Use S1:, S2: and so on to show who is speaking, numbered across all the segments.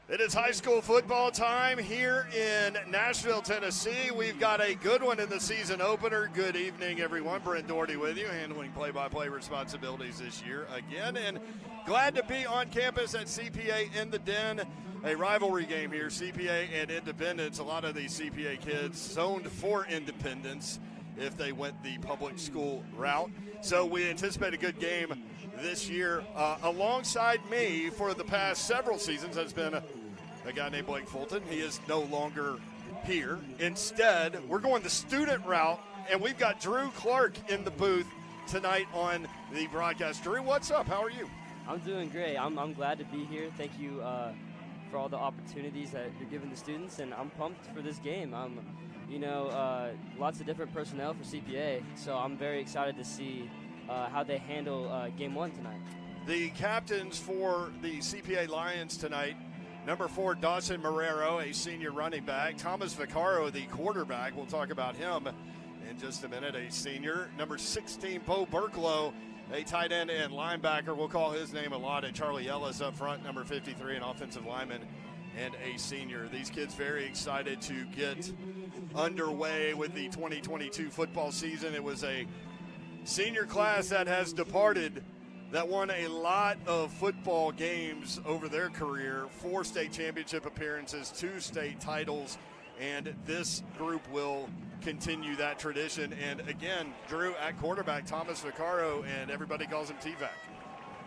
S1: It is high school football time here in Nashville, Tennessee. We've got a good one in the season opener. Good evening, everyone. Brent Doherty with you, handling play-by-play responsibilities this year again. And glad to be on campus at CPA in the Den. A rivalry game here, CPA and Independence. A lot of these CPA kids zoned for Independence if they went the public school route. So we anticipate a good game this year. Alongside me for the past several seasons has been a guy named Blake Fulton. He is no longer here. Instead, we're going the student route, and we've got Drew Clark in the booth tonight on the broadcast. Drew, what's up? How are you?
S2: I'm doing great. I'm glad to be here. Thank you for all the opportunities that you're giving the students, and I'm pumped for this game. Lots of different personnel for CPA, so I'm very excited to see how they handle game one tonight.
S1: The captains for the CPA Lions tonight, number 4, Dawson Marrero, a senior running back. Thomas Vaccaro, the quarterback. We'll talk about him in just a minute, a senior. Number 16, Bo Burklow, a tight end and linebacker. We'll call his name a lot. And Charlie Ellis up front, number 53, an offensive lineman and a senior. These kids very excited to get underway with the 2022 football season. It was a senior class that has departed that won a lot of football games over their career, 4 state championship appearances, 2 state titles, and this group will continue that tradition. And again, Drew at quarterback, Thomas Vaccaro, and everybody calls him T-Vac.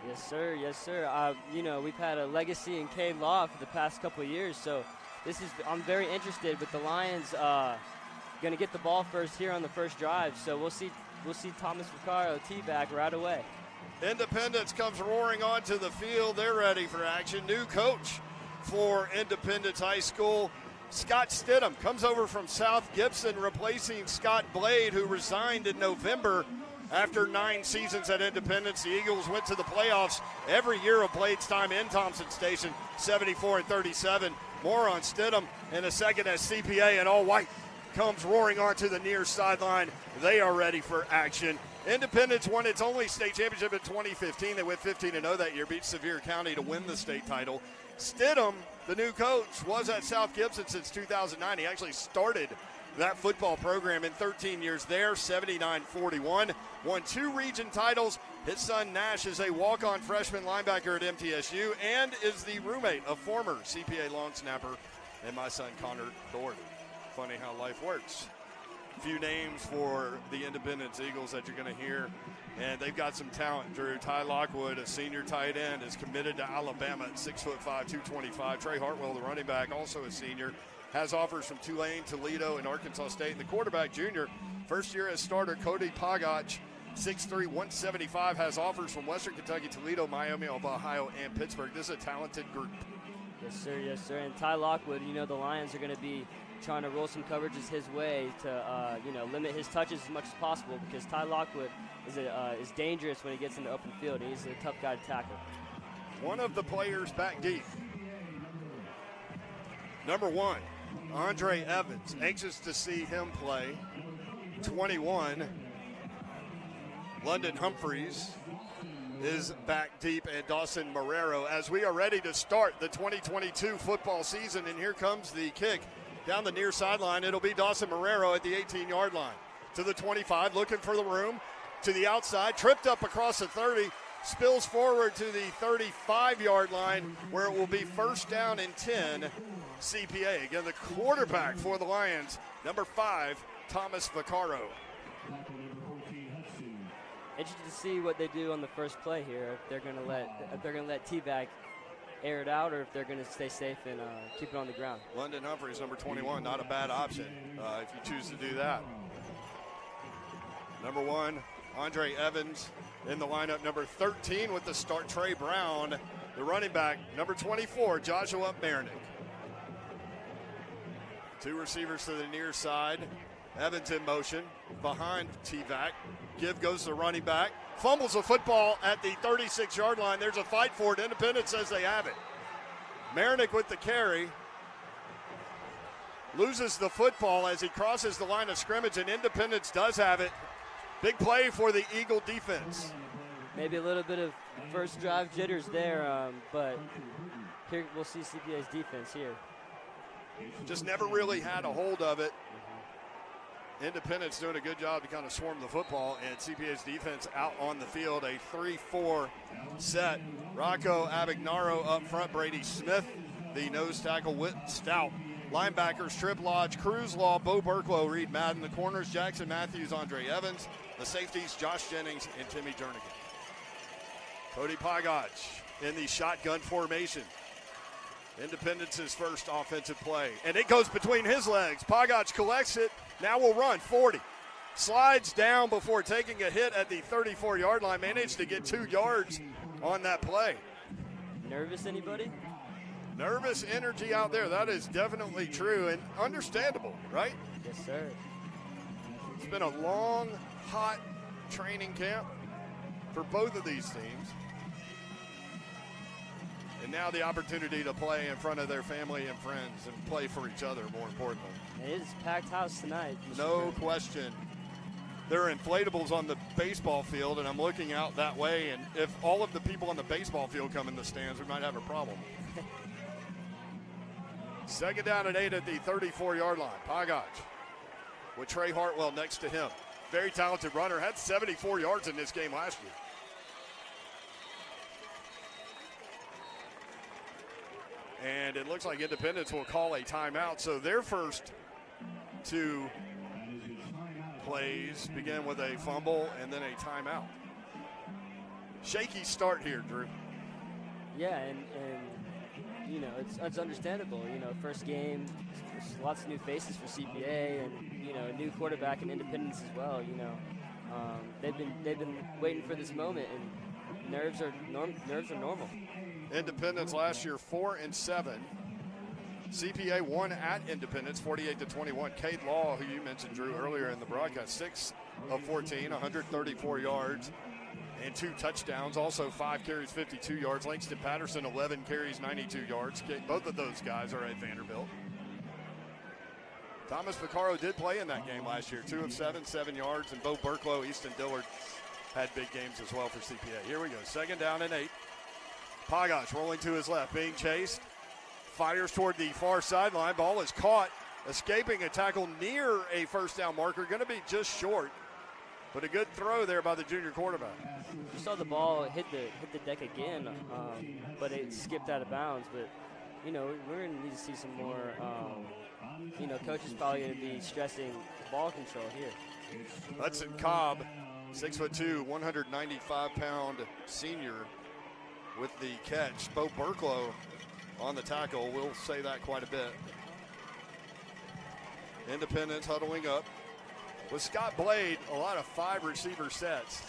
S2: Yes, sir. Yes, sir. We've had a legacy in Cade Law for the past couple of years, so I'm very interested with the Lions going to get the ball first here on the first drive, so we'll see Thomas Vaccaro, T-Vac, right away.
S1: Independence comes roaring onto the field. They're ready for action. New coach for Independence High School, Scott Stidham, comes over from South Gibson, replacing Scott Blade, who resigned in November after 9 seasons at Independence. The Eagles went to the playoffs every year of Blade's time in Thompson Station, 74-37. More on Stidham in a second as CPA in all white comes roaring onto the near sideline. They are ready for action. Independence won its only state championship in 2015. They went 15-0 that year, beat Sevier County to win the state title. Stidham, the new coach, was at South Gibson since 2009. He actually started that football program in 13 years there, 79-41. Won 2 region titles. His son Nash is a walk-on freshman linebacker at MTSU and is the roommate of former CPA long snapper and my son Connor Doherty. Funny how life works. Few names for the Independence Eagles that you're going to hear, and they've got some talent. Drew, Ty Lockwood, a senior tight end, is committed to Alabama at 6'5", 225. Trey Hartwell, the running back, also a senior, has offers from Tulane, Toledo, and Arkansas State. And the quarterback, junior, first year as starter, Cody Pagach, 6'3", 175, has offers from Western Kentucky, Toledo, Miami of Ohio, and Pittsburgh. This is a talented group.
S2: Yes, sir. Yes, sir. And Ty Lockwood, the Lions are going to be trying to roll some coverages his way to, limit his touches as much as possible, because Ty Lockwood is dangerous when he gets in the open field. He's a tough guy to tackle.
S1: One of the players back deep. Number 1, Andre Evans. Anxious to see him play. 21, London Humphreys is back deep, and Dawson Marrero, as we are ready to start the 2022 football season. And here comes the kick. Down the near sideline, it'll be Dawson Marrero at the 18-yard line. To the 25, looking for the room. To the outside, tripped up across the 30, spills forward to the 35-yard line, where it will be first down and 10, CPA. Again, the quarterback for the Lions, number 5, Thomas Vaccaro.
S2: Interested to see what they do on the first play here. If they're going to let T-Vac air it out, or if they're going to stay safe and keep it on the ground.
S1: London Humphreys, number 21, not a bad option if you choose to do that. Number 1, Andre Evans in the lineup. Number 13 with the start, Trey Brown. The running back, number 24, Joshua Marinick. 2 receivers to the near side. Evans in motion behind T-Vac. Give goes the running back. Fumbles the football at the 36-yard line. There's a fight for it. Independence says they have it. Marinick with the carry. Loses the football as he crosses the line of scrimmage, and Independence does have it. Big play for the Eagle defense.
S2: Maybe a little bit of first drive jitters there, but here we'll see CPA's defense here.
S1: Just never really had a hold of it. Independence doing a good job to kind of swarm the football, and CPA's defense out on the field. A 3-4 set. Rocco Abignaro up front. Brady Smith, the nose tackle, Whit Stout. Linebackers, Trip Lodge, Cruz Law, Bo Burklow, Reed Madden. The corners, Jackson Matthews, Andre Evans. The safeties, Josh Jennings and Timmy Jernigan. Cody Pagach in the shotgun formation. Independence's first offensive play. And it goes between his legs. Pagach collects it. Now we'll run 40. Slides down before taking a hit at the 34-yard line. Managed to get 2 yards on that play.
S2: Nervous, anybody?
S1: Nervous energy out there. That is definitely true and understandable, right?
S2: Yes, sir.
S1: It's been a long, hot training camp for both of these teams. And now the opportunity to play in front of their family and friends and play for each other, more importantly.
S2: It is a packed house tonight.
S1: No question. There are inflatables on the baseball field, and I'm looking out that way, and if all of the people on the baseball field come in the stands, we might have a problem. Second down and 8 at the 34-yard line. Pagach with Trey Hartwell next to him. Very talented runner. Had 74 yards in this game last year. And it looks like Independence will call a timeout. So their first 2 plays begin with a fumble and then a timeout. Shaky start here, Drew.
S2: Yeah, and you know, it's understandable. You know, first game, there's lots of new faces for CPA, and you know, a new quarterback in Independence as well. You know, they've been waiting for this moment, and nerves are normal.
S1: Independence last year 4-7. CPA won at Independence 48-21. Cade Law, who you mentioned, Drew, earlier in the broadcast, 6 of 14, 134 yards and 2 touchdowns. Also 5 carries, 52 yards. Langston Patterson, 11 carries, 92 yards. Both of those guys are at Vanderbilt. Thomas Vaccaro did play in that game last year, 2 of 7, 7 yards. And Bo Burklow, Easton Dillard had big games as well for CPA. Here we go, second down and 8. Pagach rolling to his left, being chased. Fires toward the far sideline. Ball is caught, escaping a tackle near a first down marker. Going to be just short, but a good throw there by the junior quarterback.
S2: You saw the ball hit the deck again, but it skipped out of bounds. But, you know, we're going to need to see some more, you know, coaches probably going to be stressing ball control here.
S1: Hudson Cobb, 6'2", 195-pound senior with the catch. Bo Burklow on the tackle. We'll say that quite a bit. Independence huddling up. With Scott Blade, a lot of 5 receiver sets.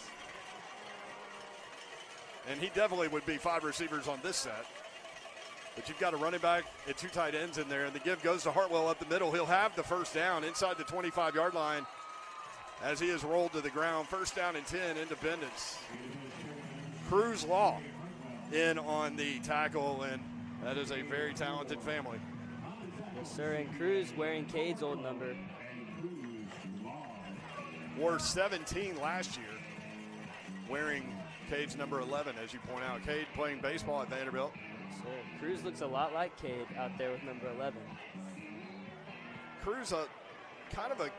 S1: And he definitely would be 5 receivers on this set. But you've got a running back and 2 tight ends in there, and the give goes to Hartwell up the middle. He'll have the first down inside the 25-yard line as he is rolled to the ground. First down and 10, Independence. Cruz Law in on the tackle, and that is a very talented family.
S2: Yes, sir, and Cruz wearing Cade's old number.
S1: Wore 17 last year, wearing Cade's number 11, as you point out. Cade playing baseball at Vanderbilt.
S2: Yes, sir. Cruz looks a lot like Cade out there with number 11.
S1: Cruz, kind of a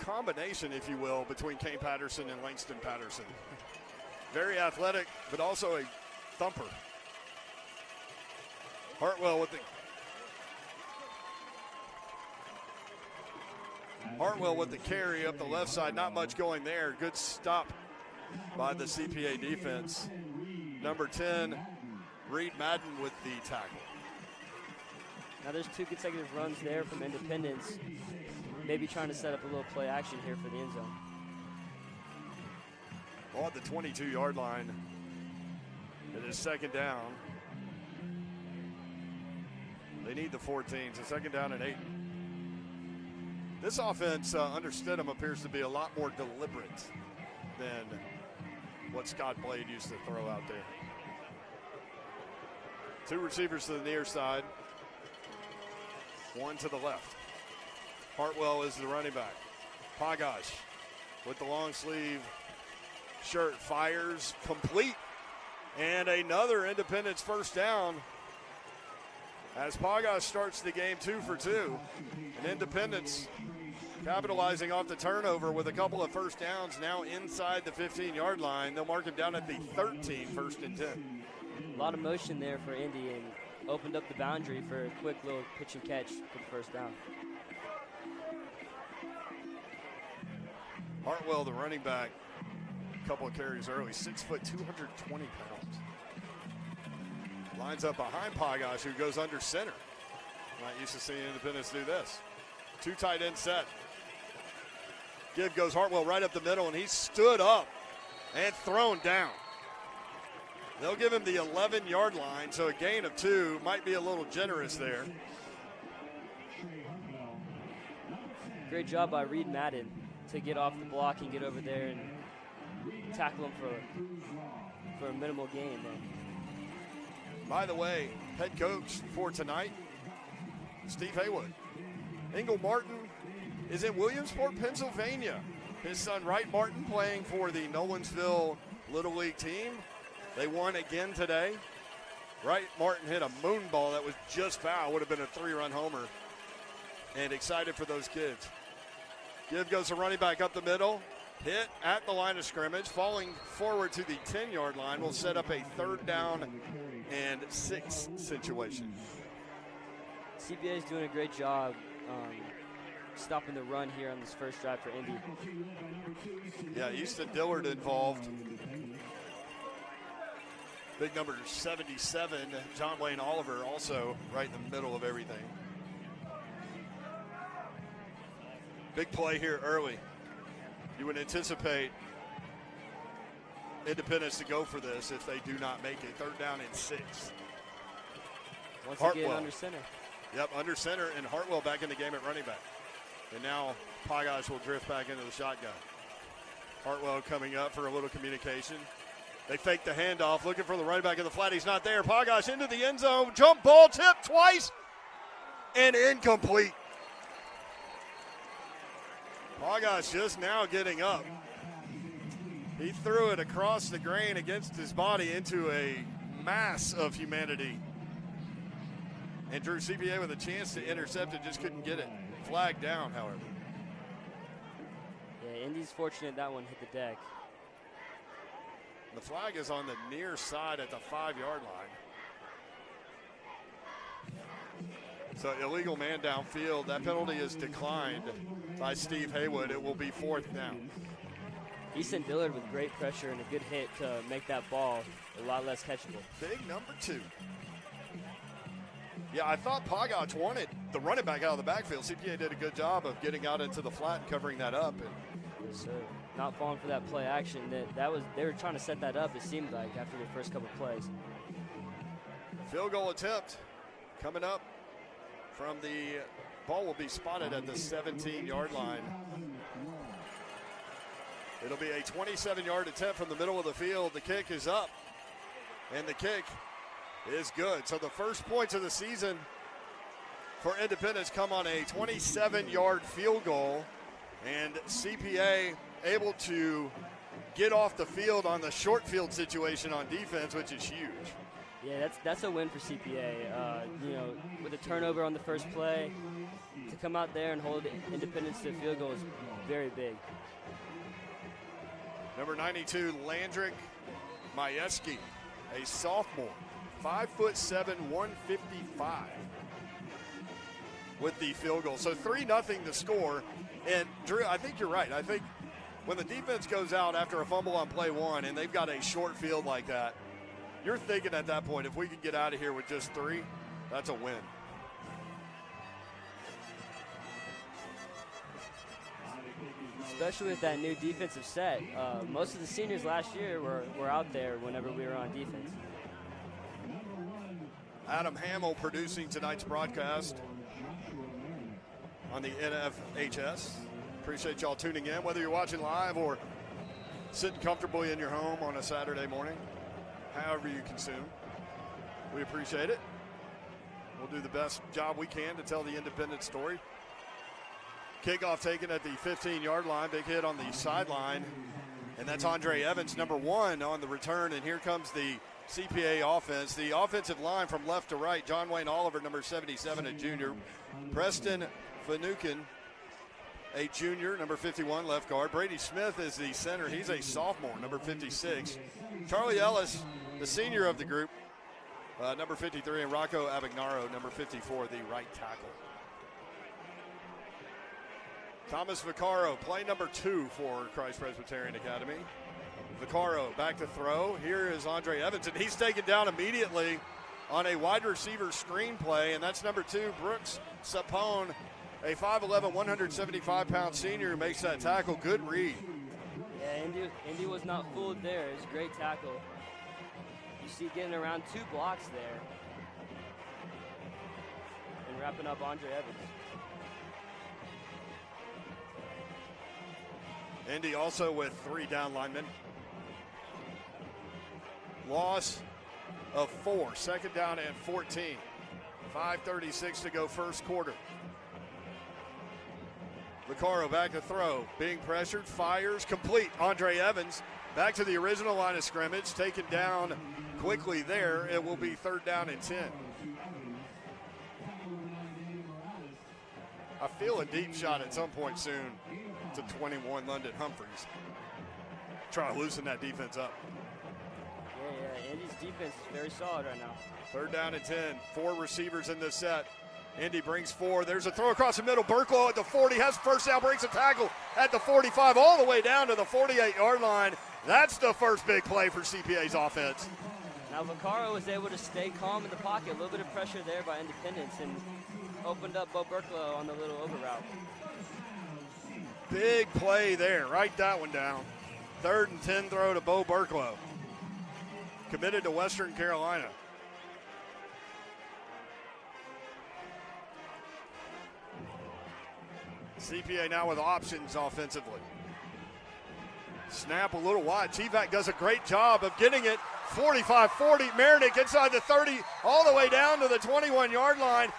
S1: combination, if you will, between Kane Patterson and Langston Patterson. Very athletic, but also a thumper. Hartwell with the carry up the left side. Not much going there. Good stop by the CPA defense. Number 10, Reed Madden with the tackle.
S2: Now there's 2 consecutive runs there from Independence. Maybe trying to set up a little play action here for the end zone.
S1: Ball at the 22-yard line. It is second down. They need the 14, so second down and 8. This offense under Stidham appears to be a lot more deliberate than what Scott Blade used to throw out there. 2 receivers to the near side, 1 to the left. Hartwell is the running back. Pagach with the long sleeve shirt fires complete. And another Independence first down As Pagos starts the game 2 for 2. And Independence capitalizing off the turnover with a couple of first downs now inside the 15-yard line. They'll mark him down at the 13, 1st and 10.
S2: A lot of motion there for Indy and opened up the boundary for a quick little pitch and catch for the first down.
S1: Hartwell, the running back, a couple of carries early, 6 foot, 220 pounds. Lines up behind Pagos, who goes under center. Not used to seeing Independence do this. 2 tight end set. Give goes Hartwell right up the middle, and he stood up and thrown down. They'll give him the 11-yard line, so a gain of 2 might be a little generous there.
S2: Great job by Reed Madden to get off the block and get over there and tackle him for a minimal gain there.
S1: By the way, head coach for tonight, Steve Haywood. Ingle Martin is in Williamsport, Pennsylvania. His son Wright Martin playing for the Nolensville Little League team. They won again today. Wright Martin hit a moon ball that was just foul. Would have been a 3-run homer. And excited for those kids. Give goes the running back up the middle. Hit at the line of scrimmage. Falling forward to the 10-yard line will set up a 3rd down and 6 situation.
S2: CPA is doing a great job stopping the run here on this first drive for Indy.
S1: Yeah, Easton Dillard involved. Big number 77, John Wayne Oliver, also right in the middle of everything. Big play here early. You would anticipate Independence to go for this if they do not make it. 3rd down and 6.
S2: Once
S1: Hartwell.
S2: again, under center.
S1: Yep, under center, and Hartwell back in the game at running back. And now Pagos will drift back into the shotgun. Hartwell coming up for a little communication. They fake the handoff, looking for the running back in the flat. He's not there. Pagos into the end zone. Jump ball, tip twice, and incomplete. Pagos just now getting up. He threw it across the grain against his body into a mass of humanity. And Drew CPA with a chance to intercept it, just couldn't get it. Flag down, however.
S2: Yeah, Indy's fortunate that one hit the deck.
S1: The flag is on the near side at the 5-yard line. So illegal man downfield. That penalty is declined by Steve Haywood. It will be 4th down.
S2: Easton Dillard with great pressure and a good hit to make that ball a lot less catchable.
S1: Big number 2. Yeah, I thought Pagos wanted the running back out of the backfield. CPA did a good job of getting out into the flat and covering that up.
S2: Yes, sir. Not falling for that play action. They were trying to set that up, it seemed like, after the first couple plays.
S1: Field goal attempt coming up from the ball will be spotted at the 17-yard line. It'll be a 27-yard attempt from the middle of the field. The kick is up, and the kick is good. So the first points of the season for Independence come on a 27-yard field goal, and CPA able to get off the field on the short field situation on defense, which is huge.
S2: Yeah, that's a win for CPA. With a turnover on the first play, to come out there and hold Independence to a field goal is very big.
S1: Number 92, Landrick Majewski, a sophomore, 5'7", 155, with the field goal. So 3-0 the score. And Drew, I think you're right. I think when the defense goes out after a fumble on play 1 and they've got a short field like that, you're thinking at that point, if we could get out of here with just 3, that's a win.
S2: Especially with that new defensive set. Most of the seniors last year were out there whenever we were on defense.
S1: Adam Hamill producing tonight's broadcast on the NFHS. Appreciate y'all tuning in, whether you're watching live or sitting comfortably in your home on a Saturday morning, however you consume. We appreciate it. We'll do the best job we can to tell the Independent story. Kickoff taken at the 15-yard line. Big hit on the sideline. And that's Andre Evans, number 1 on the return. And here comes the CPA offense. The offensive line from left to right, John Wayne Oliver, number 77, a junior. Preston Finucane, a junior, number 51, left guard. Brady Smith is the center. He's a sophomore, number 56. Charlie Ellis, the senior of the group, number 53, and Rocco Abagnaro, number 54, the right tackle. Thomas Vaccaro, play number 2 for Christ Presbyterian Academy. Vaccaro back to throw. Here is Andre Evans, and he's taken down immediately on a wide receiver screen play, and that's number 2, Brooks Sapone, a 5'11", 175-pound senior who makes that tackle. Good read.
S2: Yeah, Indy was not fooled there. It was a great tackle. You see getting around 2 blocks there. And wrapping up Andre Evans.
S1: Indy also with 3 down linemen. Loss of 4, second down and 14. 5:36 to go first quarter. Vaccaro back to throw, being pressured, fires, complete. Andre Evans back to the original line of scrimmage, taken down quickly there. It will be 3rd down and 10. I feel a deep shot at some point soon to 21 London Humphreys. Try to loosen that defense up.
S2: Yeah, Indy's defense is very solid right now.
S1: 3rd down and 10, 4 receivers in the set. Indy brings 4. There's a throw across the middle. Burklow at the 40 has first down, breaks a tackle at the 45, all the way down to the 48-yard line. That's the first big play for CPA's offense.
S2: Now Vaccaro was able to stay calm in the pocket. A little bit of pressure there by Independence and opened up Bo Burklow on the little over route.
S1: Big play there. Write that one down. 3rd and 10 throw to Bo Burklow. Committed to Western Carolina. CPA now with options offensively. Snap a little wide. T-Vac does a great job of getting it. 45-40. Marinick inside the 30, all the way down to the 21-yard line.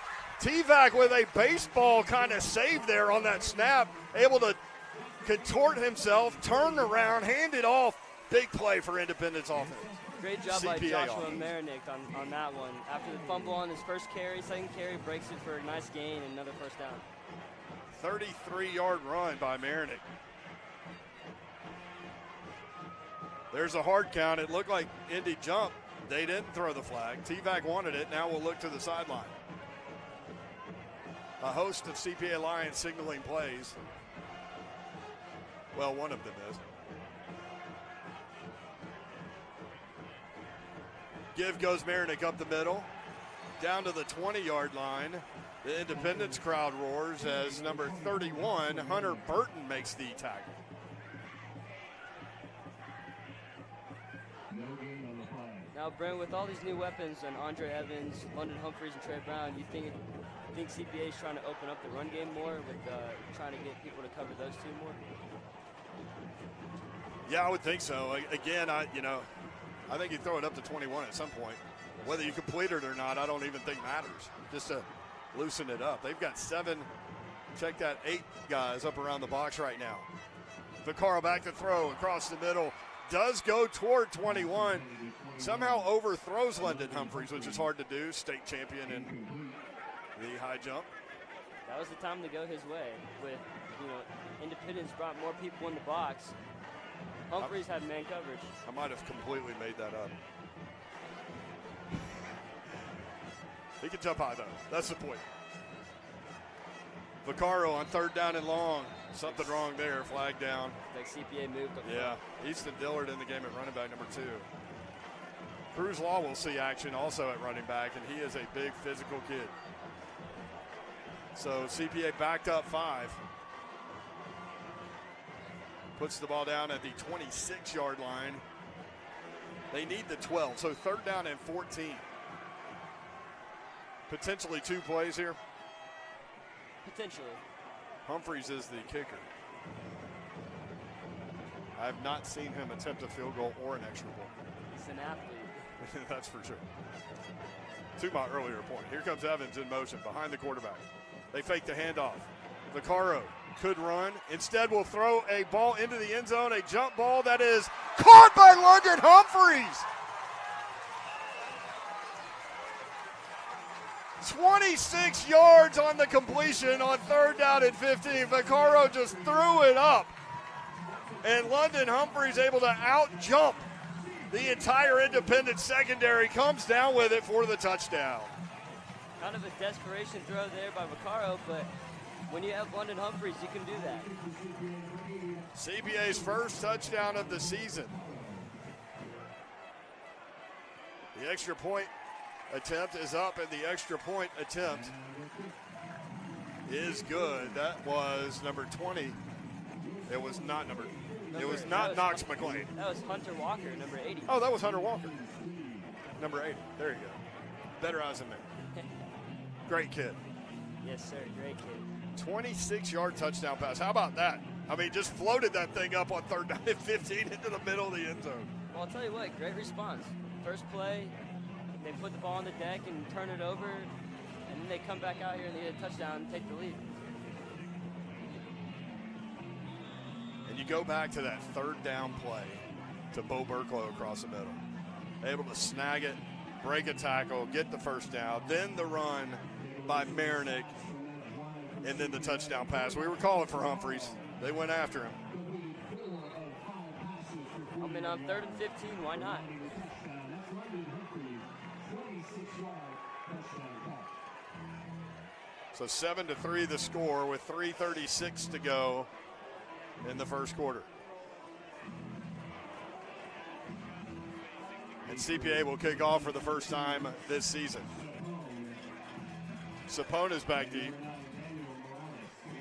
S1: T-Vac with a baseball kind of save there on that snap. Able to contort himself, turn around, hand it off. Big play for Independence offense.
S2: Great job
S1: CPA
S2: by Joshua
S1: offense.
S2: Marinick on that one. After the fumble on his first carry, second carry, breaks it for a nice gain and another first down.
S1: 33-yard run by Marinick. There's a hard count. It looked like Indy jumped. They didn't throw the flag. T-Vac wanted it. Now we'll look to the sideline. A host of CPA Lions signaling plays. Well, one of them is. Give goes Marinick up the middle. Down to the 20-yard line. The Independence crowd roars as number 31, Hunter Burton, makes the tackle.
S2: Now, Brent, with all these new weapons and Andre Evans, London Humphreys, and Trey Brown, you think CPA is trying to open up the run game more with trying to get people to cover those 2 more?
S1: Yeah, I would think so. Again, I think you throw it up to 21 at some point. Whether you complete it or not, I don't even think matters. Just to loosen it up. They've got 7, check that, 8 guys up around the box right now. Vaccaro back to throw across the middle. Does go toward 21. Somehow overthrows London Humphreys, which is hard to do. State champion in the high jump.
S2: That was the time to go his way. With Independence brought more people in the box. Humphreys had man coverage.
S1: I might have completely made that up. He can jump high, though. That's the point. Vaccaro on 3rd down and long. Something wrong there. Flag down.
S2: Like CPA moved up.
S1: Yeah. Easton Dillard in the game at running back number 2. Cruz Law will see action also at running back, and he is a big physical kid. So CPA backed up 5. Puts the ball down at the 26-yard line. They need the 12, so 3rd down and 14. Potentially 2 plays here.
S2: Potentially.
S1: Humphreys is the kicker. I have not seen him attempt a field goal or an extra point.
S2: He's an athlete.
S1: That's for sure. To my earlier point, here comes Evans in motion behind the quarterback. They fake the handoff. Vaccaro could run. Instead, will throw a ball into the end zone, a jump ball that is caught by London Humphreys. 26 yards on the completion on 3rd down and 15. Vaccaro just threw it up. And London Humphreys able to out-jump the entire Independent secondary, comes down with it for the touchdown.
S2: Kind of a desperation throw there by Vaccaro, but when you have London Humphreys, you can do that.
S1: CPA's first touchdown of the season. The extra point attempt is up, and the extra point attempt is good. That was number 20. It was not Knox McLean.
S2: That was Hunter Walker, number 80.
S1: Oh, that was Hunter Walker. Number 80. There you go. Better eyes than me. Great kid.
S2: Yes, sir. Great kid.
S1: 26-yard touchdown pass. How about that? I mean, just floated that thing up on 3rd down and 15 into the middle of the end zone.
S2: Well, I'll tell you what, great response. First play, they put the ball on the deck and turn it over, and then they come back out here and they get a touchdown and take the lead.
S1: And you go back to that 3rd down play to Bo Burklow across the middle. Able to snag it, break a tackle, get the first down, then the run by Marinick, and then the touchdown pass. We were calling for Humphreys. They went after him.
S2: I mean, on 3rd and 15, why not?
S1: So 7-3 the score with 3:36 to go in the first quarter. And CPA will kick off for the first time this season. Sapona's back deep.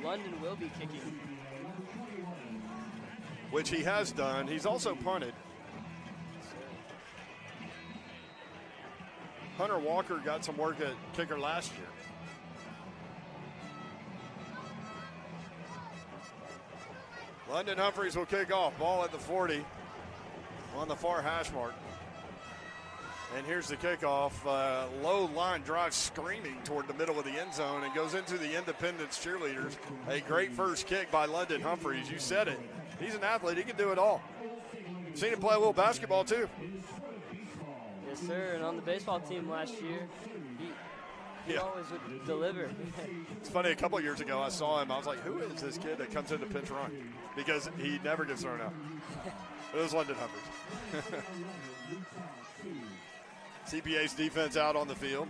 S2: London will be kicking.
S1: Which he has done. He's also punted. Hunter Walker got some work at kicker last year. London Humphreys will kick off. Ball at the 40 on the far hash mark. And here's the kickoff. Low line drive screaming toward the middle of the end zone and goes into the Independence cheerleaders. A great first kick by London Humphreys. You said it. He's an athlete. He can do it all. Seen him play a little basketball too.
S2: Yes, sir. And on the baseball team last year, he always would deliver.
S1: It's funny, a couple of years ago I saw him. I was like, who is this kid that comes in to pinch run? Because he never gets thrown out. It was London Humphreys. CPA's defense out on the field.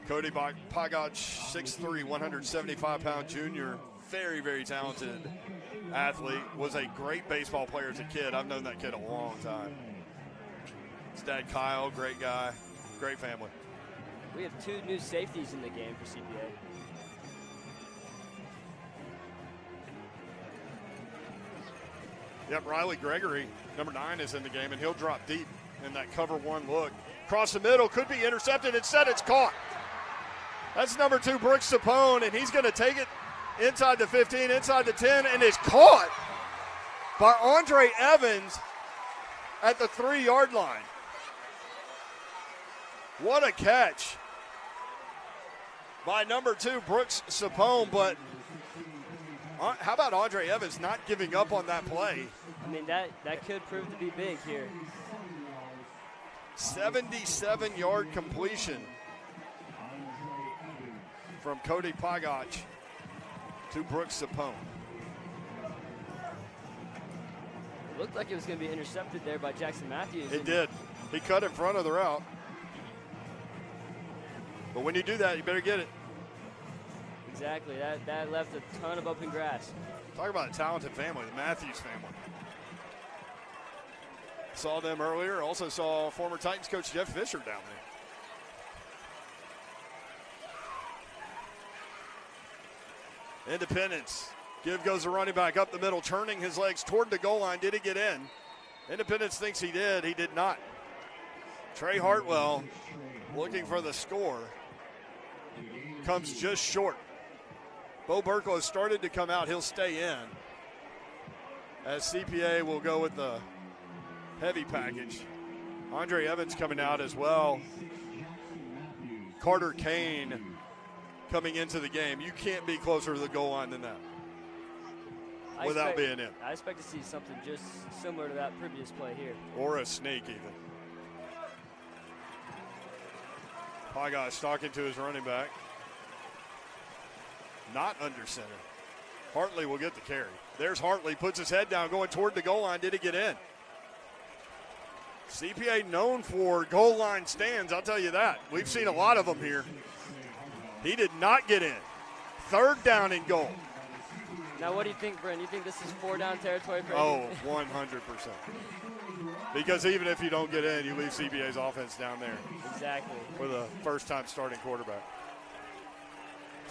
S1: Cody Pagach, 6'3", 175-pound junior. Very, very talented athlete. Was a great baseball player as a kid. I've known that kid a long time. His dad, Kyle, great guy. Great family.
S2: We have 2 new safeties in the game for CPA.
S1: Yep, Riley Gregory, number 9, is in the game, and he'll drop deep in that cover 1 look. Across the middle, could be intercepted. Instead, it's caught. That's number 2, Brooks Sapone, and he's going to take it inside the 15, inside the 10, and it's caught by Andre Evans at the 3-yard line. What a catch by number 2, Brooks Sapone, but how about Andre Evans not giving up on that play?
S2: I mean, that could prove to be big here.
S1: 77-yard completion from Cody Pagach to Brooks Sapone.
S2: It looked like it was going to be intercepted there by Jackson Matthews.
S1: It did. He cut in front of the route. But when you do that, you better get it.
S2: Exactly. That left a ton of open grass.
S1: Talk about a talented family, the Matthews family. Saw them earlier. Also saw former Titans coach Jeff Fisher down there. Independence. Give goes the running back up the middle, turning his legs toward the goal line. Did he get in? Independence thinks he did. He did not. Trey Hartwell looking for the score. Comes just short. Bo Burklow has started to come out. He'll stay in. As CPA will go with the heavy package. Andre Evans coming out as well. Carter Kane coming into the game. You can't be closer to the goal line than that without being in.
S2: I expect to see something just similar to that previous play here.
S1: Or a sneak even. Pagosh talking to his running back. Not under center. Hartley will get the carry. There's Hartley, puts his head down, going toward the goal line. Did he get in? CPA known for goal line stands, I'll tell you that. We've seen a lot of them here. He did not get in. 3rd down and goal.
S2: Now, what do you think, Brent? You think this is 4-down territory for
S1: Oh, 100%. Because even if you don't get in, you leave CPA's offense down there.
S2: Exactly.
S1: With a first-time starting quarterback.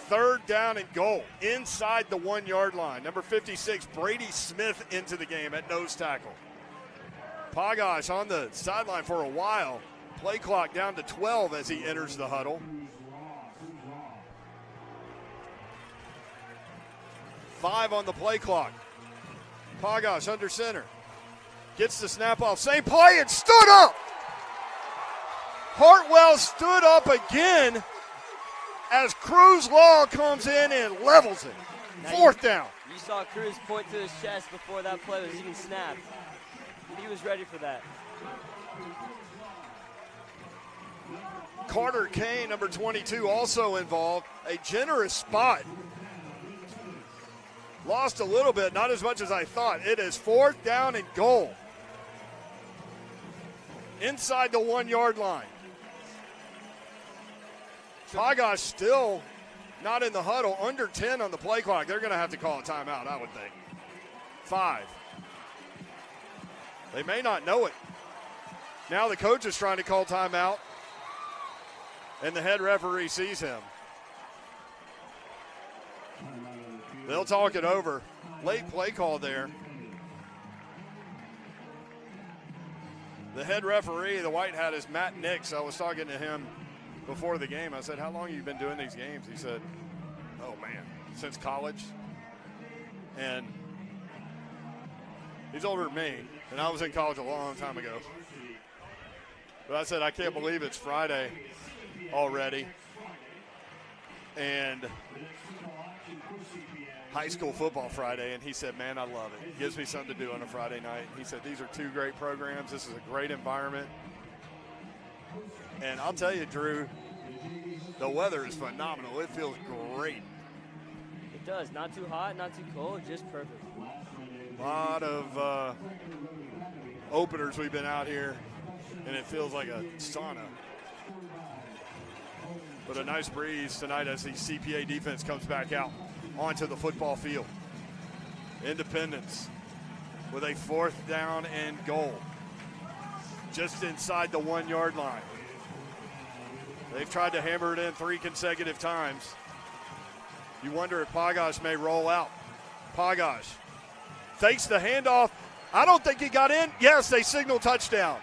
S1: 3rd down and goal inside the 1-yard line. Number 56, Brady Smith, into the game at nose tackle. Pagosh on the sideline for a while. Play clock down to 12 as he enters the huddle. 5 on the play clock. Pagosh under center. Gets the snap off. Same play and stood up. Hartwell stood up again as Cruz Law comes in and levels it.
S2: Now
S1: 4th down.
S2: You saw Cruz point to his chest before that play was even snapped. He was ready for that.
S1: Carter Kane, number 22, also involved. A generous spot. Lost a little bit, not as much as I thought. It is 4th down and goal. Inside the 1-yard line. Pagosh still not in the huddle. Under 10 on the play clock. They're going to have to call a timeout, I would think. 5. They may not know it. Now the coach is trying to call timeout, and the head referee sees him. They'll talk it over. Late play call there. The head referee, the white hat, is Matt Nix. I was talking to him before the game. I said, how long have you been doing these games? He said, oh, man, since college. And he's older than me, and I was in college a long time ago. But I said, I can't believe it's Friday already. And high school football Friday, and he said, man, I love it. It gives me something to do on a Friday night. He said, these are 2 great programs. This is a great environment. And I'll tell you, Drew, the weather is phenomenal. It feels great.
S2: It does. Not too hot, not too cold, just perfect.
S1: A lot of openers we've been out here, and it feels like a sauna. But a nice breeze tonight as the CPA defense comes back out onto the football field. Independence with a 4th down and goal. Just inside the 1-yard line. They've tried to hammer it in 3 consecutive times. You wonder if Pagosh may roll out. Pagosh fakes the handoff. I don't think he got in. Yes, they signal touchdown.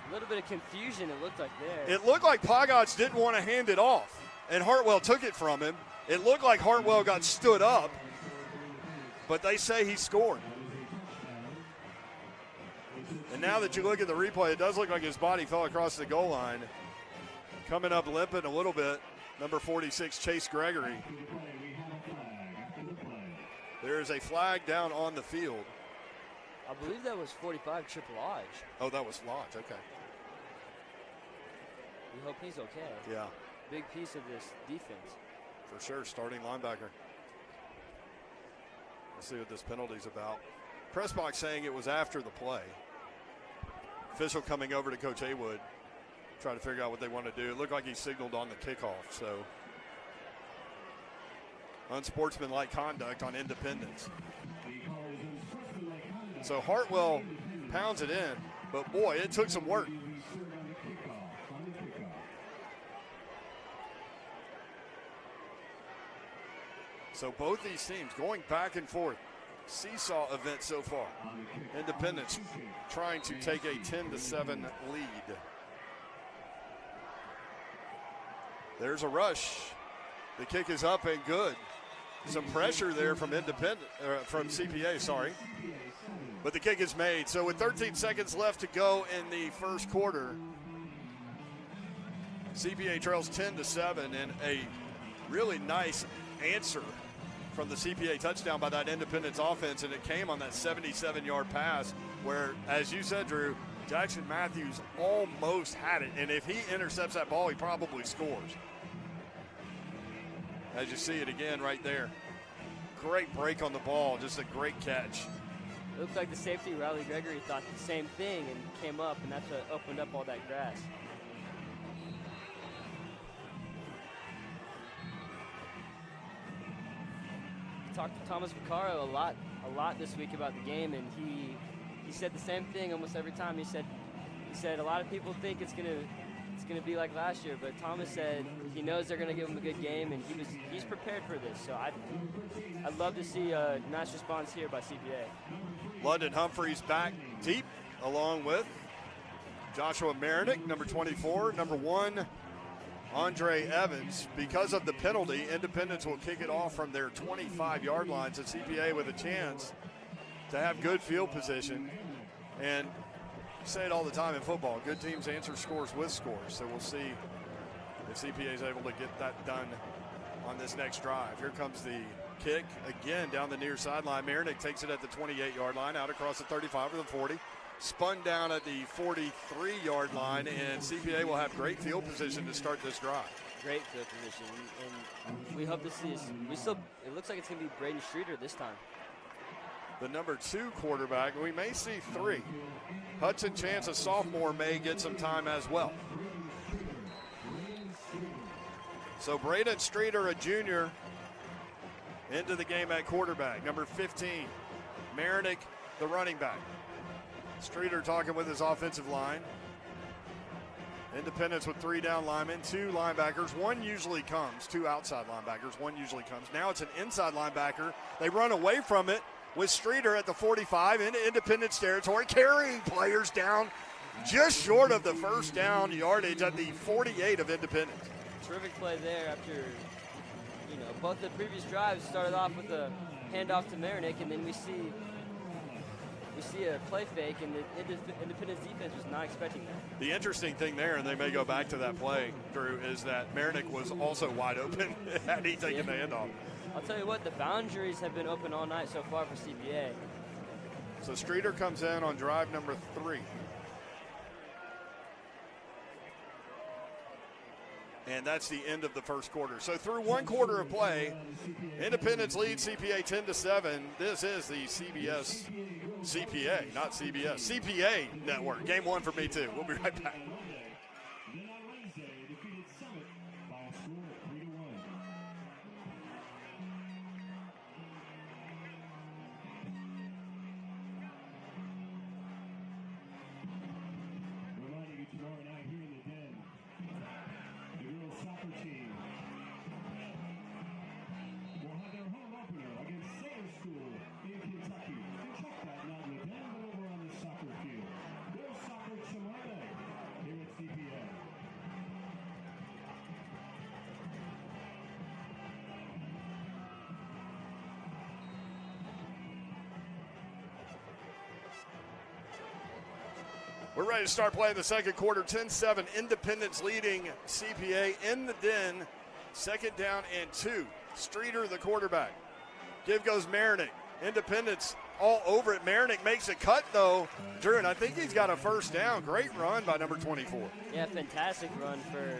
S2: A little bit of confusion it looked like there.
S1: It looked like Pagosh didn't want to hand it off, and Hartwell took it from him. It looked like Hartwell got stood up, but they say he scored. And now that you look at the replay, it does look like his body fell across the goal line. Coming up limping a little bit, number 46, Chase Gregory. There is a flag down on the field.
S2: I believe that was 45, Triple Lodge.
S1: Oh, that was Lodge, okay.
S2: We hope he's okay.
S1: Yeah.
S2: Big piece of this defense.
S1: For sure, starting linebacker. Let's see what this penalty's about. Press box saying it was after the play. Official coming over to Coach Haywood, trying to figure out what they want to do. It looked like he signaled on the kickoff, so unsportsmanlike conduct on Independence. So Hartwell pounds it in, but boy, it took some work. So both these teams going back and forth. Seesaw event so far. Independence trying to take a 10-7 lead. There's a rush. The kick is up and good. Some pressure there from from CPA, sorry. But the kick is made. So with 13 seconds left to go in the first quarter, CPA trails 10-7, and a really nice answer from the CPA touchdown by that Independence offense, and it came on that 77-yard pass where, as you said, Drew, Jackson Matthews almost had it. And if he intercepts that ball, he probably scores. As you see it again right there. Great break on the ball, just a great catch.
S2: It looked like the safety, Riley Gregory, thought the same thing and came up, and that's what opened up all that grass. Talked to Thomas Vaccaro a lot this week about the game, and he said the same thing almost every time. He said a lot of people think it's gonna be like last year, but Thomas said he knows they're gonna give him a good game, and he's prepared for this. So I'd love to see a nice response here by CPA.
S1: London Humphreys back deep, along with Joshua Marinick, number 24, number 1, Andre Evans. Because of the penalty, Independence will kick it off from their 25-yard lines, at CPA with a chance to have good field position. And you say it all the time in football, good teams answer scores with scores. So we'll see if CPA is able to get that done on this next drive. Here comes the kick again down the near sideline. Marinick takes it at the 28-yard line, out across the 35 or the 40. Spun down at the 43-yard line, and CPA will have great field position to start this drive.
S2: Great field position, and we hope to see it looks like it's going to be Braden Streeter this time.
S1: The number 2 quarterback. We may see 3. Hudson Chance, a sophomore, may get some time as well. So Braden Streeter, a junior, into the game at quarterback. Number 15, Marinick, the running back. Streeter talking with his offensive line. Independence with 3 down linemen, 2 linebackers. 1 usually comes, 2 outside linebackers. 1 usually comes. Now it's an inside linebacker. They run away from it with Streeter at the 45 into Independence territory, carrying players down just short of the first down yardage at the 48 of Independence.
S2: Terrific play there after, both the previous drives started off with a handoff to Marinick, and then we see a play fake, and the Independence defense was not expecting that.
S1: The interesting thing there, and they may go back to that play, Drew, is that Marinick was also wide open had he taken the handoff.
S2: I'll tell you what, the boundaries have been open all night so far for CPA.
S1: So Streeter comes in on drive number 3. And that's the end of the first quarter. So through 1 quarter of play, Independence leads CPA 10-7. This is the CPA, not CBS, CPA network. Game 1 for me too. We'll be right back. We're ready to start playing the second quarter. 10-7, Independence leading CPA in the den. 2nd down and 2. Streeter, the quarterback. Give goes Marinick. Independence all over it. Marinick makes a cut, though, Drew, and I think he's got a first down. Great run by number 24.
S2: Yeah, fantastic run for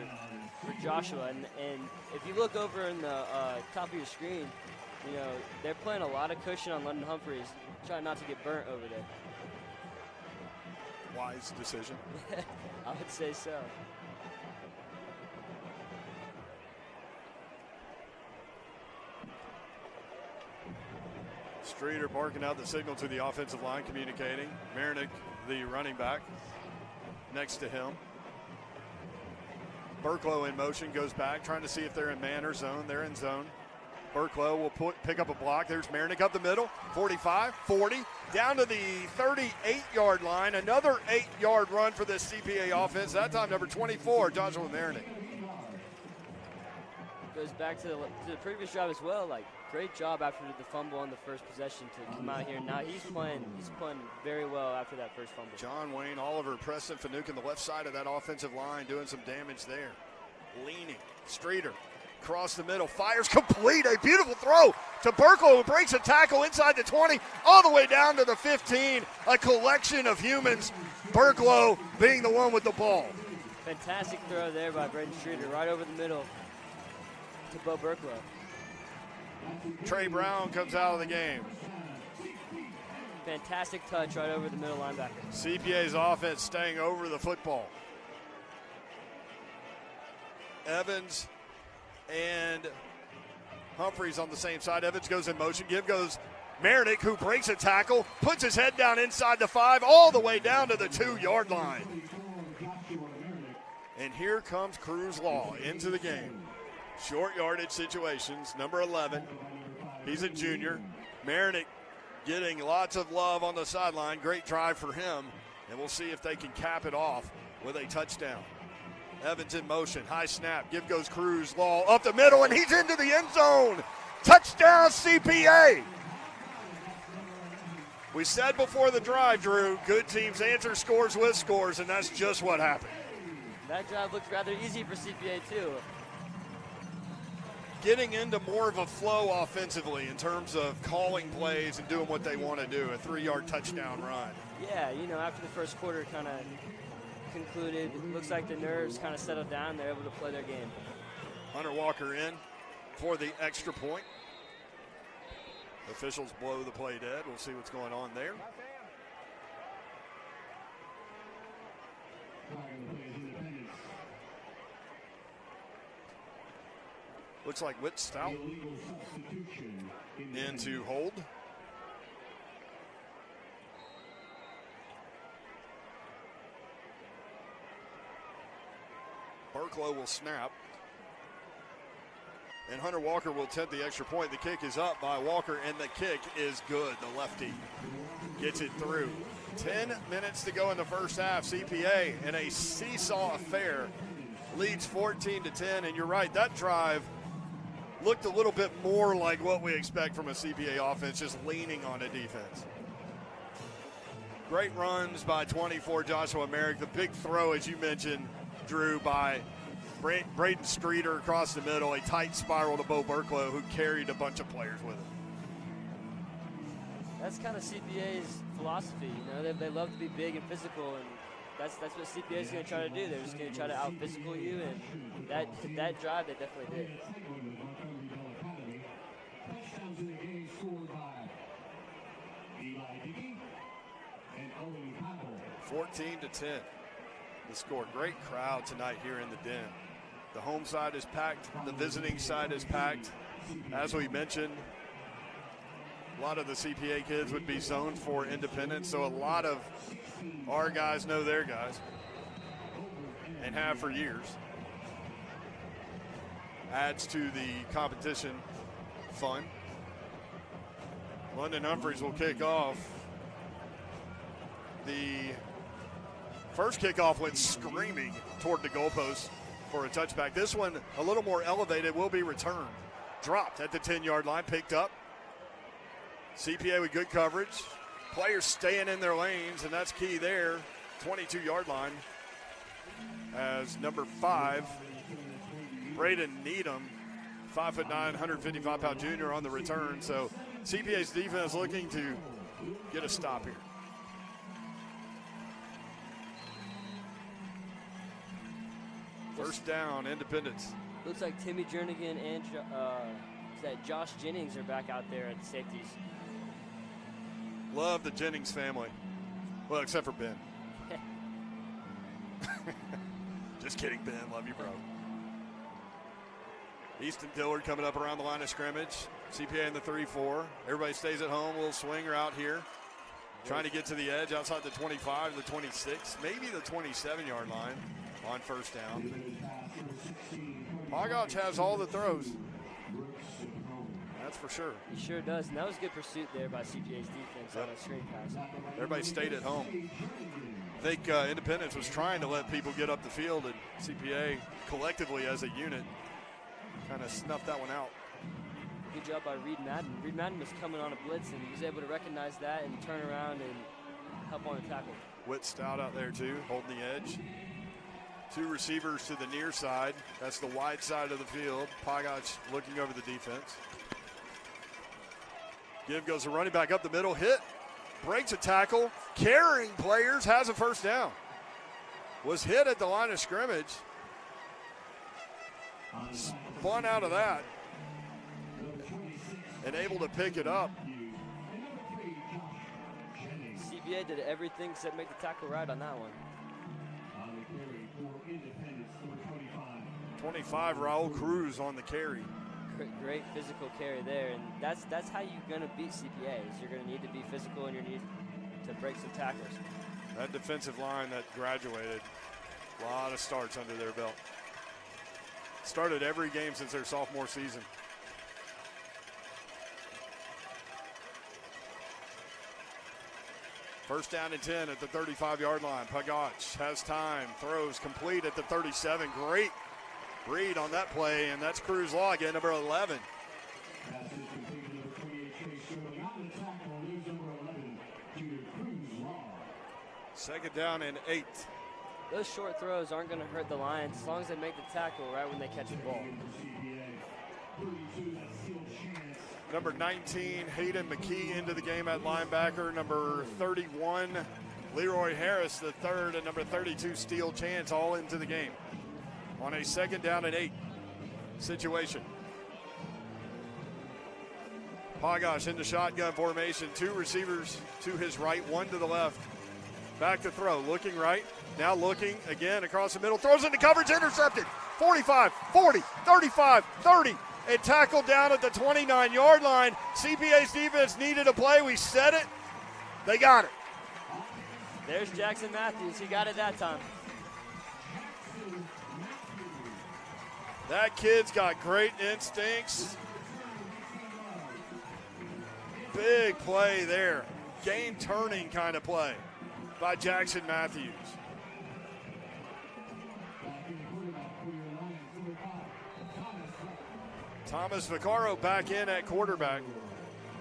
S2: Joshua. And if you look over in the top of your screen, they're playing a lot of cushion on London Humphreys, trying not to get burnt over there.
S1: Wise decision.
S2: I would say so.
S1: Streeter barking out the signal to the offensive line, communicating. Marinick, the running back, next to him. Burklow in motion, goes back, trying to see if they're in man or zone. They're in zone. Burklow will pick up a block. There's Marinick up the middle, 45, 40, down to the 38-yard line. Another 8-yard run for this CPA offense. That time, number 24, Joshua Marinick.
S2: Goes back to the previous drive as well. Great job after the fumble on the first possession to come out here. Now he's playing very well after that first fumble.
S1: John Wayne, Oliver, Preston Fanukin, the left side of that offensive line, doing some damage there. Leaning, Streeter. Across the middle, fires complete, a beautiful throw to Burklow, who breaks a tackle inside the 20, all the way down to the 15. A collection of humans, Burklow being the one with the ball.
S2: Fantastic throw there by Braden Streeter, right over the middle to Bo Burklow.
S1: Trey Brown comes out of the game.
S2: Fantastic touch right over the middle linebacker.
S1: CPA's offense staying over the football. Evans and Humphreys on the same side. Evans goes in motion. Give goes Marinick, who breaks a tackle, puts his head down inside the 5, all the way down to the 2-yard line. And here comes Cruz Law into the game. Short yardage situations, number 11. He's a junior. Marinick getting lots of love on the sideline. Great drive for him. And we'll see if they can cap it off with a touchdown. Evans in motion, high snap. Give goes Cruz Law up the middle, and he's into the end zone. Touchdown CPA. We said before the drive, Drew, good teams answer scores with scores, and that's just what happened.
S2: That drive looked rather easy for CPA too.
S1: Getting into more of a flow offensively in terms of calling plays and doing what they want to do, a 3-yard touchdown run.
S2: Yeah, you know, after the first quarter kind of concluded, it looks like the nerves kind of settled down. They're able to play their game.
S1: Hunter Walker in for the extra point. Officials blow the play dead. We'll see what's going on there. Looks like Whit Stout into hold. Burklow will snap. And Hunter Walker will attempt the extra point. The kick is up by Walker, and the kick is good. The lefty gets it through. 10 minutes to go in the first half. CPA in a seesaw affair leads 14-10. And you're right, that drive looked a little bit more like what we expect from a CPA offense, just leaning on a defense. Great runs by 24 Joshua Merrick. The big throw, as you mentioned, Drew, by Braden Streeter across the middle, a tight spiral to Bo Burklow, who carried a bunch of players with him.
S2: That's kind of CPA's philosophy. You know, they love to be big and physical, and that's what CPA is going to try to do. They're just going to try to out-physical you, and that drive they definitely did.
S1: 14-10. The score. Great crowd tonight here in the Den. The home side is packed. The visiting side is packed. As we mentioned, a lot of the CPA kids would be zoned for Independence, so a lot of our guys know their guys and have for years. Adds to the competition fun. London Humphreys will kick off. The first kickoff went screaming toward the goalpost for a touchback. This one, a little more elevated, will be returned. Dropped at the 10-yard line, picked up. CPA with good coverage. Players staying in their lanes, and that's key there. 22-yard line as number 5, Braden Needham, 5'9", 155-pound junior on the return. So CPA's defense looking to get a stop here. First down, Independence.
S2: Looks like Timmy Jernigan and Josh Jennings are back out there at the safeties.
S1: Love the Jennings family. Well, except for Ben. Just kidding, Ben. Love you, bro. Easton Dillard coming up around the line of scrimmage. CPA in the 3-4. Everybody stays at home. A little swinger out here. Trying to get to the edge outside the 25, the 26, maybe the 27-yard line on first down. Pogach has all the throws. That's for sure.
S2: He sure does. And that was good pursuit there by CPA's defense on a screen pass.
S1: Everybody stayed at home. I think Independence was trying to let people get up the field, and CPA collectively as a unit kind of snuffed that one out.
S2: Good job by Reed Madden. Reed Madden was coming on a blitz, and he was able to recognize that and turn around and help on the tackle.
S1: Whit Stout out there too, holding the edge. 2 receivers to the near side. That's the wide side of the field. Pogach looking over the defense. Give goes the running back up the middle, hit, breaks a tackle, carrying players, has a first down. Was hit at the line of scrimmage. Spun out of that and able to pick it up.
S2: CPA did everything except make the tackle right on that one.
S1: 25, Raul Cruz on the carry.
S2: Great physical carry there, and that's how you're going to beat CPA. Is you're going to need to be physical and you need to break some tackles.
S1: That defensive line that graduated, a lot of starts under their belt. Started every game since their sophomore season. First down and 10 at the 35-yard line. Pagach has time, throws complete at the 37. Great read on that play, and that's Cruz Law again, number 11. Second down and 8.
S2: Those short throws aren't going to hurt the Lions as long as they make the tackle right when they catch the ball.
S1: Number 19, Hayden McKee into the game at linebacker. Number 31, Leroy Harris, the third, and number 32, Steele Chance, all into the game on a second down and 8 situation. Pagash into shotgun formation. 2 receivers to his right, 1 to the left. Back to throw, looking right, now looking again across the middle, throws into coverage, intercepted. 45, 40, 35, 30, and tackled down at the 29-yard line. CPA's defense needed a play. We said it. They got it.
S2: There's Jackson Matthews. He got it that time.
S1: That kid's got great instincts. Big play there. Game-turning kind of play by Jackson Matthews. Thomas Vaccaro back in at quarterback.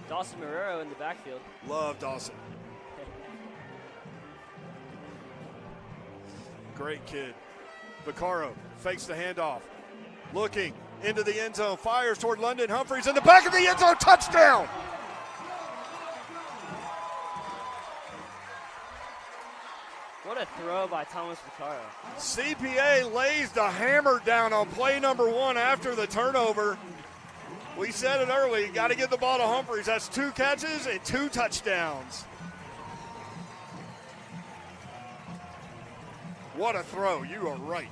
S2: Dawson Marrero in the backfield.
S1: Love Dawson. Great kid. Vaccaro fakes the handoff. Looking into the end zone, fires toward London Humphreys in the back of the end zone, touchdown!
S2: What a throw by Thomas Vaccaro.
S1: CPA lays the hammer down on play number 1 after the turnover. We said it early, got to get the ball to Humphreys. That's 2 catches and 2 touchdowns. What a throw, you are right.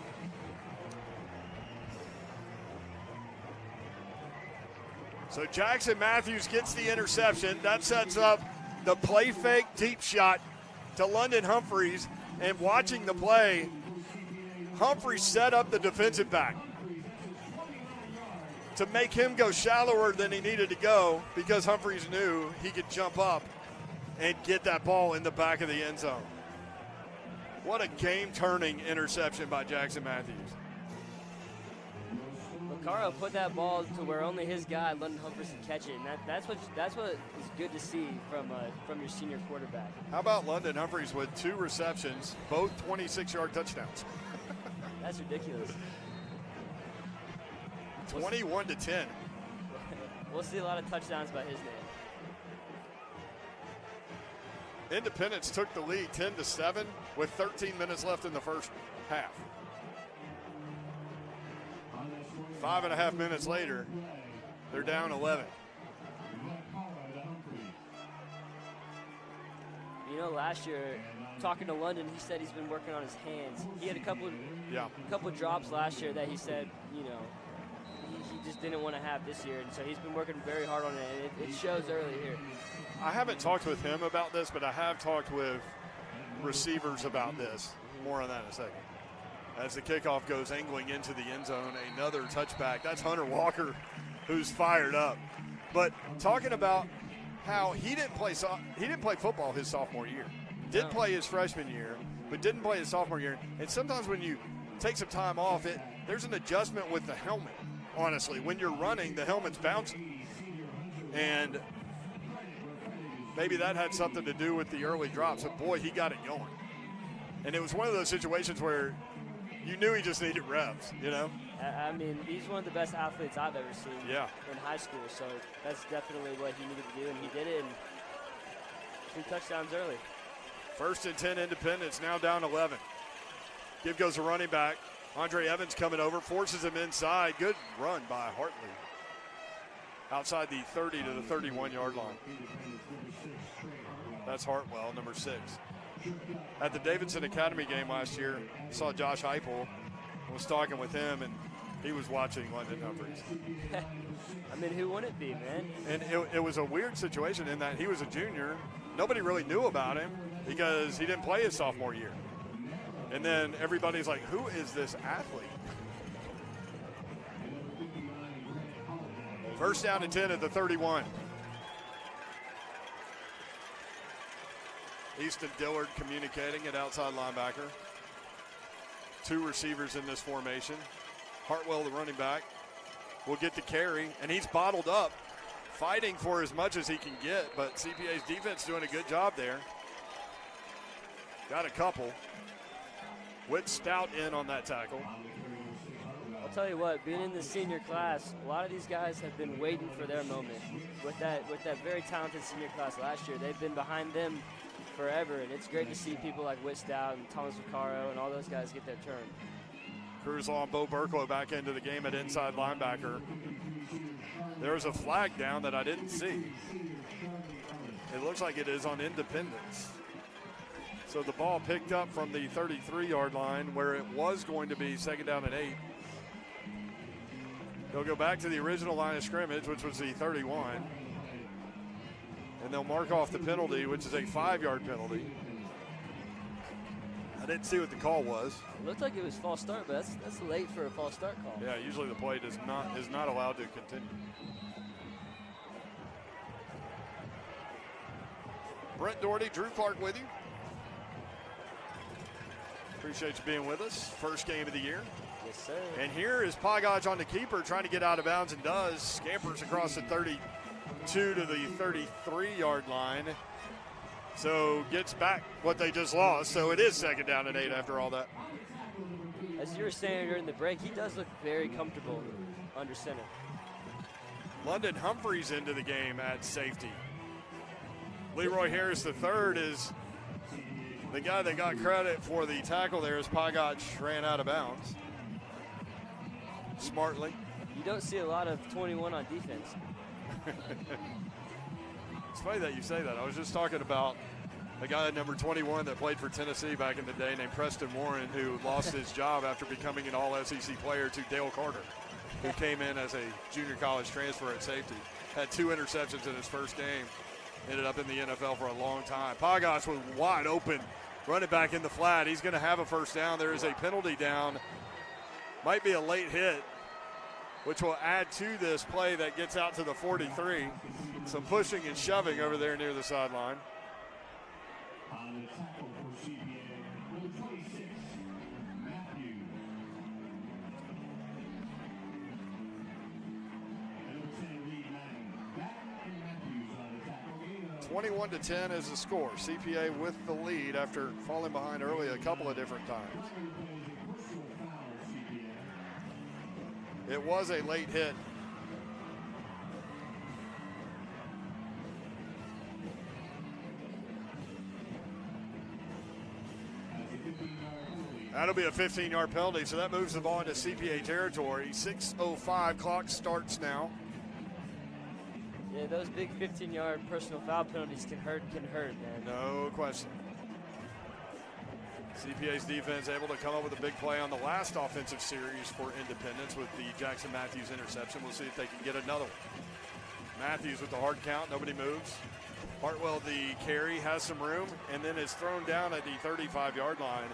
S1: So Jackson Matthews gets the interception. That sets up the play fake deep shot to London Humphreys. And watching the play, Humphreys set up the defensive back to make him go shallower than he needed to go because Humphreys knew he could jump up and get that ball in the back of the end zone. What a game-turning interception by Jackson Matthews.
S2: Vaccaro put that ball to where only his guy, London Humphreys, can catch it, and that's what is good to see from your senior quarterback.
S1: How about London Humphreys with 2 receptions, both 26-yard touchdowns?
S2: That's ridiculous.
S1: 21-10.
S2: We'll see a lot of touchdowns by his name.
S1: Independence took the lead 10-7 with 13 minutes left in the first half. 5.5 minutes later, they're down 11.
S2: You know, last year, talking to London, he said he's been working on his hands. He had a couple drops last year that he said, you know, he just didn't want to have this year, and so he's been working very hard on it, and it shows early here.
S1: I haven't talked with him about this, but I have talked with receivers about this. More on that in a second. As the kickoff goes angling into the end zone, another touchback. That's Hunter Walker, who's fired up. But talking about how he didn't play football his sophomore year. Did play his freshman year, but didn't play his sophomore year. And sometimes when you take some time off, there's an adjustment with the helmet, honestly. When you're running, the helmet's bouncing. And maybe that had something to do with the early drops. But, boy, he got it going. And it was one of those situations where you knew he just needed reps, you know?
S2: I mean, he's one of the best athletes I've ever seen in high school, so that's definitely what he needed to do, and he did it, and 2 touchdowns early.
S1: 1st and 10 Independence, now down 11. Give goes a running back. Andre Evans coming over, forces him inside. Good run by Hartley. Outside the 30 to the 31-yard line. That's Hartwell, number 6. At the Davidson Academy game last year, I saw Josh Heupel. I was talking with him, and he was watching London Humphreys.
S2: I mean, who wouldn't be, man?
S1: And it was a weird situation in that he was a junior. Nobody really knew about him because he didn't play his sophomore year. And then everybody's like, who is this athlete? 1st down and 10 at the 31. Easton Dillard communicating at outside linebacker. 2 receivers in this formation. Hartwell, the running back, will get the carry, and he's bottled up, fighting for as much as he can get, but CPA's defense doing a good job there. Got a couple. Whit Stout in on that tackle.
S2: I'll tell you what, being in the senior class, a lot of these guys have been waiting for their moment. With that very talented senior class last year, they've been behind them forever, and it's great to see people like Whit Stout and Thomas Vaccaro and all those guys get their turn.
S1: Cruzlaw and Bo Burklow back into the game at inside linebacker. There was a flag down that I didn't see. It looks like it is on Independence. So the ball picked up from the 33-yard line where it was going to be 2nd down and 8. They'll go back to the original line of scrimmage, which was the 31. And they'll mark off the penalty, which is a 5-yard penalty. I didn't see what the call was.
S2: It looked like it was false start, but that's late for a false start call.
S1: Yeah, usually the play is not allowed to continue. Brent Doherty, Drew Clark with you. Appreciate you being with us. First game of the year.
S2: Yes, sir.
S1: And here is Pagaj on the keeper trying to get out of bounds and does. Scampers across the 32 to the 33-yard line. So gets back what they just lost. So it is 2nd down and 8 after all that.
S2: As you were saying during the break, he does look very comfortable under center.
S1: London Humphreys into the game at safety. Leroy Harris III is the guy that got credit for the tackle there as Pagaj ran out of bounds. Smartly.
S2: You don't see a lot of 21 on defense.
S1: It's funny that you say that. I was just talking about a guy at number 21 that played for Tennessee back in the day named Preston Warren, who lost his job after becoming an all-SEC player to Dale Carter, who came in as a junior college transfer at safety. Had 2 interceptions in his first game. Ended up in the NFL for a long time. Pagaj was wide open, running back in the flat. He's going to have a first down. There is a penalty down. Might be a late hit, which will add to this play that gets out to the 43. Some pushing and shoving over there near the sideline. (21-10) is the score. CPA with the lead after falling behind early a couple of different times. It was a late hit. That'll be a 15-yard penalty, so that moves the ball into CPA territory. 6:05 clock starts now.
S2: Yeah, those big 15-yard personal foul penalties can hurt, man.
S1: No question. CPA's defense able to come up with a big play on the last offensive series for Independence with the Jackson Matthews interception. We'll see if they can get another one. Matthews with the hard count, nobody moves. Hartwell, the carry, has some room, and then is thrown down at the 35-yard line.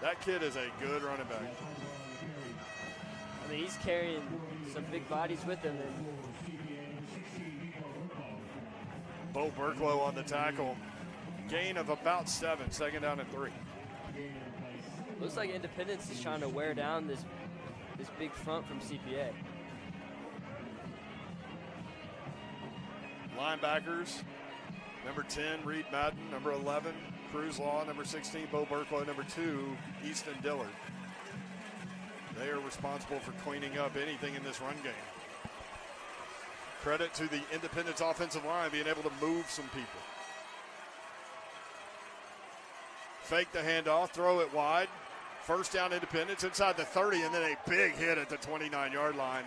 S1: That kid is a good running back.
S2: I mean, he's carrying some big bodies with him. And
S1: Bo Burklow on the tackle. Gain of about 7, 2nd down and 3.
S2: Looks like Independence is trying to wear down this big front from CPA.
S1: Linebackers, number 10, Reed Madden, number 11, Cruz Law, number 16, Bo Burklow, number 2, Easton Dillard. They are responsible for cleaning up anything in this run game. Credit to the Independence offensive line being able to move some people. Fake the handoff, throw it wide. First down, Independence inside the 30, and then a big hit at the 29-yard line.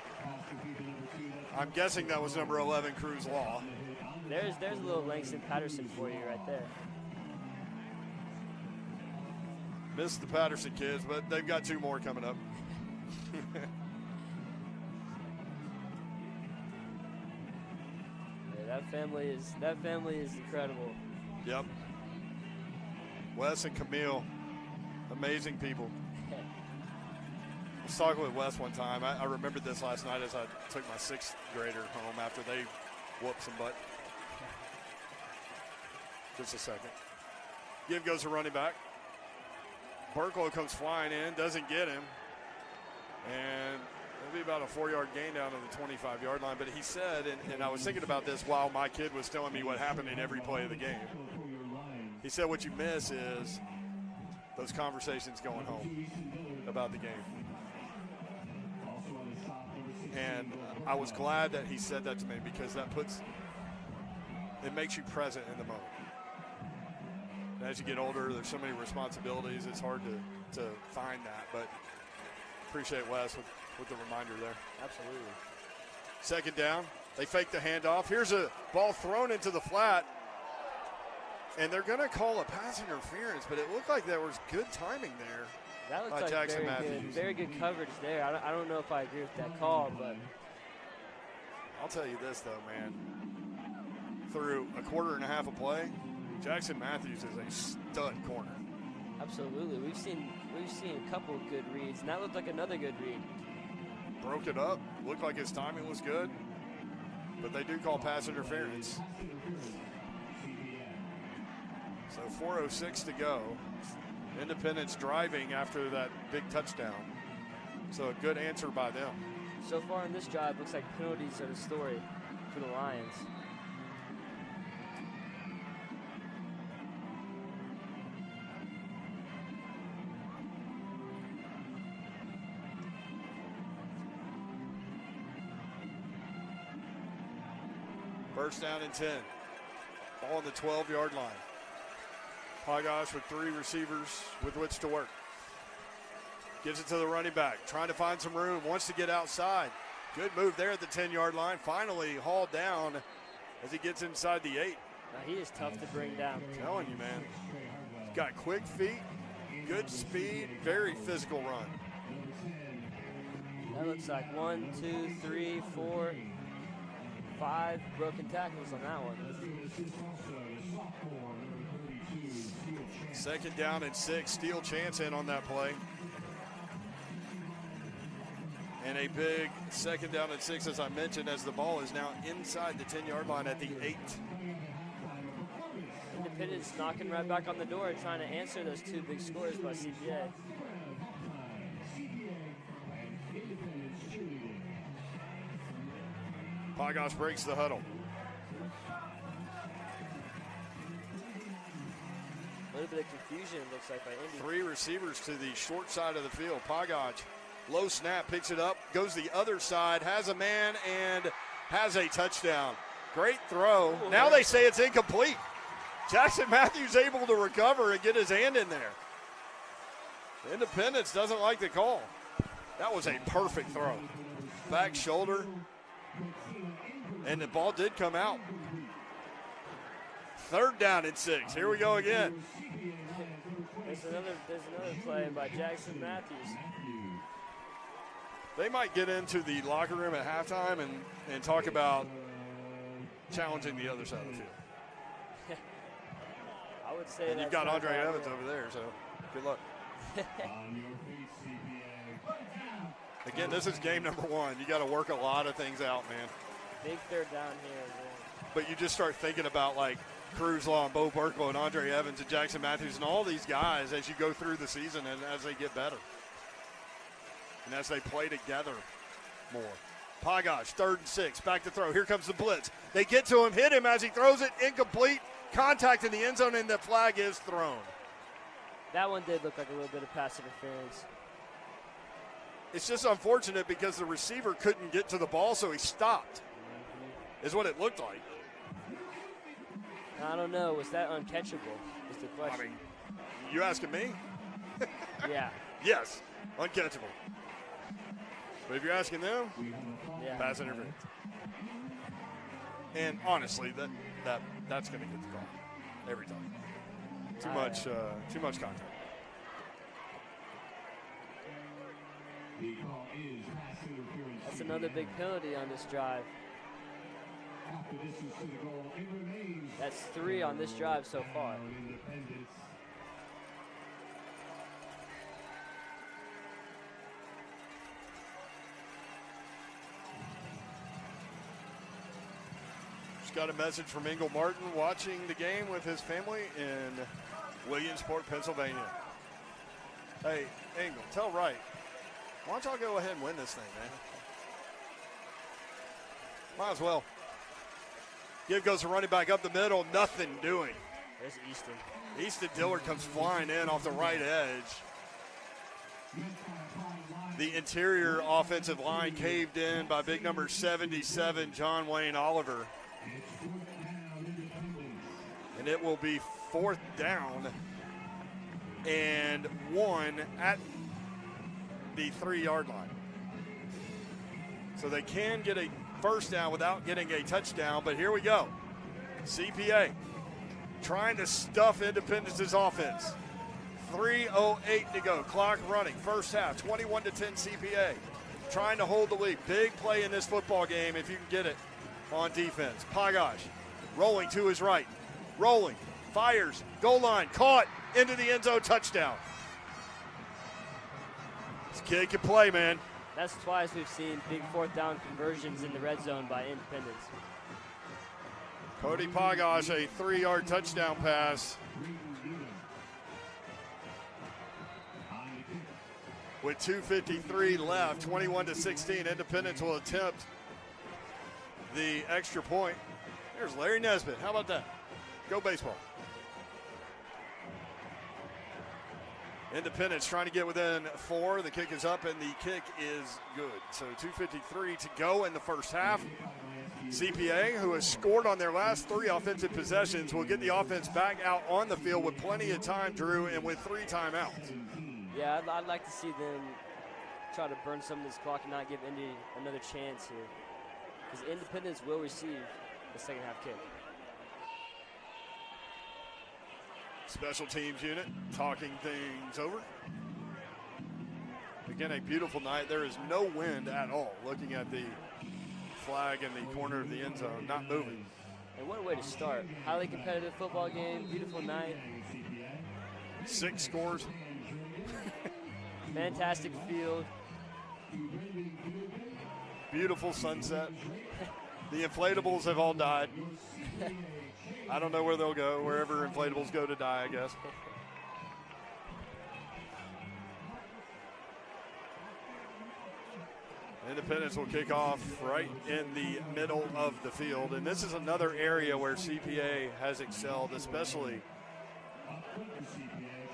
S1: I'm guessing that was number 11, Cruz Law.
S2: There's a little Langston Patterson for you right there.
S1: Missed the Patterson kids, but they've got 2 more coming up.
S2: Yeah, that family is incredible.
S1: Yep. Wes and Camille, amazing people. I was talking with Wes one time. I remembered this last night as I took my 6th grader home after they whooped some butt. Just a second. Give goes to running back. Burklow comes flying in, doesn't get him. And it'll be about a 4-yard gain down to the 25-yard line. But he said, and I was thinking about this while my kid was telling me what happened in every play of the game. He said what you miss is those conversations going home about the game. And I was glad that he said that to me because it makes you present in the moment. And as you get older, there's so many responsibilities, it's hard to find that. But appreciate Wes with the reminder there.
S2: Absolutely.
S1: Second down, they fake the handoff. Here's a ball thrown into the flat. And they're going to call a pass interference, but it looked like there was good timing there.
S2: That looks like
S1: Jackson
S2: very good coverage there. I don't know if I agree with that call, but
S1: I'll tell you this though, man. Through a quarter and a half of play, Jackson Matthews is a stud corner.
S2: Absolutely, we've seen a couple of good reads, and that looked like another good read.
S1: Broke it up. Looked like his timing was good, but they do call pass interference. So 4:06 to go. Independence driving after that big touchdown. So a good answer by them.
S2: So far in this drive, looks like penalties are the story for the Lions.
S1: First down and 10. Ball on the 12-yard line. Pogosh with 3 receivers with which to work. Gives it to the running back, trying to find some room, wants to get outside. Good move there at the 10-yard line. Finally hauled down as he gets inside the 8.
S2: Now he is tough to bring down.
S1: I'm telling you, man. He's got quick feet, good speed, very physical run.
S2: That looks like 1, 2, 3, 4, 5 broken tackles on that one.
S1: Second down and 6. Steele chance in on that play. And a big second down and 6, as I mentioned, as the ball is now inside the 10-yard line at the 8.
S2: Independence knocking right back on the door, trying to answer those 2 big scores by CPA.
S1: Pogosh breaks the huddle.
S2: A little bit of confusion, it looks like, by Indy.
S1: 3 receivers to the short side of the field. Pogosh, low snap, picks it up, goes the other side, has a man, and has a touchdown. Great throw. Now they say it's incomplete. Jackson Matthews able to recover and get his hand in there. Independence doesn't like the call. That was a perfect throw. Back shoulder. And the ball did come out. Third down and 6. Here we go again.
S2: There's another play by Jackson Matthews.
S1: They might get into the locker room at halftime and talk about challenging the other side of the field.
S2: I would say.
S1: And you've got Andre Evans over there, so good luck. Again, this is game number 1. You got to work a lot of things out, man.
S2: Big third down here. Man.
S1: But you just start thinking about like Cruz Law and Bo Burklow and Andre Evans and Jackson Matthews and all these guys as you go through the season and as they get better. And as they play together more. Pogosh, 3rd and 6, back to throw. Here comes the blitz. They get to him, hit him as he throws it, incomplete. Contact in the end zone, and the flag is thrown.
S2: That one did look like a little bit of pass interference.
S1: It's just unfortunate because the receiver couldn't get to the ball, so he stopped, is what it looked like.
S2: I don't know. Was that uncatchable is the question.
S1: I mean, you asking me?
S2: Yeah.
S1: Yes, uncatchable. But if you're asking them,
S2: Yeah.
S1: pass interference. And honestly, that's going to get the call every time. Too much contact.
S2: That's another big penalty on this drive. That's 3 on this drive so far.
S1: Just got a message from Engel Martin watching the game with his family in Williamsport, Pennsylvania. Hey, Engel, tell Wright, why don't y'all go ahead and win this thing, man? Might as well. Give goes the running back up the middle, nothing doing.
S2: There's Easton.
S1: Easton Dillard comes flying in off the right edge. The interior offensive line caved in by big number 77, John Wayne Oliver. And it will be 4th down and 1 at the 3-yard line. So they can get a first down without getting a touchdown, but here we go. CPA trying to stuff Independence's offense. 3:08 to go, clock running, first half, 21-10 CPA. Trying to hold the lead. Big play in this football game if you can get it on defense. Pagash rolling to his right, rolling, fires, goal line, caught, into the end zone, touchdown. This kid can play, man.
S2: That's twice we've seen big 4th down conversions in the red zone by Independence.
S1: Cody Pagash, a 3-yard touchdown pass. With 2:53 left, 21-16, Independence will attempt the extra point. There's Larry Nesbitt. How about that? Go baseball. Independence trying to get within 4. The kick is up, and the kick is good. So 2:53 to go in the first half. CPA, who has scored on their last 3 offensive possessions, will get the offense back out on the field with plenty of time, Drew, and with 3 timeouts.
S2: Yeah, I'd like to see them try to burn some of this clock and not give Indy another chance here. Because Independence will receive the second half kick.
S1: Special teams unit talking things over. Again, a beautiful night. There is no wind at all. Looking at the flag in the corner of the end zone, not moving.
S2: And what a way to start. Highly competitive football game, beautiful night.
S1: 6 scores.
S2: Fantastic field.
S1: Beautiful sunset. The inflatables have all died. I don't know where they'll go, wherever inflatables go to die, I guess. Independence will kick off right in the middle of the field. And this is another area where CPA has excelled, especially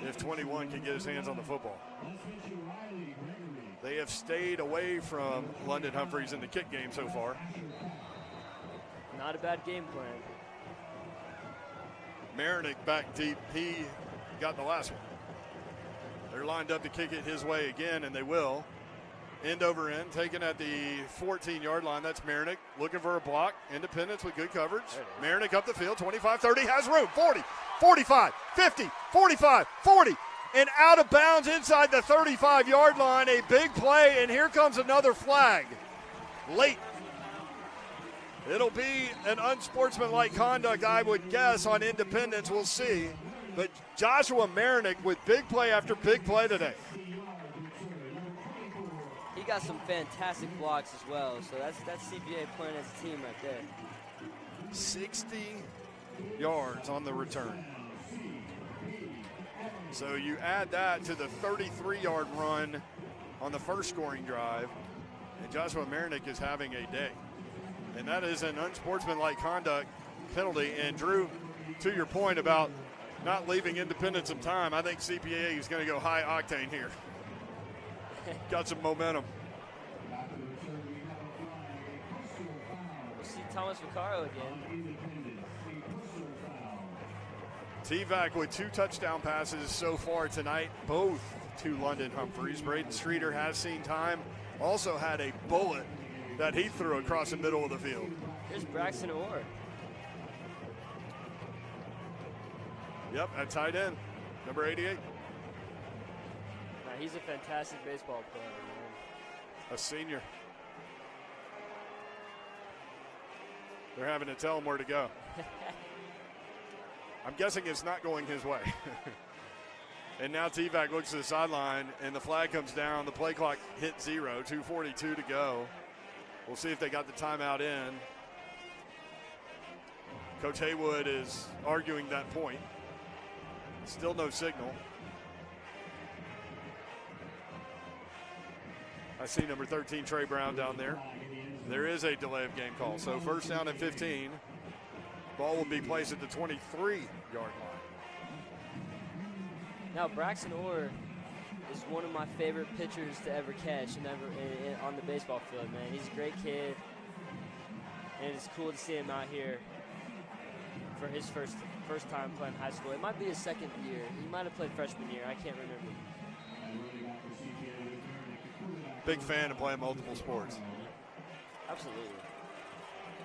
S1: if 21 can get his hands on the football. They have stayed away from London Humphreys in the kick game so far.
S2: Not a bad game plan.
S1: Marinick back deep. He got the last one. They're lined up to kick it his way again, and they will. End over end, taken at the 14-yard line. That's Marinick looking for a block. Independence with good coverage. Marinick up the field, 25, 30, has room, 40, 45, 50, 45, 40, and out of bounds inside the 35-yard line. A big play, and here comes another flag. Late. It'll be an unsportsmanlike conduct, I would guess, on Independence. We'll see. But Joshua Marinick with big play after big play today.
S2: He got some fantastic blocks as well, so that's CPA playing as a team right there.
S1: 60 yards on the return. So you add that to the 33-yard run on the first scoring drive, and Joshua Marinick is having a day. And that is an unsportsmanlike conduct penalty. And Drew, to your point about not leaving Independence some time, I think CPA is going to go high octane here. got some momentum.
S2: We'll see Thomas Vaccaro again.
S1: T-Vac with 2 touchdown passes so far tonight, both to London Humphreys. Braden Streeter has seen time, also had a bullet that he threw across the middle of the field.
S2: Here's Braxton Orr.
S1: Yep, at tight end, number 88.
S2: He's a fantastic baseball player, man.
S1: A senior. They're having to tell him where to go. I'm guessing it's not going his way. And now T-Vac looks to the sideline, and the flag comes down. The play clock hit 0, 2:42 to go. We'll see if they got the timeout in. Coach Haywood is arguing that point. Still no signal. I see number 13, Trey Brown, down there. There is a delay of game call. So first down and 15. Ball will be placed at the 23-yard line.
S2: Now, Braxton Orr is one of my favorite pitchers to ever catch and on the baseball field, man. He's a great kid, and it's cool to see him out here for his first time playing high school. It might be his second year. He might have played freshman year. I can't remember.
S1: Big fan of playing multiple sports.
S2: Absolutely.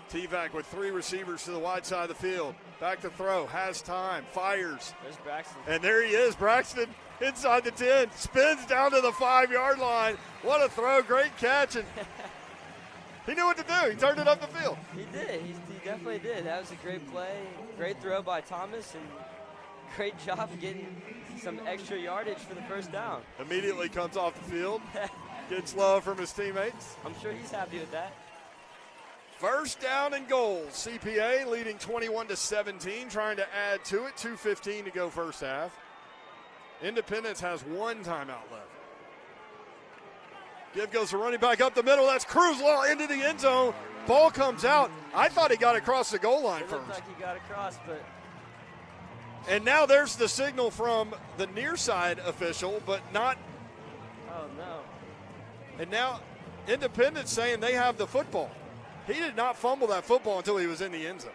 S1: T-Vac with 3 receivers to the wide side of the field. Back to throw, has time, fires.
S2: There's Braxton.
S1: And there he is, Braxton, inside the 10, spins down to the 5-yard line. What a throw, great catch. And he knew what to do. He turned it up the field.
S2: He did. He definitely did. That was a great play. Great throw by Thomas, and great job getting some extra yardage for the first down.
S1: Immediately comes off the field, gets love from his teammates.
S2: I'm sure he's happy with that.
S1: First down and goal. CPA leading 21-17, trying to add to it. 2:15 to go first half. Independence has 1 timeout left. Give goes the running back up the middle. That's Cruzlaw into the end zone. Ball comes out. I thought he got across the goal line
S2: It
S1: first.
S2: looked like he got across, but.
S1: And now there's the signal from the near side official, but not.
S2: Oh, no.
S1: And now Independence saying they have the football. He did not fumble that football until he was in the end zone.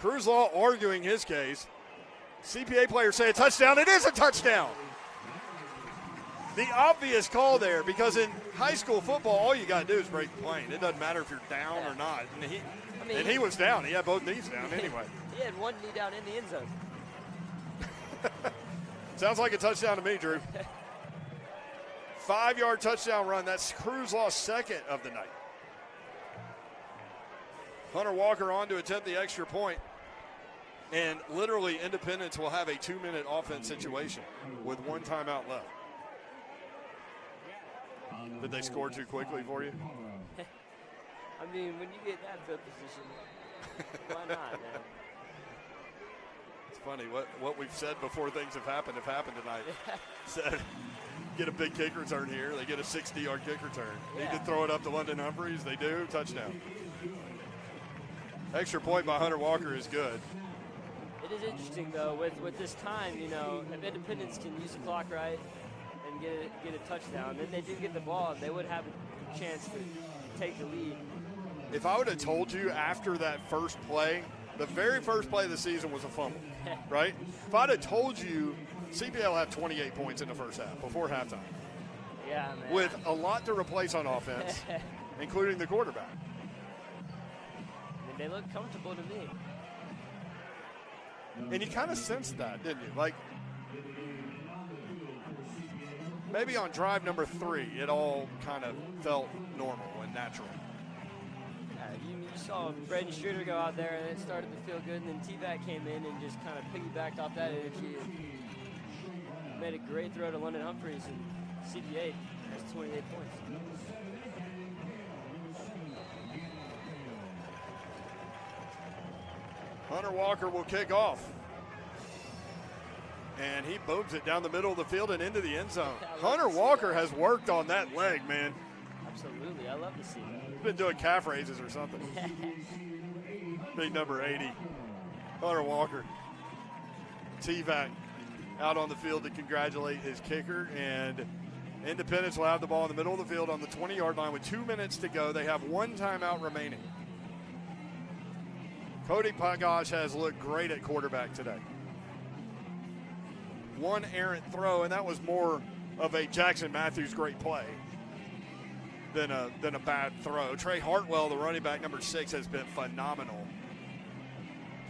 S1: Cruzlaw arguing his case. CPA players say a touchdown. It is a touchdown. The obvious call there, because in high school football, all you got to do is break the plane. It doesn't matter if you're down or not. And he was down. He had both knees down anyway.
S2: He had one knee down in the end zone.
S1: Sounds like a touchdown to me, Drew. 5-yard touchdown run. That's Cruzlaw's second of the night. Hunter Walker on to attempt the extra point. And literally Independence will have a 2-minute offense situation with 1 timeout left. Did they score too quickly for you?
S2: I mean, when you get that field position, why not, man?
S1: It's funny. What we've said before things have happened tonight. Said, get a big kick return here. They get a 60-yard kick return.
S2: Yeah.
S1: Need to throw it up to London Humphreys. They do. Touchdown. Extra point by Hunter Walker is good.
S2: It is interesting, though, with this time, you know, if Independence can use the clock right and get a touchdown, then they do get the ball, they would have a chance to take the lead.
S1: If I would have told you after that first play, the very first play of the season was a fumble, right? If I'd have told you CPA will have 28 points in the first half, before halftime.
S2: Yeah, man.
S1: With a lot to replace on offense, including the quarterback.
S2: I mean, they look comfortable to me.
S1: And you kind of sensed that, didn't you? Like, maybe on drive number 3, it all kind of felt normal and natural.
S2: Yeah, you saw Braden Streeter go out there, and it started to feel good, and then T-Vac came in and just kind of piggybacked off that energy and made a great throw to London Humphreys, and CPA has 28 points.
S1: Hunter Walker will kick off. And he booms it down the middle of the field and into the end zone. Hunter Walker has worked on that leg, man.
S2: Absolutely. I love to see that.
S1: He's been doing calf raises or something. Big number 80. Hunter Walker. T-Vac out on the field to congratulate his kicker. And Independence will have the ball in the middle of the field on the 20-yard line with 2 minutes to go. They have one timeout remaining. Cody Pagash has looked great at quarterback today. One errant throw, and that was more of a Jackson Matthews great play than a bad throw. Trey Hartwell, the running back, number 6, has been phenomenal.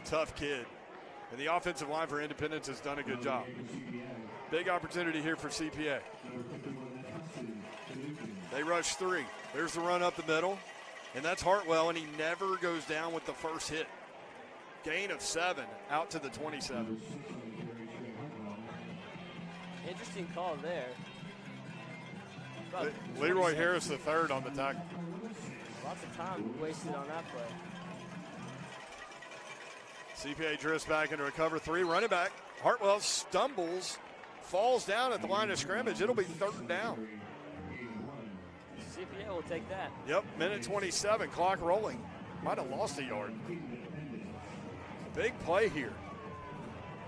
S1: Tough kid. And the offensive line for Independence has done a good job. Big opportunity here for CPA. They rush 3. There's the run up the middle, and that's Hartwell, and he never goes down with the first hit. Gain of 7 out to the 27.
S2: Interesting call there.
S1: Leroy Harris the third on the tackle.
S2: Lots of time wasted on that play.
S1: CPA drifts back into a cover 3. Running back, Hartwell stumbles, falls down at the line of scrimmage. It'll be 3rd down.
S2: CPA will take that.
S1: Yep, minute 27, clock rolling. Might have lost a yard. Big play here.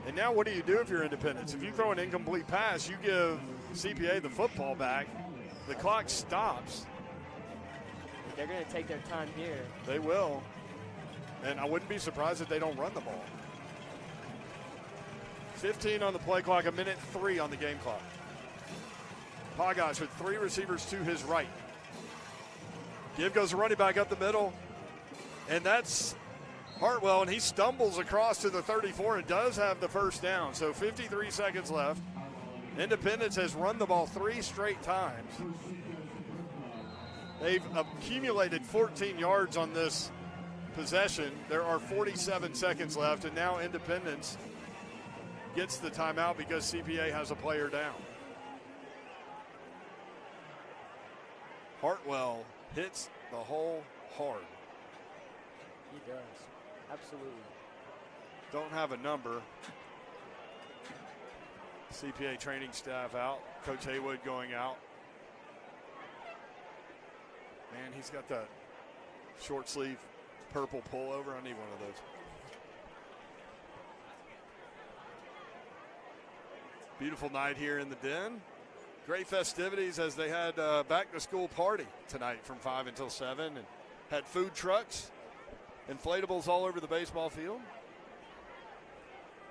S1: And now what do you do if you're Independence? If you throw an incomplete pass, you give CPA the football back. The clock stops.
S2: They're going to take their time here.
S1: They will. And I wouldn't be surprised if they don't run the ball. 15 on the play clock, a minute 3 on the game clock. Pagash with 3 receivers to his right. Give goes the running back up the middle. And that's Hartwell, and he stumbles across to the 34 and does have the first down. So 53 seconds left. Independence has run the ball 3 straight times. They've accumulated 14 yards on this possession. There are 47 seconds left, and now Independence gets the timeout because CPA has a player down. Hartwell hits the hole hard.
S2: He does. Absolutely.
S1: Don't have a number. CPA training staff out. Coach Haywood going out. Man, he's got that short sleeve purple pullover. I need one of those. Beautiful night here in the Den. Great festivities as they had a back-to-school party tonight from 5 until 7 and had food trucks, inflatables all over the baseball field.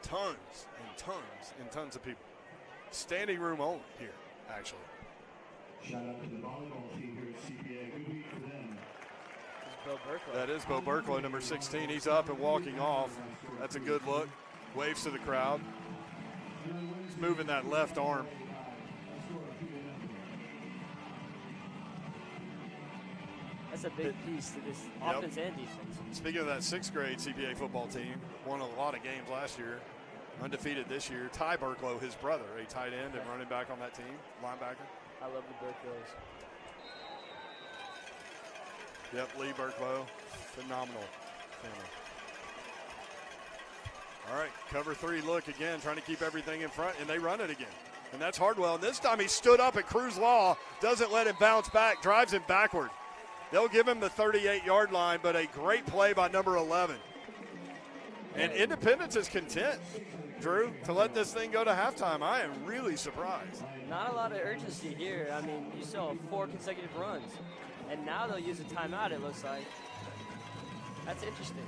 S1: Tons and tons and tons of people. Standing room only here, actually.
S3: Shout out to the volleyball team here at CPA. Good week for them.
S2: Bo Burklow.
S1: That is Bo Burklow, number 16. He's up and walking off. That's a good look. Waves to the crowd. He's moving that left arm.
S2: That's a big piece to this offense and defense.
S1: Speaking of that 6th grade CPA football team, won a lot of games last year, undefeated this year. Ty Burklow, his brother, a tight end and running back on that team, linebacker.
S2: I love the Burklows.
S1: Yep, Lee Burklow, phenomenal family. All right, cover 3 look again, trying to keep everything in front, and they run it again. And that's Hardwell, and this time he stood up at Cruz Law, doesn't let him bounce back, drives him backward. They'll give him the 38-yard line, but a great play by number 11. And Independence is content, Drew, to let this thing go to halftime. I am really surprised.
S2: Not a lot of urgency here. I mean, you saw 4 consecutive runs. And now they'll use a timeout, it looks like. That's interesting.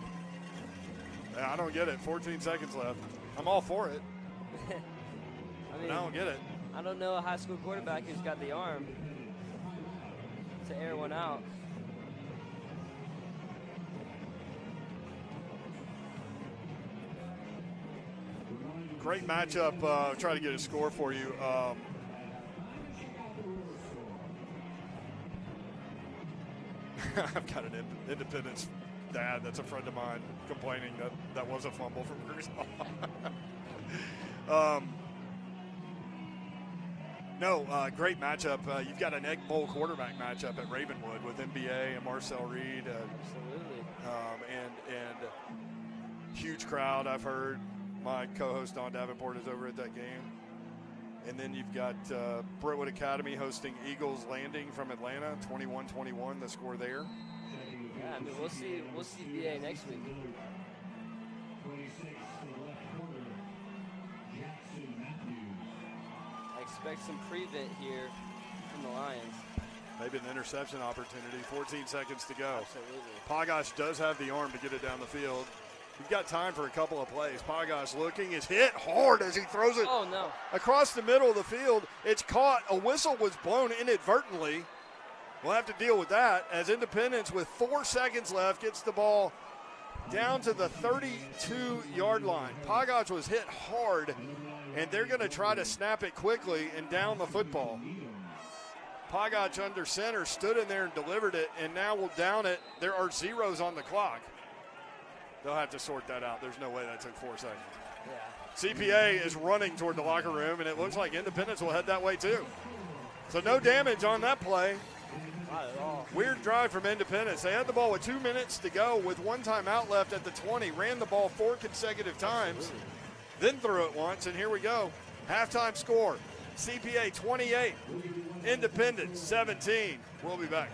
S1: Yeah, I don't get it. 14 seconds left. I'm all for it.
S2: I mean,
S1: I don't get it.
S2: I don't know a high school quarterback who's got the arm to air one out.
S1: Great matchup. Try to get a score for you. I've got an Independence dad that's a friend of mine complaining that was a fumble from Cruz. Great matchup. You've got an Egg Bowl quarterback matchup at Ravenwood with MBA and Marcel Reed.
S2: Absolutely.
S1: And huge crowd, I've heard. My co-host Don Davenport is over at that game. And then you've got Brentwood Academy hosting Eagles Landing from Atlanta, 21-21, the score there.
S2: Yeah, I mean, we'll see BA next week. I expect some prevent here from the Lions.
S1: Maybe an interception opportunity. 14 seconds to go.
S2: Absolutely.
S1: Pagash does have the arm to get it down the field. You've got time for a couple of plays. Pagash looking, is hit hard as he throws it
S2: Oh, no.
S1: across the middle of the field. It's caught. A whistle was blown inadvertently. We'll have to deal with that as Independence, with 4 seconds left, gets the ball down to the 32-yard line. Pagash was hit hard, and they're going to try to snap it quickly and down the football. Pagash under center stood in there and delivered it, and now we'll down it. There are zeros on the clock. They'll have to sort that out. There's no way that took 4 seconds.
S2: Yeah.
S1: CPA is running toward the locker room, and it looks like Independence will head that way too. So no damage on that play.
S2: Not at all.
S1: Weird drive from Independence. They had the ball with 2 minutes to go with 1 timeout left at the 20, ran the ball 4 consecutive times, then threw it once, and here we go. Halftime score, CPA 28, Independence 17. We'll be back.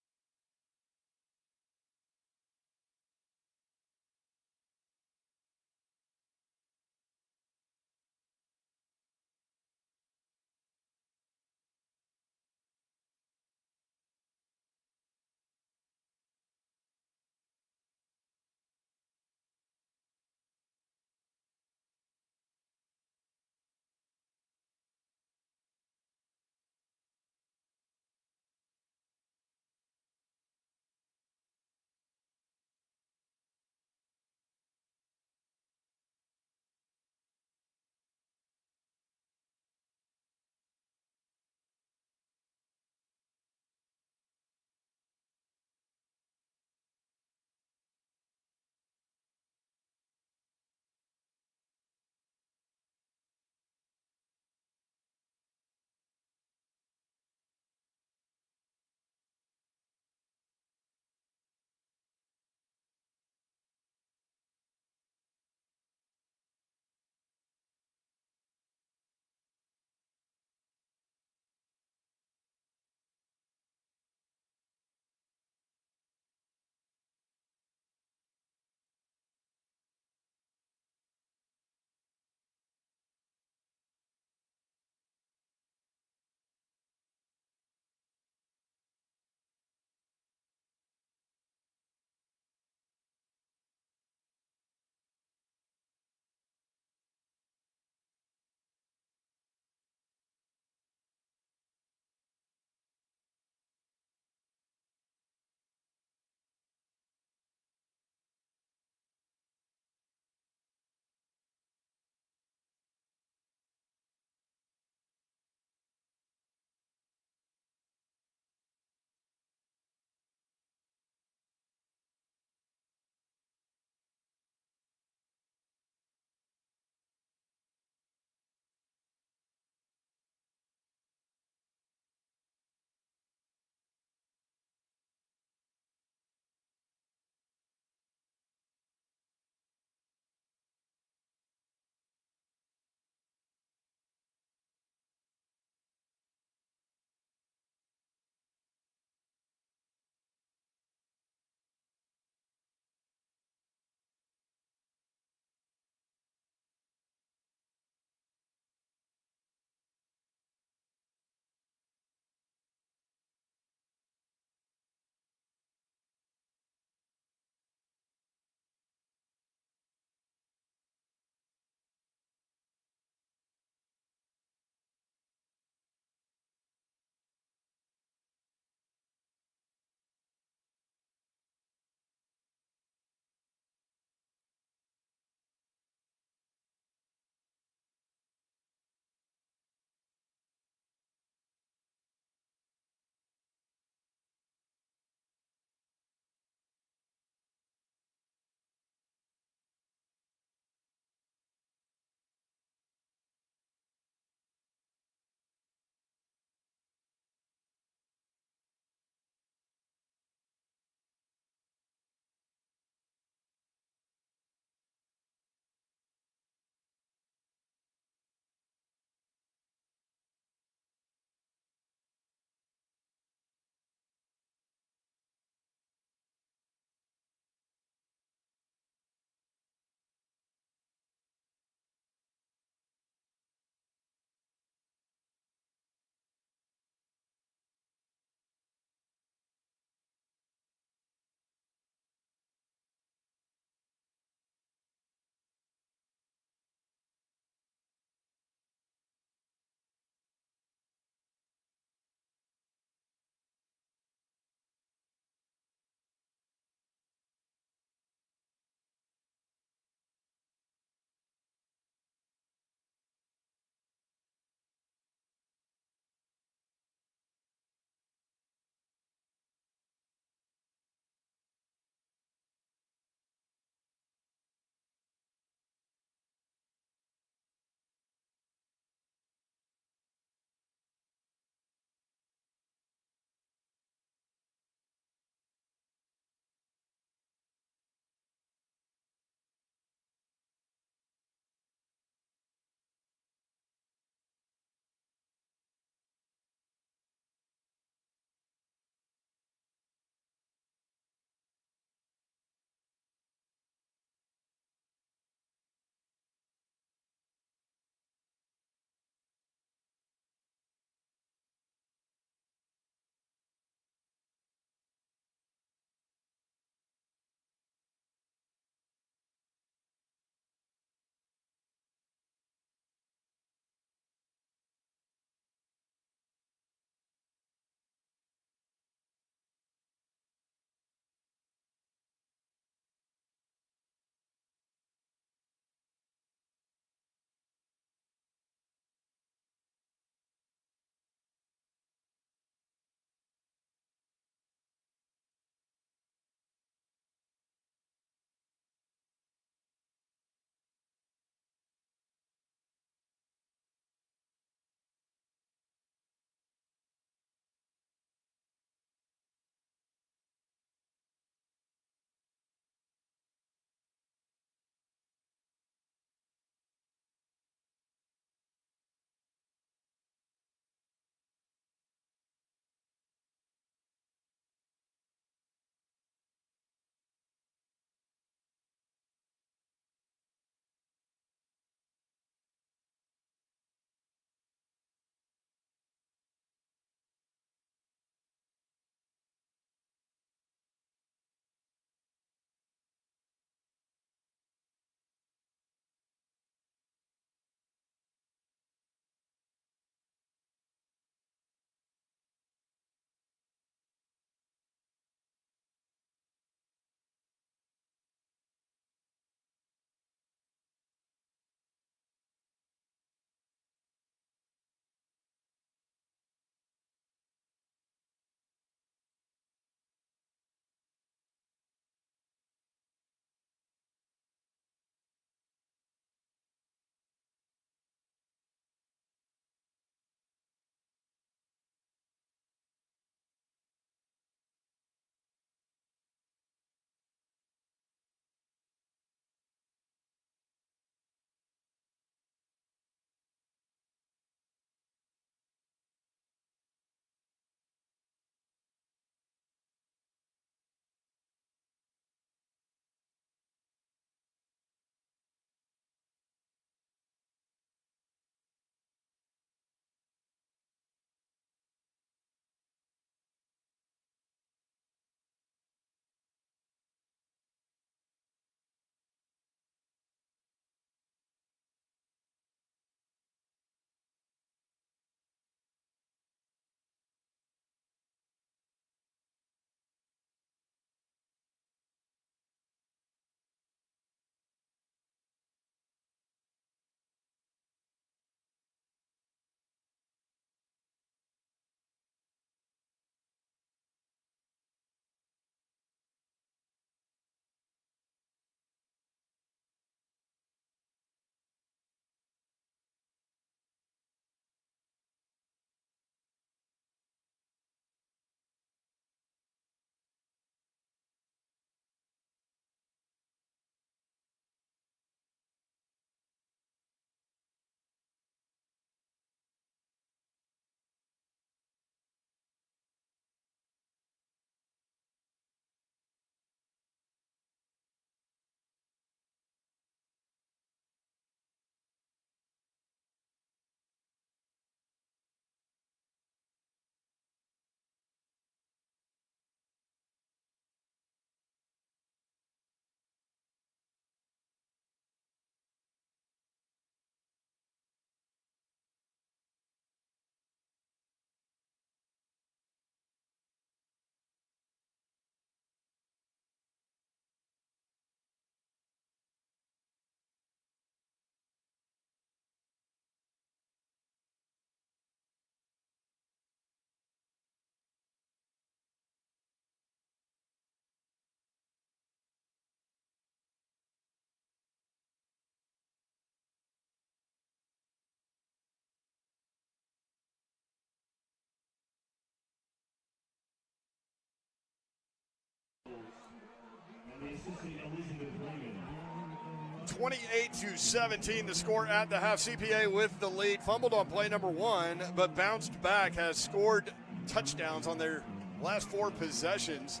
S1: 28-17, the score at the half. CPA with the lead, fumbled on play number 1, but bounced back, has scored touchdowns on their last 4 possessions,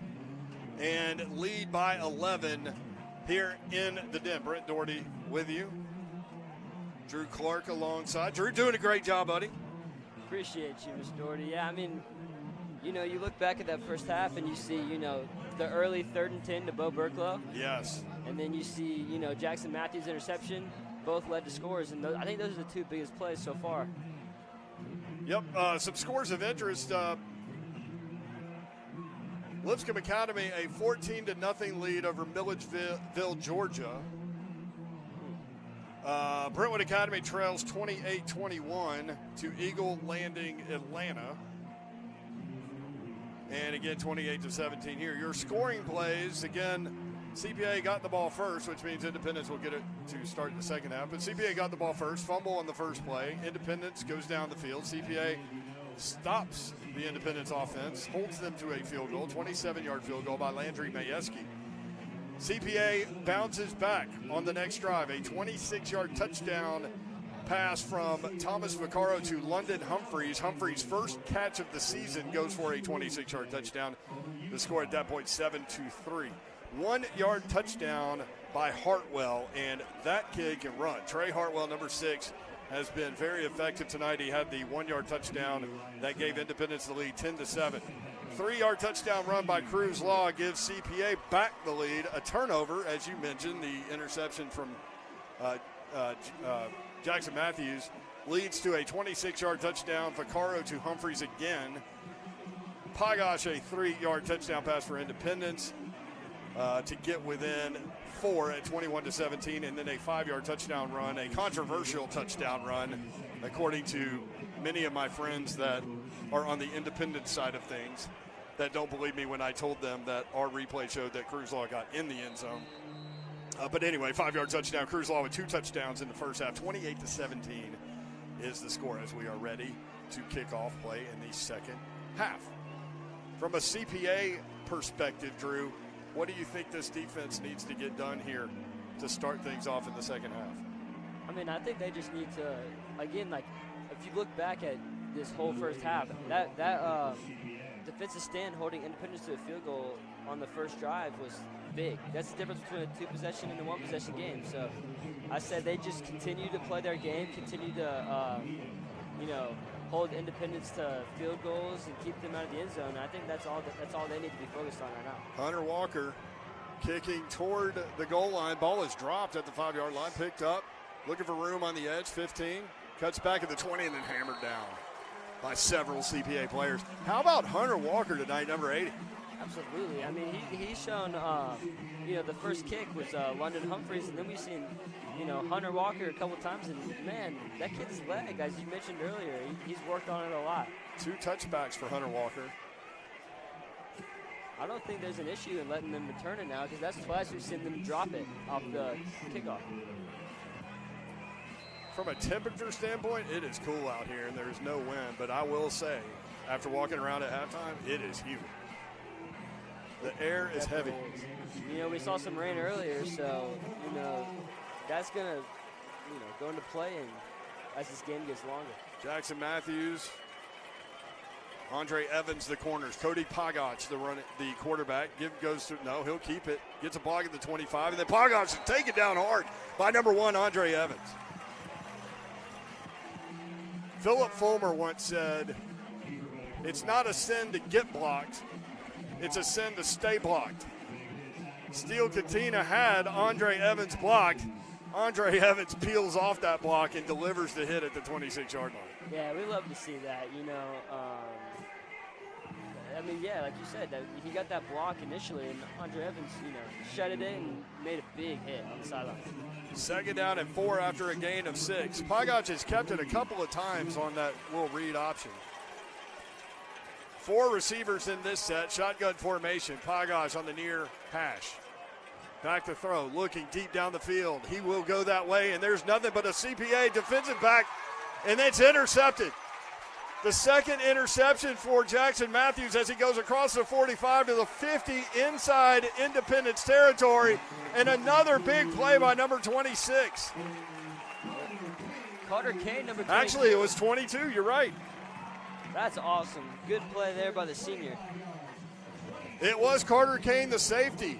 S1: and lead by 11 here in the den. Brent Doherty with you. Drew Clark alongside. Drew, doing a great job, buddy.
S2: Appreciate you, Mr. Doherty. Yeah, I mean, you know, you look back at that first half and you see, you know, the early 3rd and 10 to Bo Burklow.
S1: Yes.
S2: And then you see, you know, Jackson Matthews' interception. Both led to scores, and I think those are the 2 biggest plays so far.
S1: Yep, some scores of interest. Lipscomb Academy, a 14-0 lead over Milledgeville, Georgia. Brentwood Academy trails 28-21 to Eagle Landing, Atlanta. And again, 28-17 here. Your scoring plays, again, CPA got the ball first, which means Independence will get it to start the second half. But CPA got the ball first, fumble on the first play. Independence goes down the field. CPA stops the Independence offense, holds them to a field goal, 27-yard field goal by Landry Majewski. CPA bounces back on the next drive, a 26-yard touchdown pass from Thomas Vaccaro to London Humphreys. Humphreys' first catch of the season goes for a 26-yard touchdown. The score at that point, 7-3. 1-yard touchdown by Hartwell, and that kid can run. Trey Hartwell, number 6, has been very effective tonight. He had the 1-yard touchdown that gave Independence the lead, 10-7. 3-yard touchdown run by Cruz Law gives CPA back the lead. A turnover, as you mentioned, the interception from Jackson Matthews leads to a 26-yard touchdown. Vaccaro to Humphreys again. Pagash, a 3-yard touchdown pass for Independence to get within 4 at 21-17, and then a 5-yard touchdown run, a controversial touchdown run, according to many of my friends that are on the Independence side of things that don't believe me when I told them that our replay showed that Cruz Law got in the end zone. But anyway, 5-yard touchdown. Cruz Law with 2 touchdowns in the first half. 28-17 is the score as we are ready to kick off play in the second half. From a CPA perspective, Drew, what do you think this defense needs to get done here to start things off in the second half?
S2: I mean, I think they just need to, again, like, if you look back at this whole first half, that defensive stand holding Independence to a field goal on the first drive was big. That's the difference between a 2-possession and a 1-possession game. So I said they just continue to play their game, continue to, hold Independence to field goals and keep them out of the end zone. And I think that's all they need to be focused on right now.
S1: Hunter Walker kicking toward the goal line. Ball is dropped at the 5-yard line, picked up, looking for room on the edge, 15. Cuts back at the 20 and then hammered down by several CPA players. How about Hunter Walker tonight, number 80?
S2: Absolutely. I mean, he's shown, the first kick was London Humphreys, and then we've seen, Hunter Walker a couple times. And, man, that kid's leg, as you mentioned earlier, he's worked on it a lot. 2
S1: touchbacks for Hunter Walker.
S2: I don't think there's an issue in letting them return it now, because that's twice we've seen them drop it off the kickoff.
S1: From a temperature standpoint, it is cool out here, and there's no wind. But I will say, after walking around at halftime, it is humid. The air is heavy.
S2: We saw some rain earlier, so, that's going to, go into play and as this game gets longer.
S1: Jackson Matthews, Andre Evans, the corners. Cody Pagash, the quarterback. He'll keep it. Gets a block at the 25, and then Pagash is taken down hard by number 1, Andre Evans. Philip Fulmer once said, it's not a sin to get blocked, it's a sin to stay blocked. Steel Katina had Andre Evans blocked. Andre Evans peels off that block and delivers the hit at the 26-yard line.
S2: Yeah, we love to see that, like you said, that he got that block initially, and Andre Evans, shut it in and made a big hit on the sideline.
S1: 2nd down and 4 after a gain of 6. Pagash has kept it a couple of times on that little read option. 4 receivers in this set, shotgun formation. Pagash on the near hash. Back to throw, looking deep down the field. He will go that way, and there's nothing but a CPA defensive back, and it's intercepted. The second interception for Jackson Matthews as he goes across the 45 to the 50 inside Independence territory. And another big play by number 26.
S2: Carter Kane, number 22.
S1: Actually, it was 22. You're right.
S2: That's awesome. Good play there by the senior.
S1: It was Carter Kane, the safety.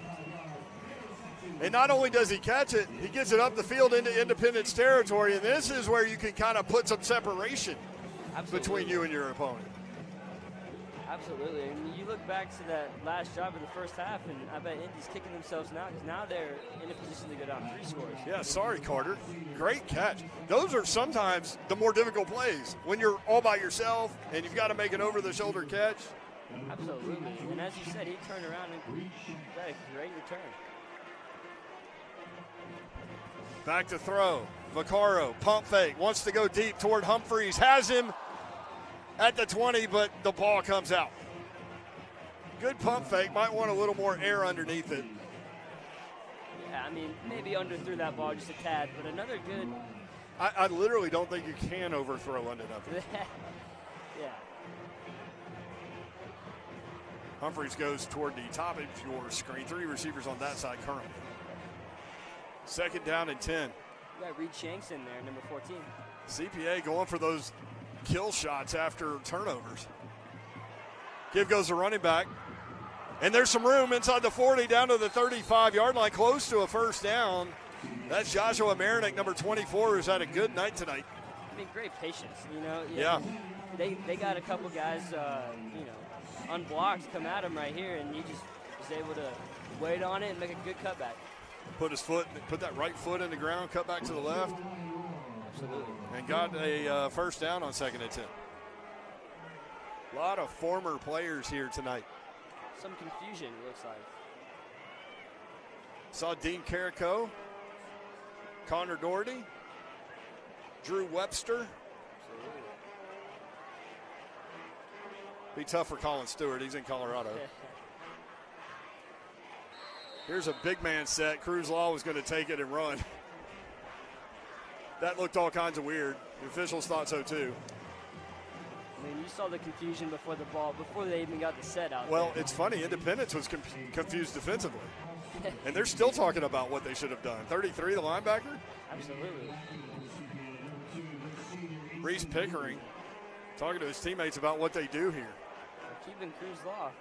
S1: And not only does he catch it, he gets it up the field into Independence territory. And this is where you can kind of put some separation between you and your opponent.
S2: Absolutely. And you look back to that last drive of the first half, and I bet Indy's kicking themselves now because now they're in a position to go down 3 scores.
S1: Yeah, sorry, Carter. Great catch. Those are sometimes the more difficult plays when you're all by yourself and you've got to make an over-the-shoulder catch.
S2: Absolutely. And as you said, he turned around and got a great return.
S1: Back to throw. Vaccaro, pump fake, wants to go deep toward Humphreys, has him at the 20, but the ball comes out. Good pump fake, might want a little more air underneath it.
S2: Yeah, I mean, maybe underthrew that ball just a tad, but another good.
S1: I literally don't think you can overthrow under nothing.
S2: Yeah.
S1: Humphreys goes toward the top of your screen. 3 receivers on that side currently. Second down and 10.
S2: You got Reed Shanks in there, number 14.
S1: CPA going for those kill shots after turnovers. Give goes the running back. And there's some room inside the 40 down to the 35-yard line, close to a first down. That's Joshua Marinick, number 24, who's had a good night tonight.
S2: I mean, great patience, you know.
S1: Yeah.
S2: They got a couple guys, unblocked come at him right here, and he just was able to wait on it and make a good cutback.
S1: Put that right foot in the ground, cut back to the left.
S2: Absolutely.
S1: And got a first down on 2nd and 10. A lot of former players here tonight.
S2: Some confusion, it looks like.
S1: Saw Dean Carrico, Connor Doherty, Drew Webster.
S2: Absolutely.
S1: Be tough for Colin Stewart. He's in Colorado. Here's a big man set. Cruz Law was going to take it and run. That looked all kinds of weird. The officials thought so too.
S2: I mean, you saw the confusion before the ball, before they even got the set out.
S1: Well, it's funny. Independence was confused defensively. And they're still talking about what they should have done. 33, the linebacker?
S2: Absolutely.
S1: Reese Pickering talking to his teammates about what they do here.
S2: Keeping Cruz Law.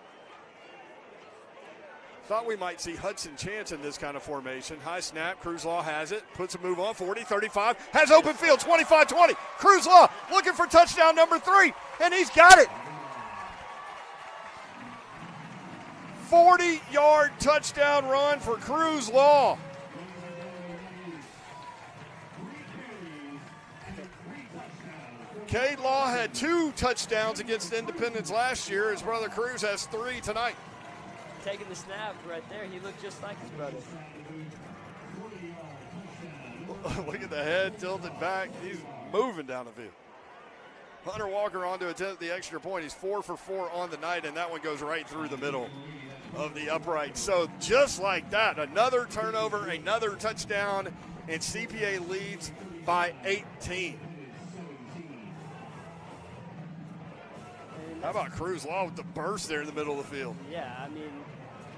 S1: Thought we might see Hudson Chance in this kind of formation. High snap, Cruz Law has it, puts a move on, 40, 35, has open field, 25-20. Cruz Law looking for touchdown number 3, and he's got it. 40-yard touchdown run for Cruz Law. Cade Law had 2 touchdowns against Independence last year. His brother Cruz has 3 tonight.
S2: Taking the snap right there, he looked just like his brother.
S1: Look at the head tilted back. He's moving down the field. Hunter Walker on to attempt the extra point. He's 4 for 4 on the night, and that one goes right through the middle of the upright. So just like that, another turnover, another touchdown, and CPA leads by 18. How about Cruz Law with the burst there in the middle of the field?
S2: Yeah, I mean,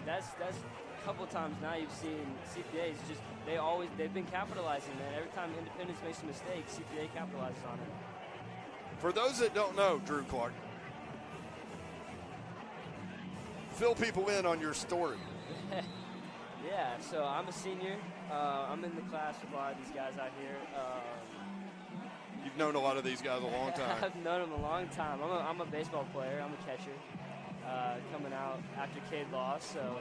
S2: that's a couple times now you've seen CPA's just they've been capitalizing, man. Every time Independence makes a mistake, CPA capitalizes on it.
S1: For those that don't know, Drew Clark, fill people in on your story.
S2: Yeah, so I'm a senior. I'm in the class with a lot of these guys out here.
S1: You've known a lot of these guys a long time.
S2: I've known them a long time. I'm a baseball player. I'm a catcher coming out after Cade Law. So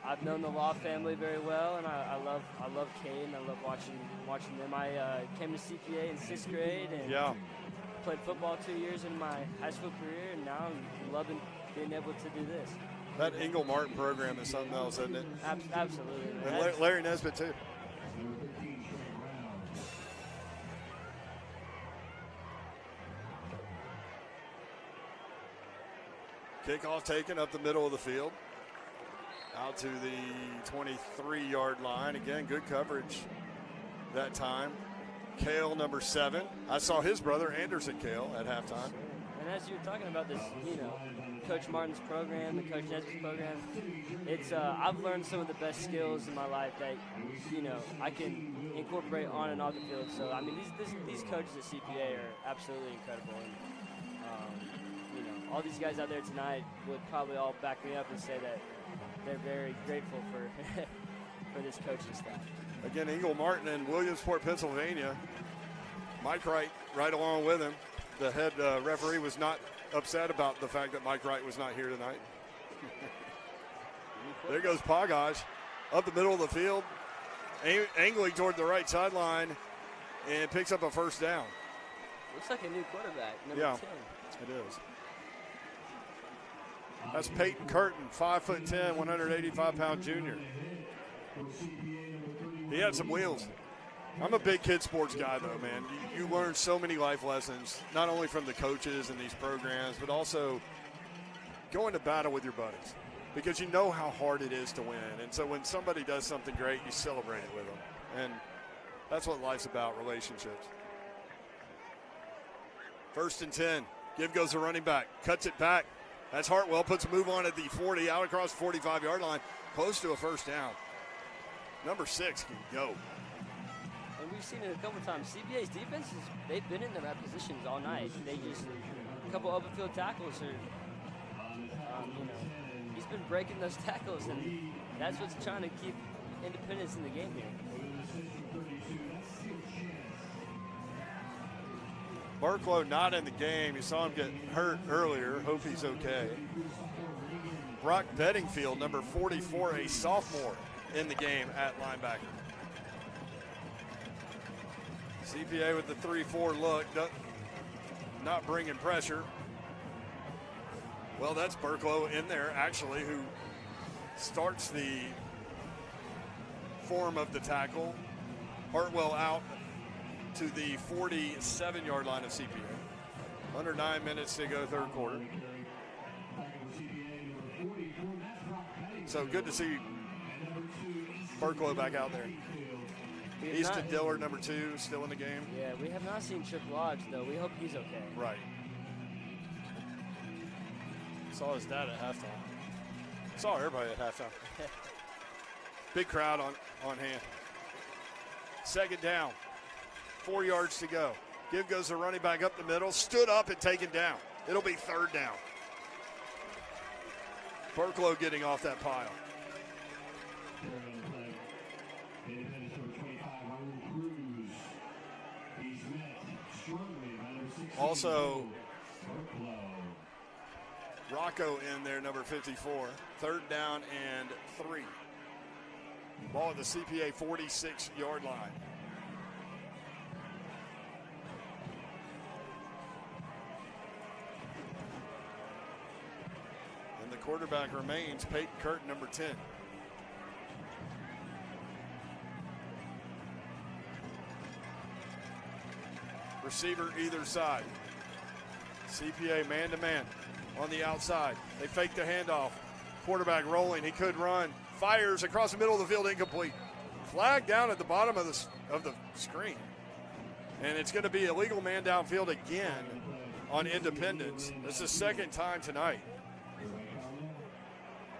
S2: I've known the Law family very well, and I love Cade, and I love watching them. I came to CPA in 6th grade and played football 2 years in my high school career, and now I'm loving being able to do this.
S1: That Ingle Martin program is something else, isn't it?
S2: Absolutely.
S1: And Larry Nesbitt, too. Kickoff taken up the middle of the field. Out to the 23-yard line. Again, good coverage that time. Kale, number 7. I saw his brother, Anderson Kale, at halftime.
S2: And as you were talking about this, Coach Martin's program and Coach Nesbitt's program, it's I've learned some of the best skills in my life that, I can incorporate on and off the field. So, I mean, these coaches at CPA are absolutely incredible. And, all these guys out there tonight would probably all back me up and say that they're very grateful for for this coaching staff.
S1: Again, Ingle Martin in Williamsport, Pennsylvania. Mike Wright right along with him. The head referee was not upset about the fact that Mike Wright was not here tonight. There goes Pagaj up the middle of the field, angling toward the right sideline, and picks up a first down.
S2: Looks like a new quarterback, number 10.
S1: It is. That's Peyton Curtin, 5'10", 185-pound junior. He had some wheels. I'm a big kid sports guy, though, man. You learn so many life lessons, not only from the coaches and these programs, but also going to battle with your buddies because you know how hard it is to win. And so when somebody does something great, you celebrate it with them. And that's what life's about, relationships. 1st and 10. Give goes the running back. Cuts it back. That's Hartwell. Puts a move on at the 40, out across the 45-yard line. Close to a first down. Number 6 can go.
S2: And we've seen it a couple times. CPA's defenses, they've been in the right positions all night. They just, a couple open field tackles are, he's been breaking those tackles, and that's what's trying to keep Independence in the game here.
S1: Burklow not in the game. You saw him get hurt earlier. Hope he's okay. Brock Bedingfield, number 44, a sophomore, in the game at linebacker. CPA with the 3-4 look, not bringing pressure. Well, that's Burklow in there, actually, who starts the form of the tackle. Hartwell out to the 47-yard line of CPA. Under 9 minutes to go, third quarter. So good to see Burklow back out there. Easton Diller, number 2, still in the game.
S2: Yeah, we have not seen Chip Lodge, though. We hope he's okay.
S1: Right. Saw his dad at halftime. Saw everybody at halftime. Big crowd on hand. 2nd down. 4 yards to go. Give goes the running back up the middle. Stood up and taken down. It'll be 3rd down. Burklow getting off that pile. Also, Rocco in there, number 54. 3rd down and 3. Ball at the CPA 46-yard line. And the quarterback remains Peyton Curtin, number 10. Receiver either side. CPA man-to-man on the outside. They fake the handoff. Quarterback rolling. He could run. Fires across the middle of the field, incomplete. Flag down at the bottom of the screen. And it's going to be illegal man downfield again on Independence. This is the 2nd time tonight.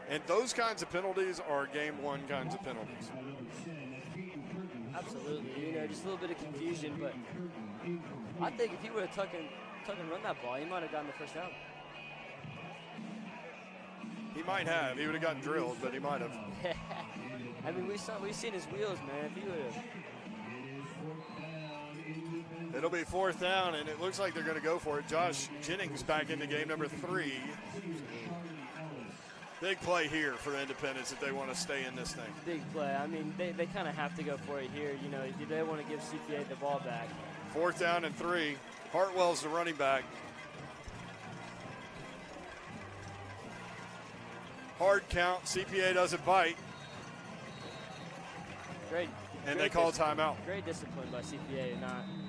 S1: And those kinds of penalties are game 1 kinds of penalties.
S2: Absolutely. Just a little bit of confusion, but I think if he would have tuck and run that ball, he might have gotten the first down.
S1: He might have. He would have gotten drilled, but he might have.
S2: I mean, we've seen his wheels, man. If he would have.
S1: It'll be 4th down, and it looks like they're going to go for it. Josh Jennings back into game, number 3. Big play here for Independence if they want to stay in this thing.
S2: Big play. I mean, they kind of have to go for it here. They want to give CPA the ball back.
S1: 4th down and 3. Hartwell's the running back. Hard count. CPA doesn't bite.
S2: Great.
S1: And they call timeout.
S2: Great discipline by CPA to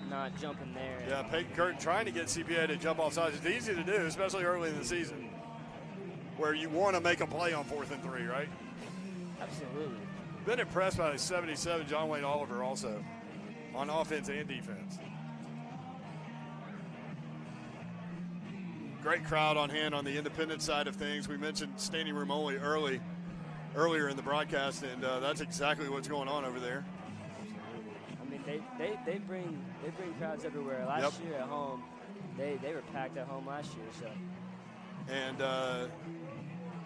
S2: not jumping there.
S1: Yeah, Peyton Curtin trying to get CPA to jump off sides. It's easy to do, especially early in the season, where you want to make a play on 4th and 3, right?
S2: Absolutely.
S1: Been impressed by the 77, John Wayne Oliver also. on offense and defense. Great crowd on hand on the Independent side of things. We mentioned standing room only earlier in the broadcast, and that's exactly what's going on over there.
S2: I mean, they bring crowds everywhere. Last year at home, they were packed at home last year. So.
S1: And a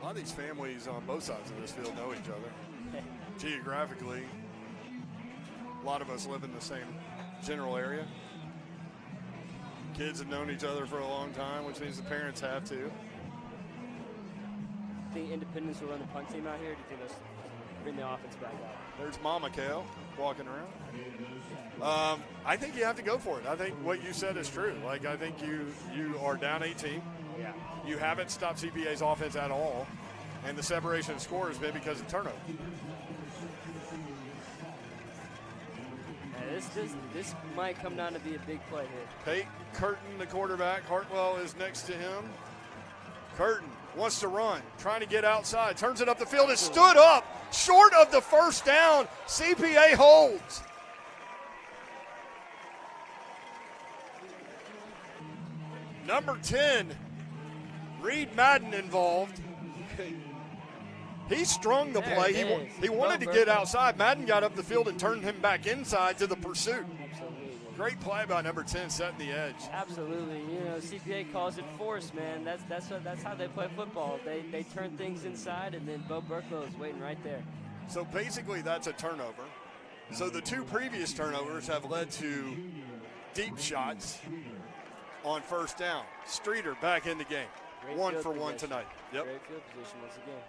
S1: lot of these families on both sides of this field know each other. Geographically, a lot of us live in the same general area. Kids have known each other for a long time, which means the parents have too.
S2: Think Independence will run the punt team out here? Or do you think they'll bring the offense back out?
S1: There's Mama Kale walking around. I think you have to go for it. I think what you said is true. Like, I think you are down 18.
S2: Yeah.
S1: You haven't stopped CPA's offense at all, and the separation of score has been because of turnover.
S2: This might come down to be a big play here.
S1: Pate Curtin, the quarterback. Hartwell is next to him. Curtin wants to run, trying to get outside. Turns it up the field and stood up short of the first down. CPA holds. Number 10, Reed Madden involved. He strung the play. He wanted to get outside. Madden got up the field and turned him back inside to the pursuit.
S2: Absolutely.
S1: Great play by number 10, setting the edge.
S2: Absolutely. You know, CPA calls it force, man. That's how they play football. They turn things inside, and then Bo Burklow is waiting right there.
S1: So basically that's a turnover. So the two previous turnovers have led to deep shots on first down. Streeter back in the game.
S2: Great
S1: 1
S2: field
S1: for 1
S2: position.
S1: tonight. Yep.
S2: Great field position once again.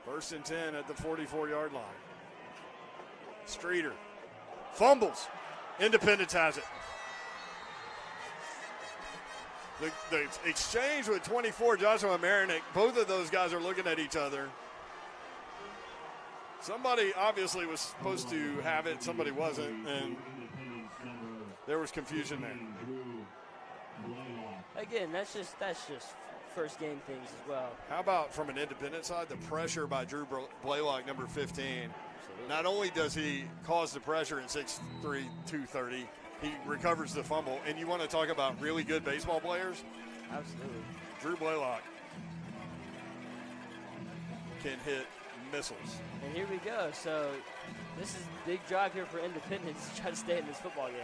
S1: 1st and 10 at the 44-yard line. Streeter fumbles. Independence has it. The exchange with 24, Joshua Marinick, both of those guys are looking at each other. Somebody obviously was supposed to have it, somebody wasn't, and there was confusion there.
S2: Again, that's just first game things as well.
S1: How about from an Independent side, the pressure by Drew Blaylock, number 15.
S2: Absolutely.
S1: Not only does he cause the pressure at 6'3", 230, he recovers the fumble. And you want to talk about really good baseball players?
S2: Absolutely.
S1: Drew Blaylock can hit missiles.
S2: And here we go. So this is a big drive here for Independence to try to stay in this football game.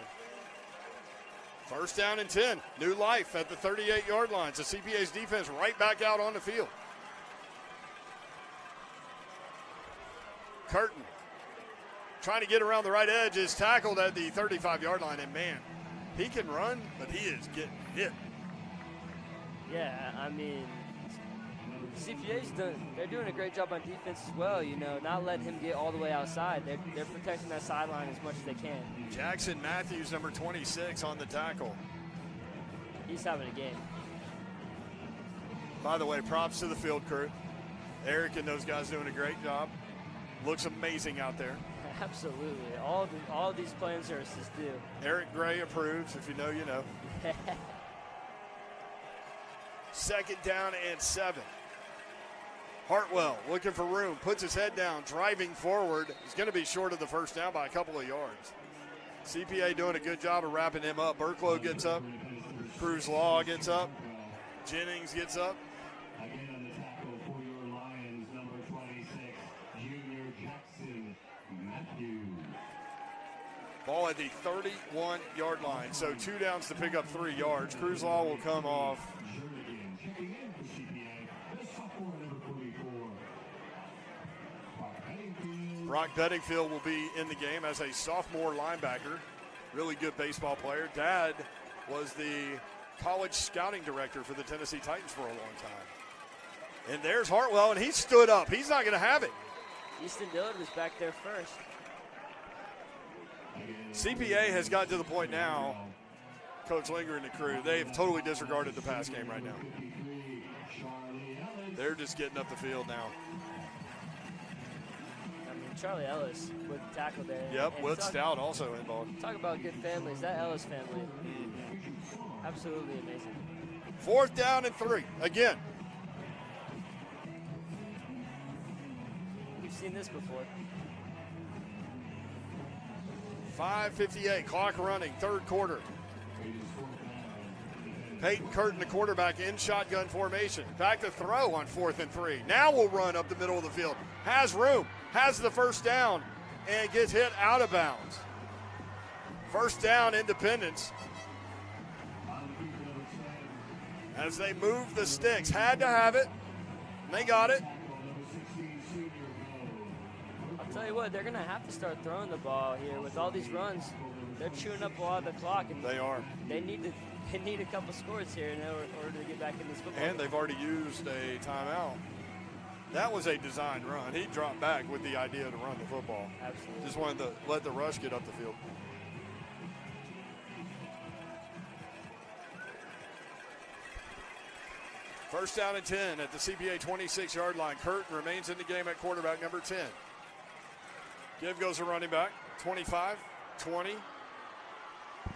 S1: 1st down and 10. New life at the 38-yard line. So CPA's defense right back out on the field. Curtin trying to get around the right edge is tackled at the 35-yard line. And, man, he can run, but he is getting hit.
S2: Yeah, I mean, they're doing a great job on defense as well, you know, not letting him get all the way outside. They're protecting that sideline as much as they can.
S1: Jackson Matthews, number 26, on the tackle.
S2: He's having a game.
S1: By the way, props to the field crew. Eric and those guys doing a great job. Looks amazing out there.
S2: Absolutely. All of these play and services do.
S1: Eric Gray approves. If you know, you know. 2nd down and 7. Hartwell looking for room, puts his head down, driving forward. He's going to be short of the first down by a couple of yards. CPA doing a good job of wrapping him up. Burklow gets up. Cruz Law gets up. Jennings gets up.
S3: Again on the tackle for your Lions, number 26, Junior Jackson Matthews.
S1: Ball at the 31-yard line. So 2 downs to pick up 3 yards. Cruz Law will come off. Brock Bedingfield will be in the game as a sophomore linebacker. Really good baseball player. Dad was the college scouting director for the Tennessee Titans for a long time. And there's Hartwell, and he stood up. He's not going to have it.
S2: Easton Dillard was back there first.
S1: CPA has gotten to the point now, Coach Linger and the crew, they've totally disregarded the pass game right now. They're just getting up the field now.
S2: I mean, Charlie Ellis with the tackle there.
S1: Yep,
S2: and
S1: Will Stout also involved.
S2: Talk about good families. That Ellis family, absolutely amazing.
S1: 4th down and 3. Again,
S2: We've seen this before.
S1: 5:58, clock running, third quarter. Peyton Curtin, the quarterback, in shotgun formation. Back to throw on 4th and 3. Now we'll run up the middle of the field. Has room, has the first down, and gets hit out of bounds. First down, Independence. As they move the sticks, had to have it. And they got it.
S2: I'll tell you what, they're going to have to start throwing the ball here with all these runs. They're chewing up a lot of the clock. And
S1: they are.
S2: They need a couple scores here in order to get back in this football
S1: And they've already used a timeout. That was a designed run. He dropped back with the idea to run the football.
S2: Absolutely.
S1: Just wanted to let the rush get up the field. First down and 10 at the CPA 26-yard line. Curtin remains in the game at quarterback, number 10. Give goes the running back, 25, 20.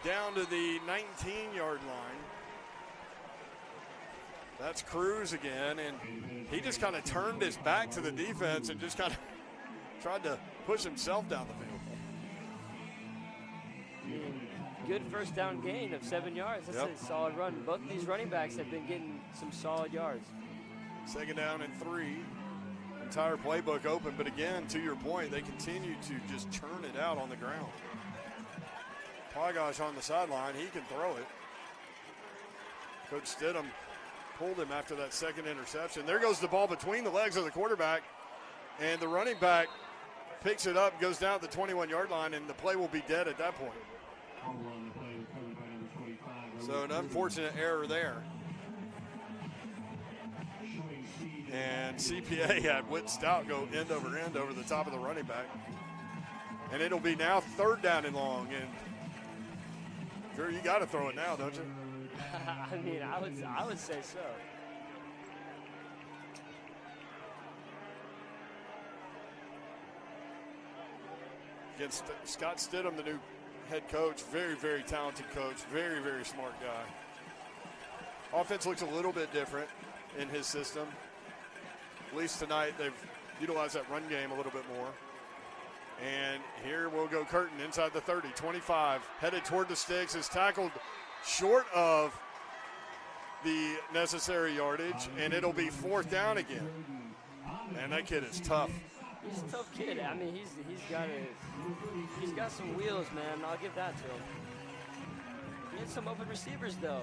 S1: Down to the 19-yard line. That's Cruz again, and he just kind of turned his back to the defense and just kind of tried to push himself down the field.
S2: Good first down gain of 7 yards. That's a solid run. Both of these running backs have been getting some solid yards.
S1: Second down and 3. Entire playbook open, but again, to your point, they continue to just churn it out on the ground. Pogosh on the sideline, he can throw it. Coach Stidham pulled him after that second interception. There goes the ball between the legs of the quarterback, and the running back picks it up, goes down the 21-yard line, and the play will be dead at that point. So an unfortunate error there. And CPA had Whit Stout go end over the top of the running back. And it'll be now third down and long. And Drew, you got to throw it now, don't you?
S2: I mean, I would say so.
S1: Against Scott Stidham, the new head coach, very, very talented coach, very, very smart guy. Offense looks a little bit different in his system. At least tonight they've utilized that run game a little bit more. And here will go Curtin inside the 30, 25, headed toward the sticks, is tackled short of the necessary yardage, and it'll be fourth down again. Man, that kid is tough.
S2: He's a tough kid. I mean, he's got some wheels, man. I'll give that to him. He had some open receivers, though.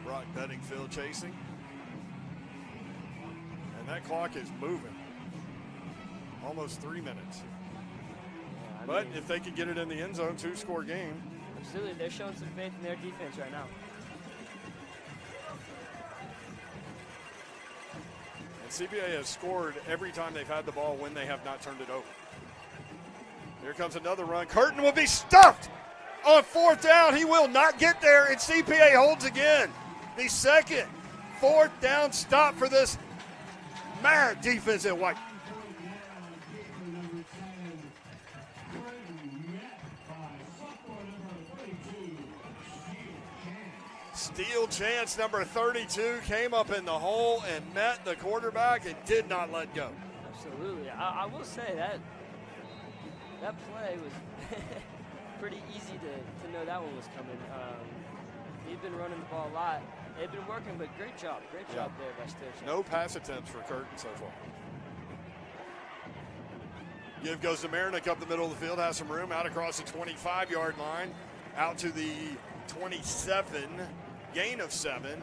S1: Brock Bedingfield chasing. And that clock is moving. Almost 3 minutes.
S2: Yeah,
S1: but if they could get it in the end zone, 2-score game.
S2: Absolutely. They're showing some faith in their defense right now.
S1: And CPA has scored every time they've had the ball when they have not turned it over. Here comes another run. Curtin will be stuffed on fourth down. He will not get there, and CPA holds again. The second fourth down stop for this mad defense at White. Steal chance number 32 came up in the hole and met the quarterback and did not let go.
S2: Absolutely. I will say that play was pretty easy to know that one was coming. He'd been running the ball a lot. They've been working, but great job there by Stitch.
S1: No pass attempts for Curtin so far. Give goes to Marinick up the middle of the field, has some room out across the 25-yard line, out to the 27, gain of 7.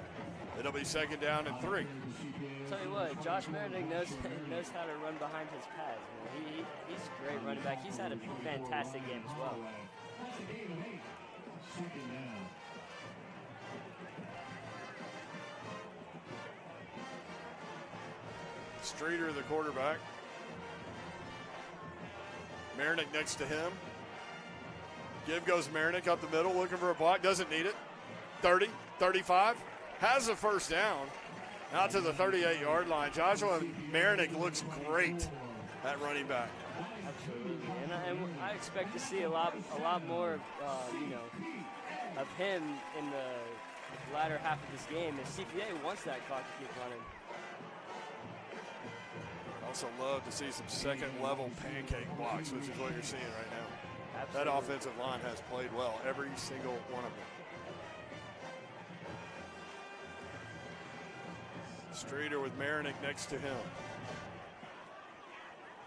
S1: It'll be second down and 3.
S2: I'll tell you what, Josh Marinick knows how to run behind his pads. He's a great running back. He's had a fantastic game as well.
S1: Streeter, the quarterback. Marinick next to him. Give goes Marinick up the middle, looking for a block, doesn't need it. 30, 35, has the first down. Out to the 38-yard line. Joshua Marinick looks great at running back.
S2: Absolutely, and I expect to see a lot more, of him in the latter half of this game. And CPA wants that clock to keep running.
S1: Also love to see some second-level pancake blocks, which is what you're seeing right now.
S2: Absolutely.
S1: That offensive line has played well, every single one of them. Streeter with Marinick next to him.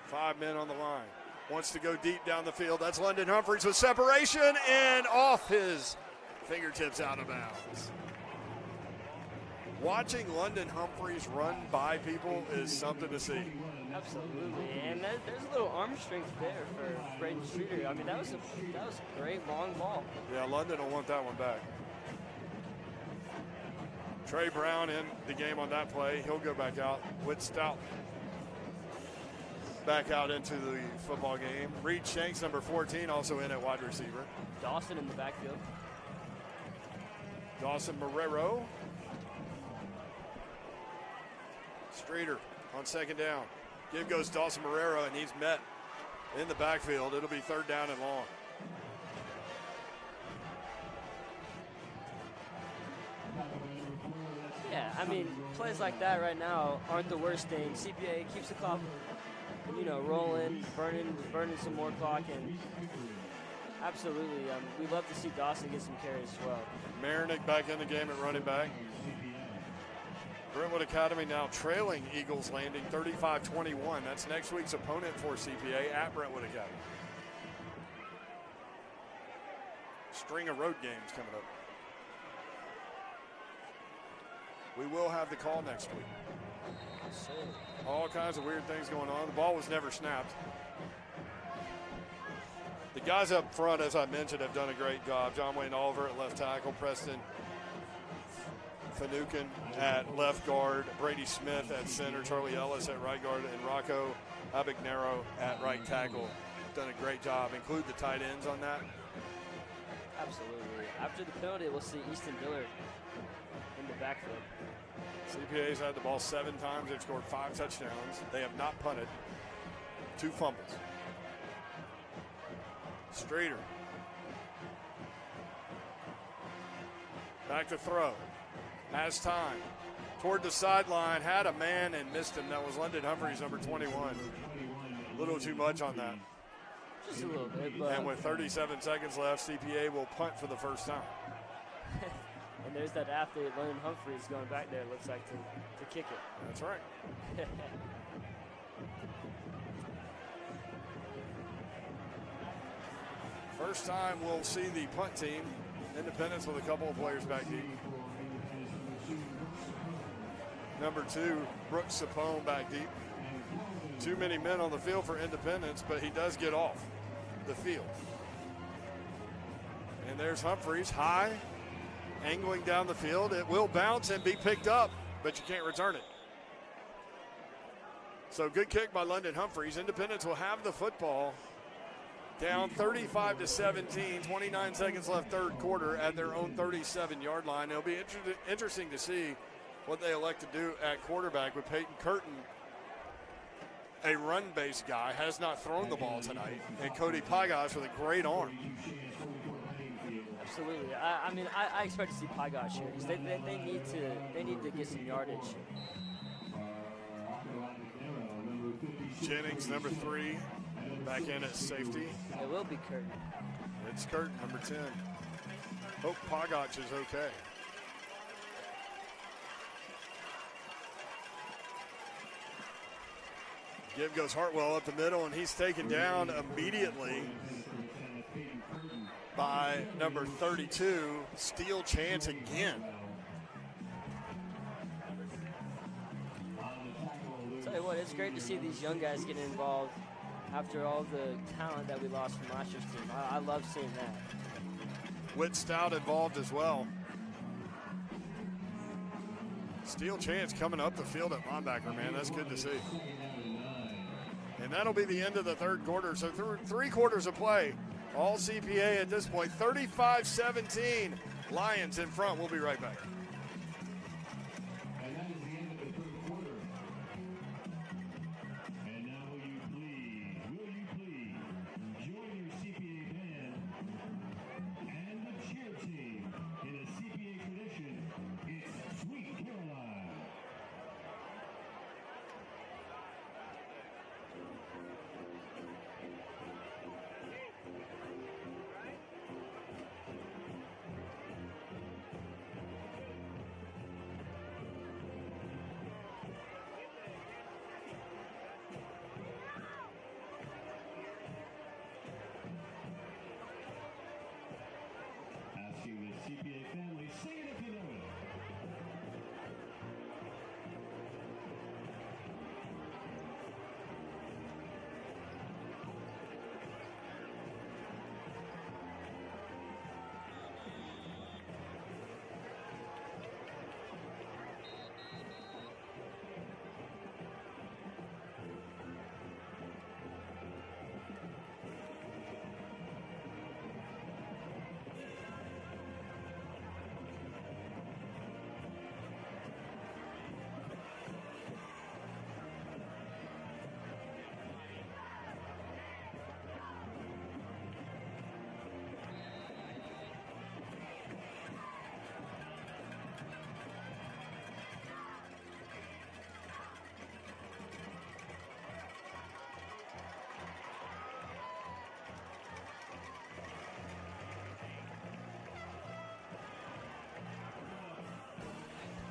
S1: 5 men on the line. Wants to go deep down the field. That's London Humphreys with separation and off his fingertips out of bounds. Watching London Humphreys run by people is something to see.
S2: Absolutely, and there's a little arm strength there for Braden Streeter. I mean, that was a great long ball.
S1: Yeah, London will want that one back. Trey Brown in the game on that play. He'll go back out. Whit Stout back out into the football game. Reed Shanks, number 14, also in at wide receiver.
S2: Dawson in the backfield.
S1: Dawson Marrero. Streeter on second down. Give goes Dawson Marrero, and he's met in the backfield. It'll be 3rd down and long.
S2: Yeah, I mean, plays like that right now aren't the worst thing. CPA keeps the clock, rolling, burning some more clock, and absolutely, we love to see Dawson get some carries as well.
S1: Marinick back in the game at running back. Brentwood Academy now trailing Eagles Landing 35-21. That's next week's opponent for CPA at Brentwood Academy. String of road games coming up. We will have the call next week. All kinds of weird things going on. The ball was never snapped. The guys up front, as I mentioned, have done a great job. John Wayne Oliver at left tackle, Preston Finucane at left guard, Brady Smith at center, Charlie Ellis at right guard, and Rocco Abignero at right tackle. Done a great job. Include the tight ends on that.
S2: Absolutely. After the penalty, we'll see Easton Dillard in the backfield.
S1: CPA's had the ball 7 times. They've scored 5 touchdowns. They have not punted. 2 fumbles. Streeter. Back to throw. Has time. Toward the sideline. Had a man and missed him. That was London Humphreys, number 21. A little too much on that.
S2: Just a little bit. But
S1: And with 37 seconds left, CPA will punt for the first time.
S2: And there's that athlete, London Humphreys, going back there, it looks like, to kick it.
S1: That's right. First time we'll see the punt team. Independence with a couple of players back deep. Number 2, Brooks Sapone back deep. Too many men on the field for Independence, but he does get off the field. And there's Humphreys, high, angling down the field. It will bounce and be picked up, but you can't return it. So good kick by London Humphreys. Independence will have the football down 35-17, 29 seconds left third quarter at their own 37-yard line. It'll be interesting to see what they elect to do at quarterback with Peyton Curtin, a run-based guy, has not thrown the ball tonight, and Cody Pagash with a great arm.
S2: Absolutely. I expect to see Pagash here because they need to get some yardage.
S1: Jennings, number 3, back in at safety.
S2: It will be Curtin.
S1: It's Curtin, number 10. Hope Pagash is okay. Give goes Hartwell up the middle, and he's taken down immediately by number 32, Steele Chance again.
S2: Tell you what, it's great to see these young guys getting involved after all the talent that we lost from last year's team. I love seeing that.
S1: Whit Stout involved as well. Steele Chance coming up the field at linebacker, man. That's good to see. And that'll be the end of the third quarter. So through 3 quarters of play, all CPA at this point, 35-17. Lions in front. We'll be right back.
S3: And that is the end of the third quarter. And now will you please join your CPA band and the cheer team in a CPA tradition. It's Sweet Caroline. to the CPA family. Sing it if you know it.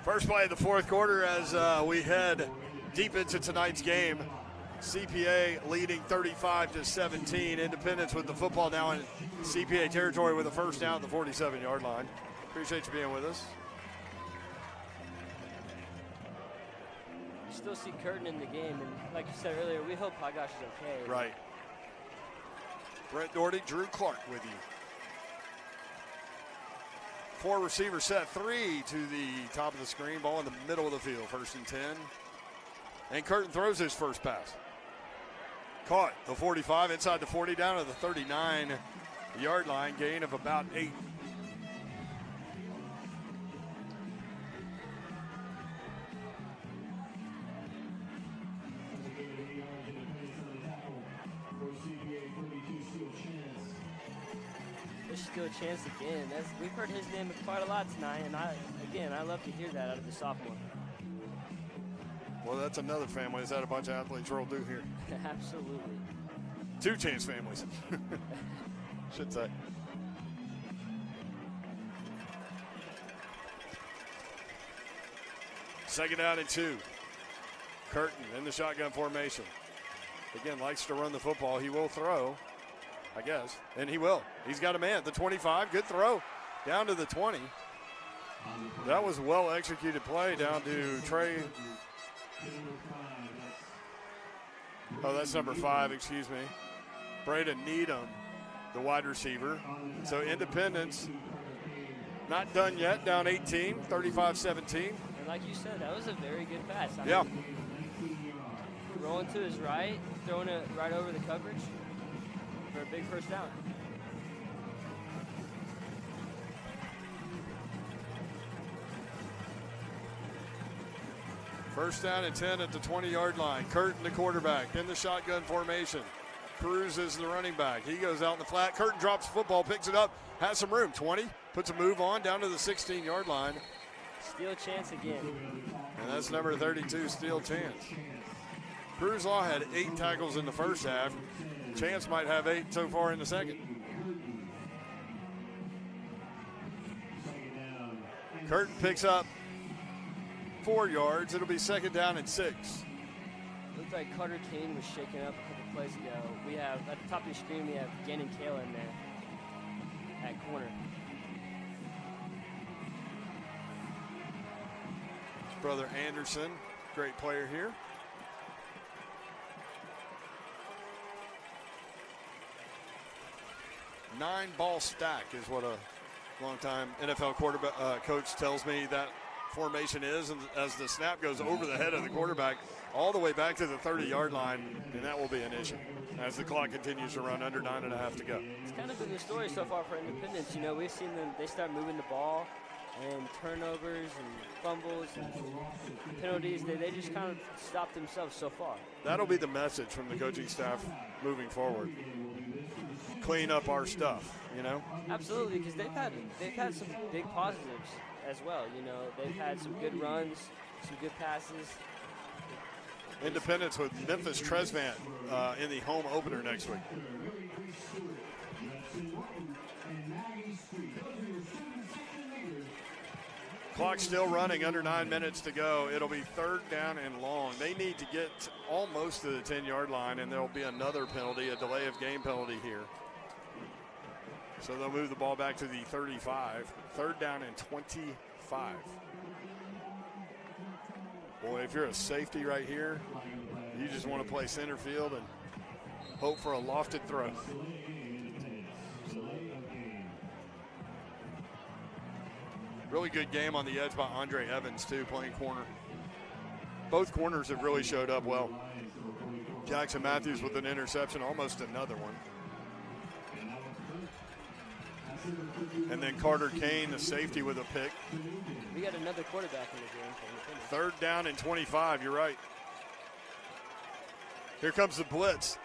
S1: First play of the fourth quarter as we head deep into tonight's game. CPA leading 35-17. Independence with the football now in CPA territory with a first down at the 47-yard line. Appreciate you being with us.
S2: You still see Curtin in the game, and like you said earlier, we hope Hagash is okay.
S1: Right. Brent Doherty, Drew Clark with you. 4 receiver set, 3 to the top of the screen. Ball in the middle of the field, 1st and 10. And Curtin throws his first pass. Caught the 45 inside the 40 down to the 39-yard line, gain of about 8.
S2: There's still a chance again. We've heard his name quite a lot tonight, and I love to hear that out of the sophomore.
S1: Well, that's another family that's had a bunch of athletes roll through here.
S2: Absolutely.
S1: 2 chance families, should say. Second down and 2. Curtin in the shotgun formation. Again, likes to run the football. He will throw, I guess, and he will. He's got a man at the 25. Good throw down to the 20. That was a well-executed play down to Trey. Oh, that's number 5, excuse me. Braden Needham, the wide receiver. So Independence not done yet, down 18, 35-17.
S2: And like you said, that was a very good pass.
S1: Yeah.
S2: Rolling to his right, throwing it right over the coverage for a big first down.
S1: First down and 10 at the 20-yard line. Curtin, the quarterback, in the shotgun formation. Cruz is the running back. He goes out in the flat. Curtin drops the football, picks it up, has some room. 20, puts a move on down to the 16-yard line.
S2: Steal chance again.
S1: And that's number 32, Steal Chance. Cruz Law had 8 tackles in the first half. Chance might have 8 so far in the second. Curtin picks up 4 yards. It'll be second down and 6.
S2: Looked like Carter Kane was shaken up a couple plays ago. We have, at the top of your screen, we have Gannon Kayla in there at corner.
S1: His brother Anderson, great player here. Nine-ball stack is what a longtime NFL quarterback coach tells me that formation is, and as the snap goes over the head of the quarterback all the way back to the 30-yard line, and that will be an issue as the clock continues to run, under 9.5 to go.
S2: It's kind of been the story so far for Independence. You know, we've seen them, they start moving the ball, and turnovers and fumbles and penalties, they just kind of stop themselves so far.
S1: That'll be the message from the coaching staff moving forward. Clean up our stuff, you know?
S2: Absolutely, because they've had some big positives as well. You know, they've had some good runs, some good passes.
S1: Independence with Memphis Tresvant in the home opener next week. Clock still running, under 9 minutes to go. It'll be third down and long. They need to get almost to the 10-yard line, and there'll be another penalty, a delay of game penalty here. So they'll move the ball back to the 35. 3rd down and 25. Boy, if you're a safety right here, you just want to play center field and hope for a lofted throw. Really good game on the edge by Andre Evans, too, playing corner. Both corners have really showed up well. Jackson Matthews with an interception, almost another one. And then Carter Kane, the safety, with a pick.
S2: We got another quarterback in the game.
S1: 3rd down and 25, you're right. Here comes the blitz.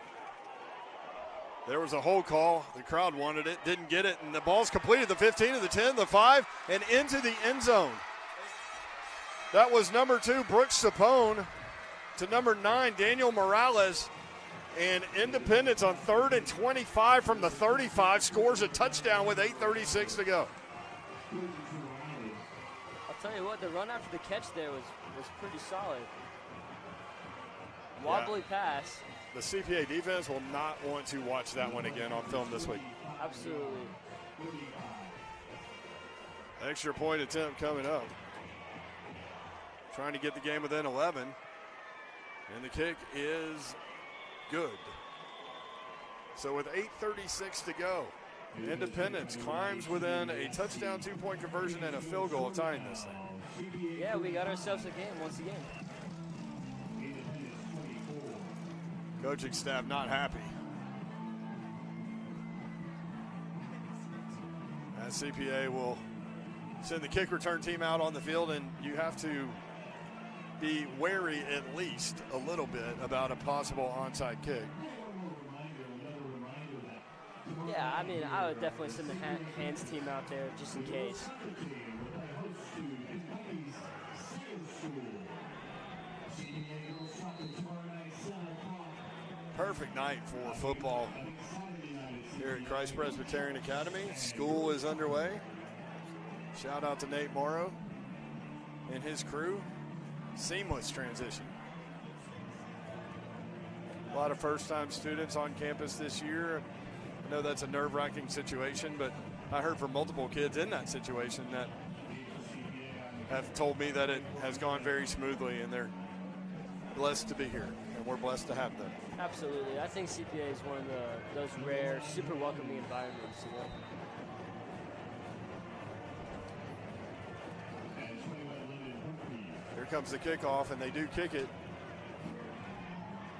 S1: There was a hold call. The crowd wanted it, didn't get it, and the ball's completed. The 15, to the 10, the 5, and into the end zone. That was number 2, Brooks Sapone, to number 9, Daniel Morales. And Independence on 3rd and 25 from the 35 scores a touchdown with 8:36 to go.
S2: I'll tell you what, the run after the catch there was pretty solid. Wobbly pass.
S1: The CPA defense will not want to watch that one again on film this week.
S2: Absolutely.
S1: Extra point attempt coming up. Trying to get the game within 11. And the kick is good. So with 8:36 to go, Independence climbs within a touchdown, 2-point conversion, and a field goal of tying this thing.
S2: Yeah, we got ourselves a game once again.
S1: Coaching staff not happy. As CPA will send the kick return team out on the field, and you have to be wary at least a little bit about a possible onside kick.
S2: Yeah, I mean, I would definitely send the hands team out there just in case.
S1: Perfect night for football here at Christ Presbyterian Academy. School is underway. Shout out to Nate Morrow and his crew. Seamless transition. A lot of first-time students on campus this year. I know that's a nerve-wracking situation, but I heard from multiple kids in that situation that have told me that it has gone very smoothly, and they're blessed to be here, and we're blessed to have them.
S2: Absolutely. I think CPA is one of those rare, super welcoming environments. You know?
S1: Here comes the kickoff, and they do kick it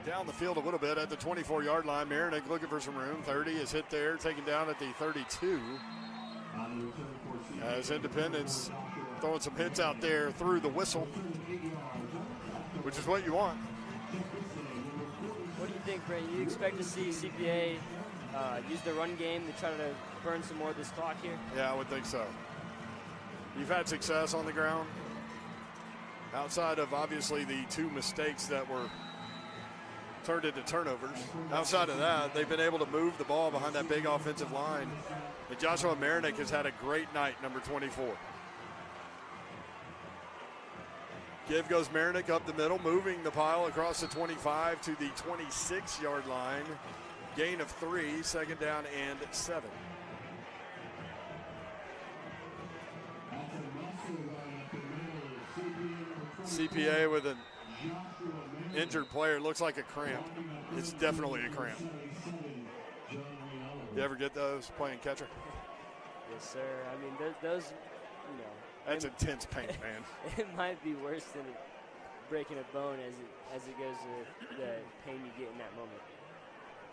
S1: down the field a little bit at the 24-yard line. Marinick looking for some room. 30 is hit there, taken down at the 32. As Independence throwing some hits out there through the whistle, which is what you want.
S2: What do you think, Brent? You expect to see CPA use the run game to try to burn some more of this clock here?
S1: Yeah, I would think so. You've had success on the ground. Outside of, obviously, the 2 mistakes that were turned into turnovers. Outside of that, they've been able to move the ball behind that big offensive line. And Joshua Marinick has had a great night, number 24. Give goes Marinick up the middle, moving the pile across the 25 to the 26-yard line. Gain of 3, 2nd down and 7. CPA with an injured player. Looks like a cramp. It's definitely a cramp. You ever get those playing catcher?
S2: Yes, sir. I mean, those, you know.
S1: That's intense pain, man.
S2: It might be worse than breaking a bone as it goes to the pain you get in that moment.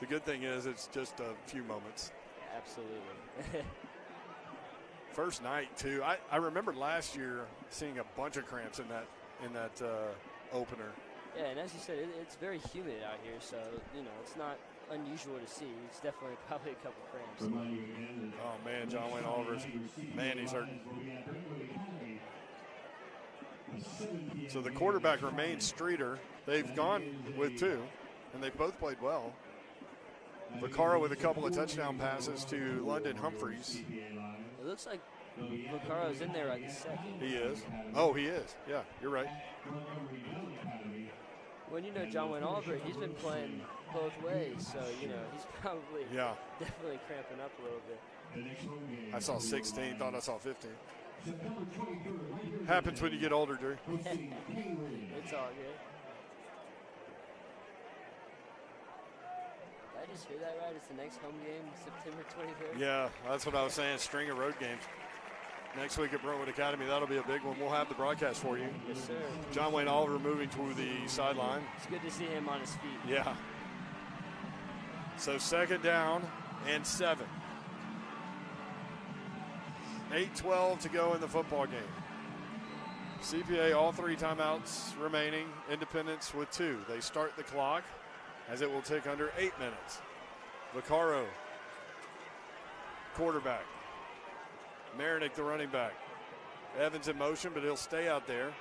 S1: The good thing is it's just a few moments.
S2: Absolutely.
S1: First night, too. I remember last year seeing a bunch of cramps in that opener.
S2: Yeah, and as you said, it's very humid out here, so, you know, it's not unusual to see. It's definitely probably a couple cramps.
S1: Oh, man, John Wayne Oliver's, man, he's hurt. So the quarterback remains Streeter. They've gone with 2, and they've both played well. Vaccaro with a couple of touchdown passes to London Humphreys.
S2: It looks like Vaccaro's in there right this second.
S1: He is. Oh, he is. Yeah, you're right.
S2: When you know John Wayne Oliver, he's been playing both ways, so, you know, he's probably definitely cramping up a little bit.
S3: The next home game.
S1: I saw 16, thought I saw 15.
S3: September 23rd, right here.
S1: Happens when you get older, Drew.
S3: Hosting Kingwood.
S2: It's all good. Did I just hear that right? It's the next home game, September 23rd?
S1: Yeah, that's what I was saying, string of road games. Next week at Brentwood Academy, that'll be a big one. We'll have the broadcast for you.
S2: Yes, sir.
S1: John Wayne Oliver moving to the sideline.
S2: It's good to see him on his feet.
S1: Yeah. So 2nd down and 7. 8:12 to go in the football game. CPA, all 3 timeouts remaining. Independence with 2. They start the clock as it will take under 8 minutes. Vaccaro, quarterback. Marinick, the running back. Evans in motion, but he'll stay out there.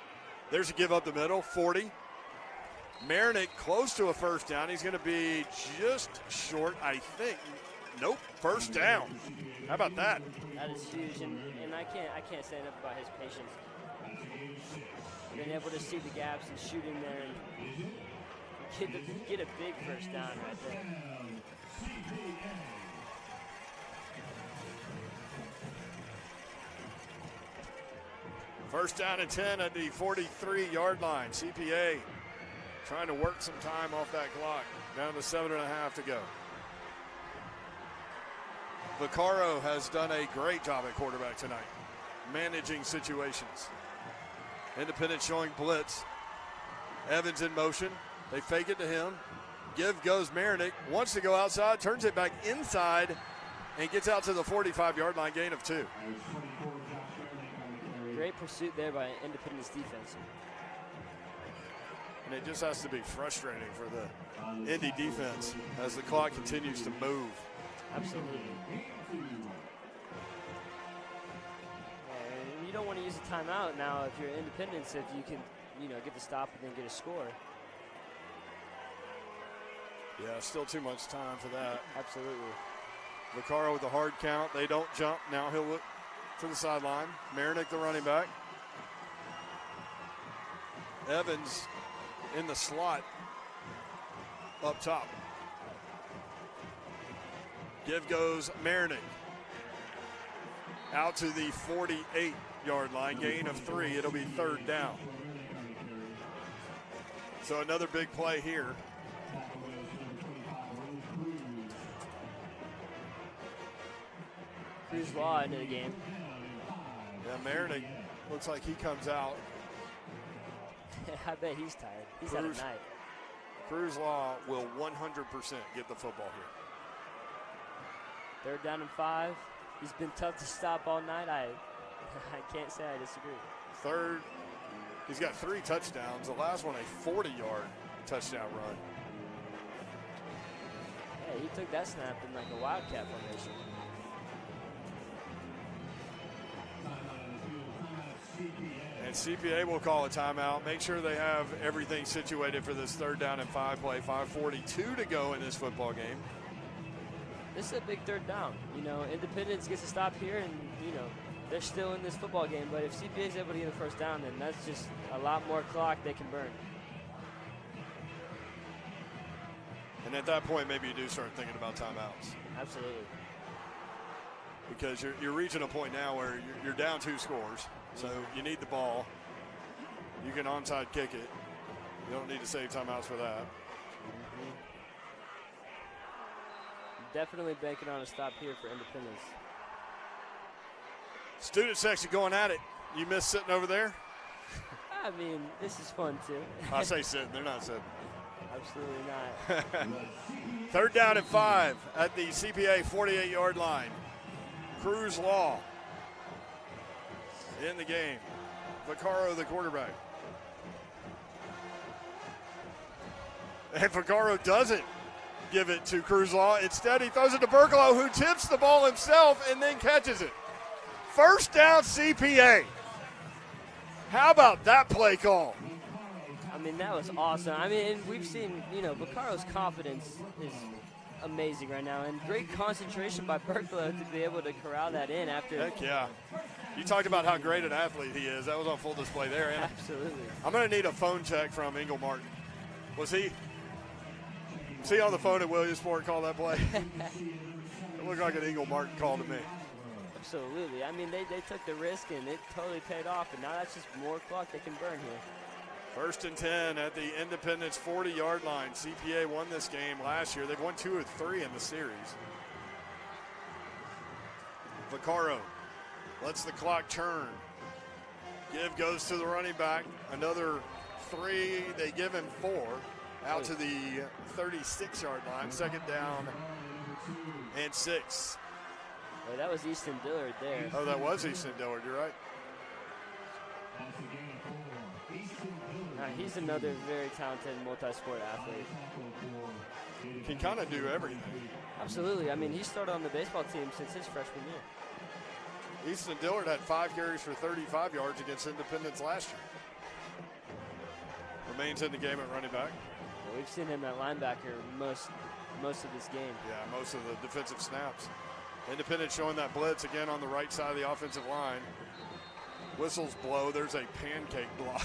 S1: There's a give up the middle, 40. Marinick close to a first down. He's going to be just short, I think. Nope, first down. How about that?
S2: That is huge, and I can't say enough about his patience. Being able to see the gaps and shooting there and get a big first down right there.
S1: First down and 10 at the 43-yard line. CPA trying to work some time off that clock. Down to 7.5 to go. Vaccaro has done a great job at quarterback tonight, managing situations. Independence showing blitz. Evans in motion. They fake it to him. Give goes Marinick. Wants to go outside, turns it back inside, and gets out to the 45-yard line, gain of 2.
S2: Great pursuit there by Independence defense.
S1: And it just has to be frustrating for the Indy defense as the clock continues to move.
S2: Absolutely. And you don't want to use a timeout now if you're Independence, if you can, get the stop and then get a score.
S1: Yeah, still too much time for that.
S2: Absolutely.
S1: Vaccaro with a hard count. They don't jump. Now he'll look to the sideline. Marinick, the running back. Evans in the slot up top. Give goes Marinick. Out to the 48-yard line, gain of 3. It'll be 3rd down. So another big play here.
S2: Cruz Law into the game.
S1: Yeah, Marinick looks like he comes out.
S2: I bet he's tired. He's had a night.
S1: Cruz Law will 100% get the football here.
S2: 3rd down and 5. He's been tough to stop all night. I can't say I disagree.
S1: 3rd, he's got 3 touchdowns. The last one a 40-yard touchdown run.
S2: Yeah, he took that snap in like a wildcat formation.
S1: And CPA will call a timeout. Make sure they have everything situated for this 3rd down and 5 play. 5:42 to go in this football game.
S2: This is a big 3rd down. Independence gets a stop here, and they're still in this football game. But if CPA is able to get a first down, then that's just a lot more clock they can burn.
S1: And at that point, maybe you do start thinking about timeouts.
S2: Absolutely.
S1: Because you're reaching a point now where you're down 2 scores. So you need the ball. You can onside kick it. You don't need to save timeouts for that.
S2: Definitely banking on a stop here for Independence.
S1: Student section going at it. You miss sitting over there?
S2: I mean, this is fun too.
S1: I say sitting. They're not sitting.
S2: Absolutely not.
S1: 3rd down and 5 at the CPA 48-yard line. Cruz Law in the game. Vaccaro, the quarterback. And Vaccaro doesn't give it to Cruz Law. Instead, he throws it to Berklow, who tips the ball himself and then catches it. 1st down CPA. How about that play call?
S2: I mean, that was awesome. I mean, we've seen, Vaccaro's confidence is amazing right now, and great concentration by Berklow to be able to corral that in after.
S1: Heck yeah. You talked about how great an athlete he is. That was on full display there. And
S2: absolutely.
S1: I'm going to need a phone check from Ingle Martin. Was he on the phone at Williamsport call that play? It looked like an Ingle Martin call to me.
S2: Absolutely. I mean, they took the risk, and it totally paid off, and now that's just more clock they can burn here.
S1: 1st and 10 at the Independence 40-yard line. CPA won this game last year. They've won 2 of 3 in the series. Vaccaro lets the clock turn. Give goes to the running back. Another 3. They give him 4 out to the 36-yard line. 2nd down and 6.
S2: Well, that was Easton Dillard there.
S1: Oh, that was Easton Dillard. You're right.
S2: He's another very talented multi-sport athlete.
S1: Can kind of do everything.
S2: Absolutely. I mean, he started on the baseball team since his freshman year.
S1: Easton Dillard had 5 carries for 35 yards against Independence last year. Remains in the game at running back.
S2: Well, we've seen him at linebacker most of this game.
S1: Yeah, most of the defensive snaps. Independence showing that blitz again on the right side of the offensive line. Whistles blow. There's a pancake block.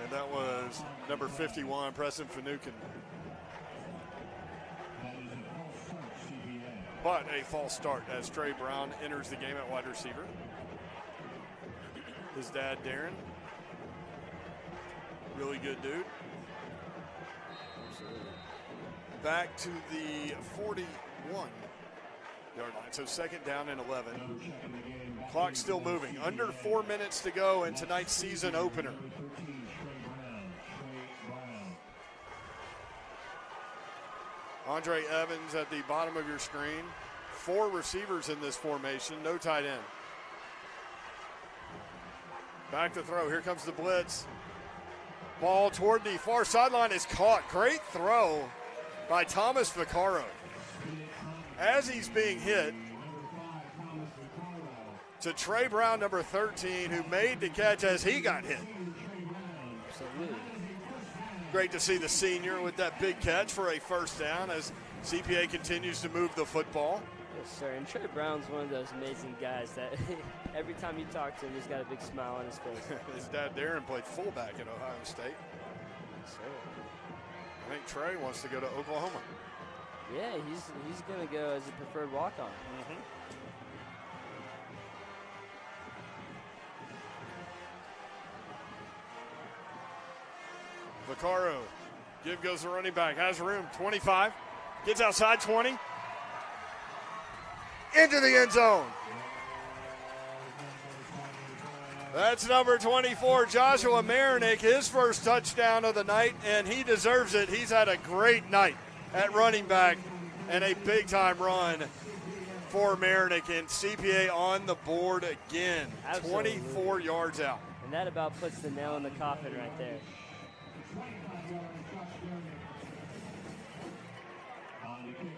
S1: And that was number 51, Preston Finucane. But a false start as Trey Brown enters the game at wide receiver. His dad, Darren. Really good dude. Back to the 41-yard line. So 2nd down and 11. Clock still moving. Under 4 minutes to go in tonight's season opener. Andre Evans at the bottom of your screen. 4 receivers in this formation. No tight end. Back to throw. Here comes the blitz. Ball toward the far sideline is caught. Great throw by Thomas Vaccaro. As he's being hit to Trey Brown, number 13, who made the catch as he got hit.
S2: Absolutely.
S1: Great to see the senior with that big catch for a 1st down as CPA continues to move the football.
S2: Yes, sir. And Trey Brown's one of those amazing guys that every time you talk to him, he's got a big smile on his face.
S1: His dad, Darren, played fullback at Ohio State.
S2: Yes, sir.
S1: I think Trey wants to go to Oklahoma.
S2: Yeah, he's going to go as a preferred walk-on.
S1: Vaccaro, give goes the running back, has room, 25, gets outside 20, into the end zone. That's number 24, Joshua Marinick, his first touchdown of the night, and he deserves it. He's had a great night at running back and a big-time run for Marinick, and CPA on the board again.
S2: Absolutely.
S1: 24 yards out.
S2: And that about puts the nail in the coffin right there.
S3: On the kick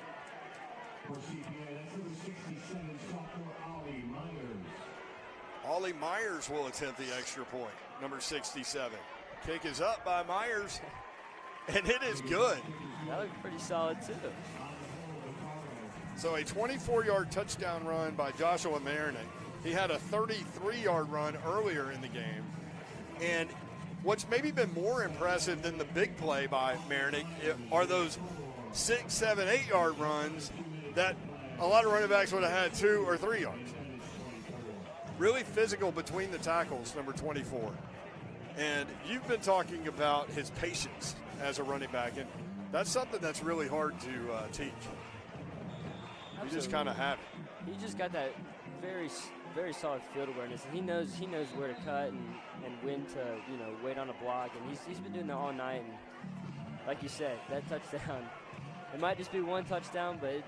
S3: for CPA, that's number 67, sophomore Ollie Myers.
S1: Ollie Myers will attempt the extra point, number 67. Kick is up by Myers, and it is good.
S2: That looked pretty solid, too.
S1: So a 24-yard touchdown run by Joshua Marinick. He had a 33-yard run earlier in the game. And what's maybe been more impressive than the big play by Marinick are those 6, 7, 8-yard runs that a lot of running backs would have had 2 or 3 yards. Really physical between the tackles, number 24. And you've been talking about his patience as a running back, and that's something that's really hard to teach. You just kind of have it.
S2: He just got that very solid field awareness, and he knows where to cut and when to wait on a block, and he's been doing that all night. And like you said, that touchdown, it might just be one touchdown, but it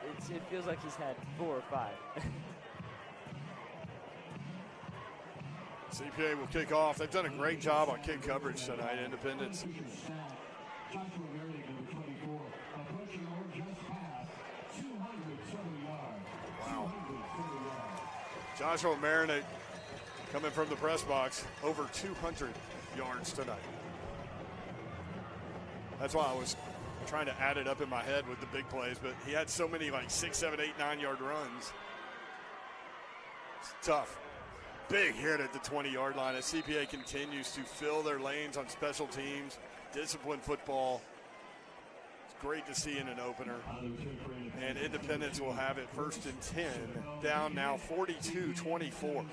S2: feels like he's had 4 or 5.
S1: CPA will kick off. They've done a great job on kick coverage tonight, Independence. Wow. Joshua Marinick coming from the press box, over 200 yards tonight. That's why I was trying to add it up in my head with the big plays, but he had so many 6, 7, 8, 9-yard runs. It's tough. Big hit at the 20-yard line as CPA continues to fill their lanes on special teams, disciplined football. It's great to see in an opener. And Independence will have it 1st and 10, down now 42-24.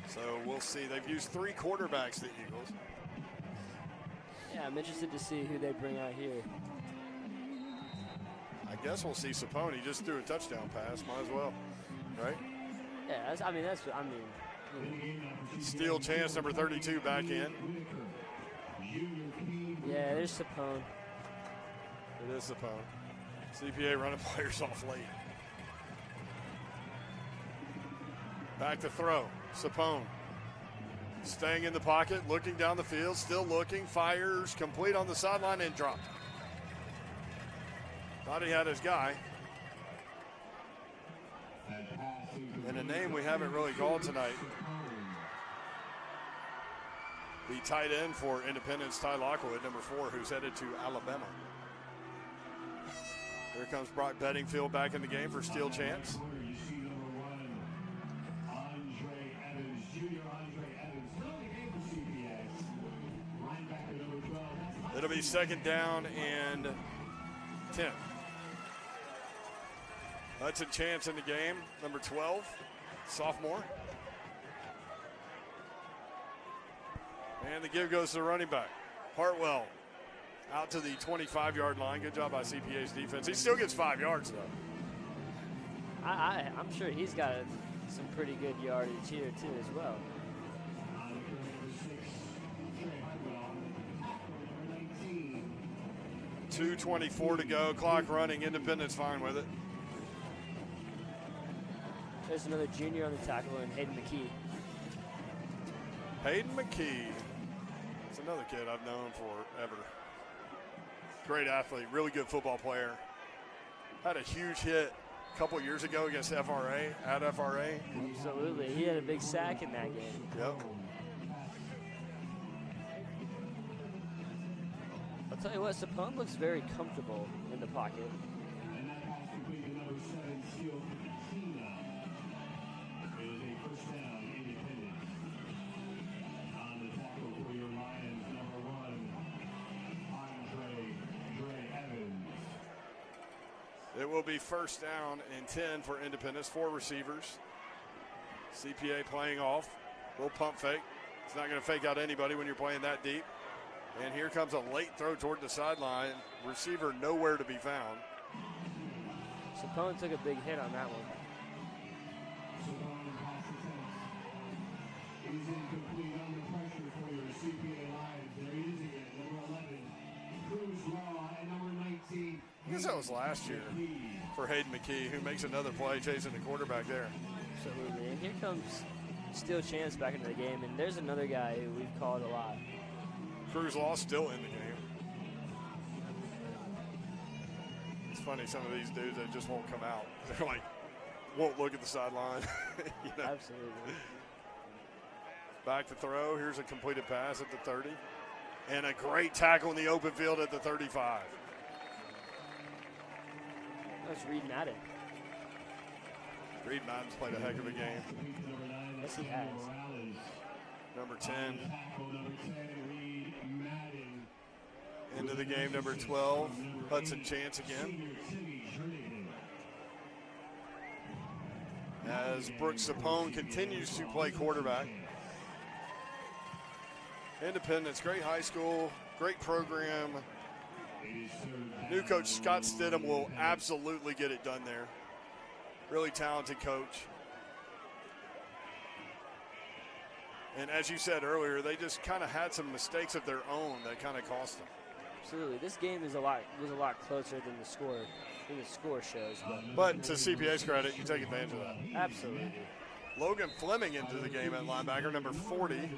S1: So we'll see. They've used 3 quarterbacks, the Eagles.
S2: Yeah, I'm interested to see who they bring out here.
S1: I guess we'll see Sapone. He just threw a touchdown pass. Might as well, right?
S2: Yeah,
S1: Steal chance, number 32 back in.
S2: Yeah, there's Sapone.
S1: It is Sapone. CPA running players off late. Back to throw. Sapone. Staying in the pocket, looking down the field, still looking, fires, complete on the sideline and dropped. Thought he had his guy. And a name we haven't really called tonight. The tight end for Independence, Ty Lockwood, number 4, who's headed to Alabama. Here comes Brock Bedingfield back in the game for steal chance. It'll be 2nd down and 10. Hudson Chance in the game, number 12, sophomore. And the give goes to the running back. Hartwell out to the 25-yard line. Good job by CPA's defense. He still gets 5 yards, though.
S2: I'm sure he's got some pretty good yardage here, too, as well.
S1: 2:24 to go. Clock running. Independence fine with it.
S2: There's another junior on the tackle, and Hayden McKee.
S1: Hayden McKee. It's another kid I've known forever. Great athlete, really good football player. Had a huge hit a couple years ago against FRA, at FRA.
S2: Absolutely. He had a big sack in that game.
S1: Yep.
S2: I'll tell you what, Sapone looks very comfortable in the pocket.
S1: It will be 1st down and 10 for Independence. 4 receivers. CPA playing off. Little pump fake. It's not going to fake out anybody when you're playing that deep. And here comes a late throw toward the sideline. Receiver nowhere to be found.
S2: Sapone took a big hit on that one.
S1: I guess that was last year for Hayden McKee, who makes another play chasing the quarterback there.
S2: Absolutely. And here comes Steele Chance back into the game, and there's another guy who we've called a lot.
S1: Cruz Law still in the game. It's funny, some of these dudes that just won't come out. They're like, won't look at the sideline. You know?
S2: Absolutely.
S1: Back to throw. Here's a completed pass at the 30. And a great tackle in the open field at the 35.
S2: That's Reed Madden.
S1: Reed Madden's played a heck of a game.
S2: Yes, he has.
S1: Number 10. Into the game, number 12. Hudson Chance again. As Brooks Sapone continues to play quarterback. Independence, great high school, great program. New coach Scott Stidham will absolutely get it done there. Really talented coach. And as you said earlier, they just kind of had some mistakes of their own that kind of cost them.
S2: Absolutely. This game was a lot closer than the score shows.
S1: But to CPA's credit, you take advantage of that.
S2: Absolutely.
S1: Logan Fleming into the game at linebacker, number 40.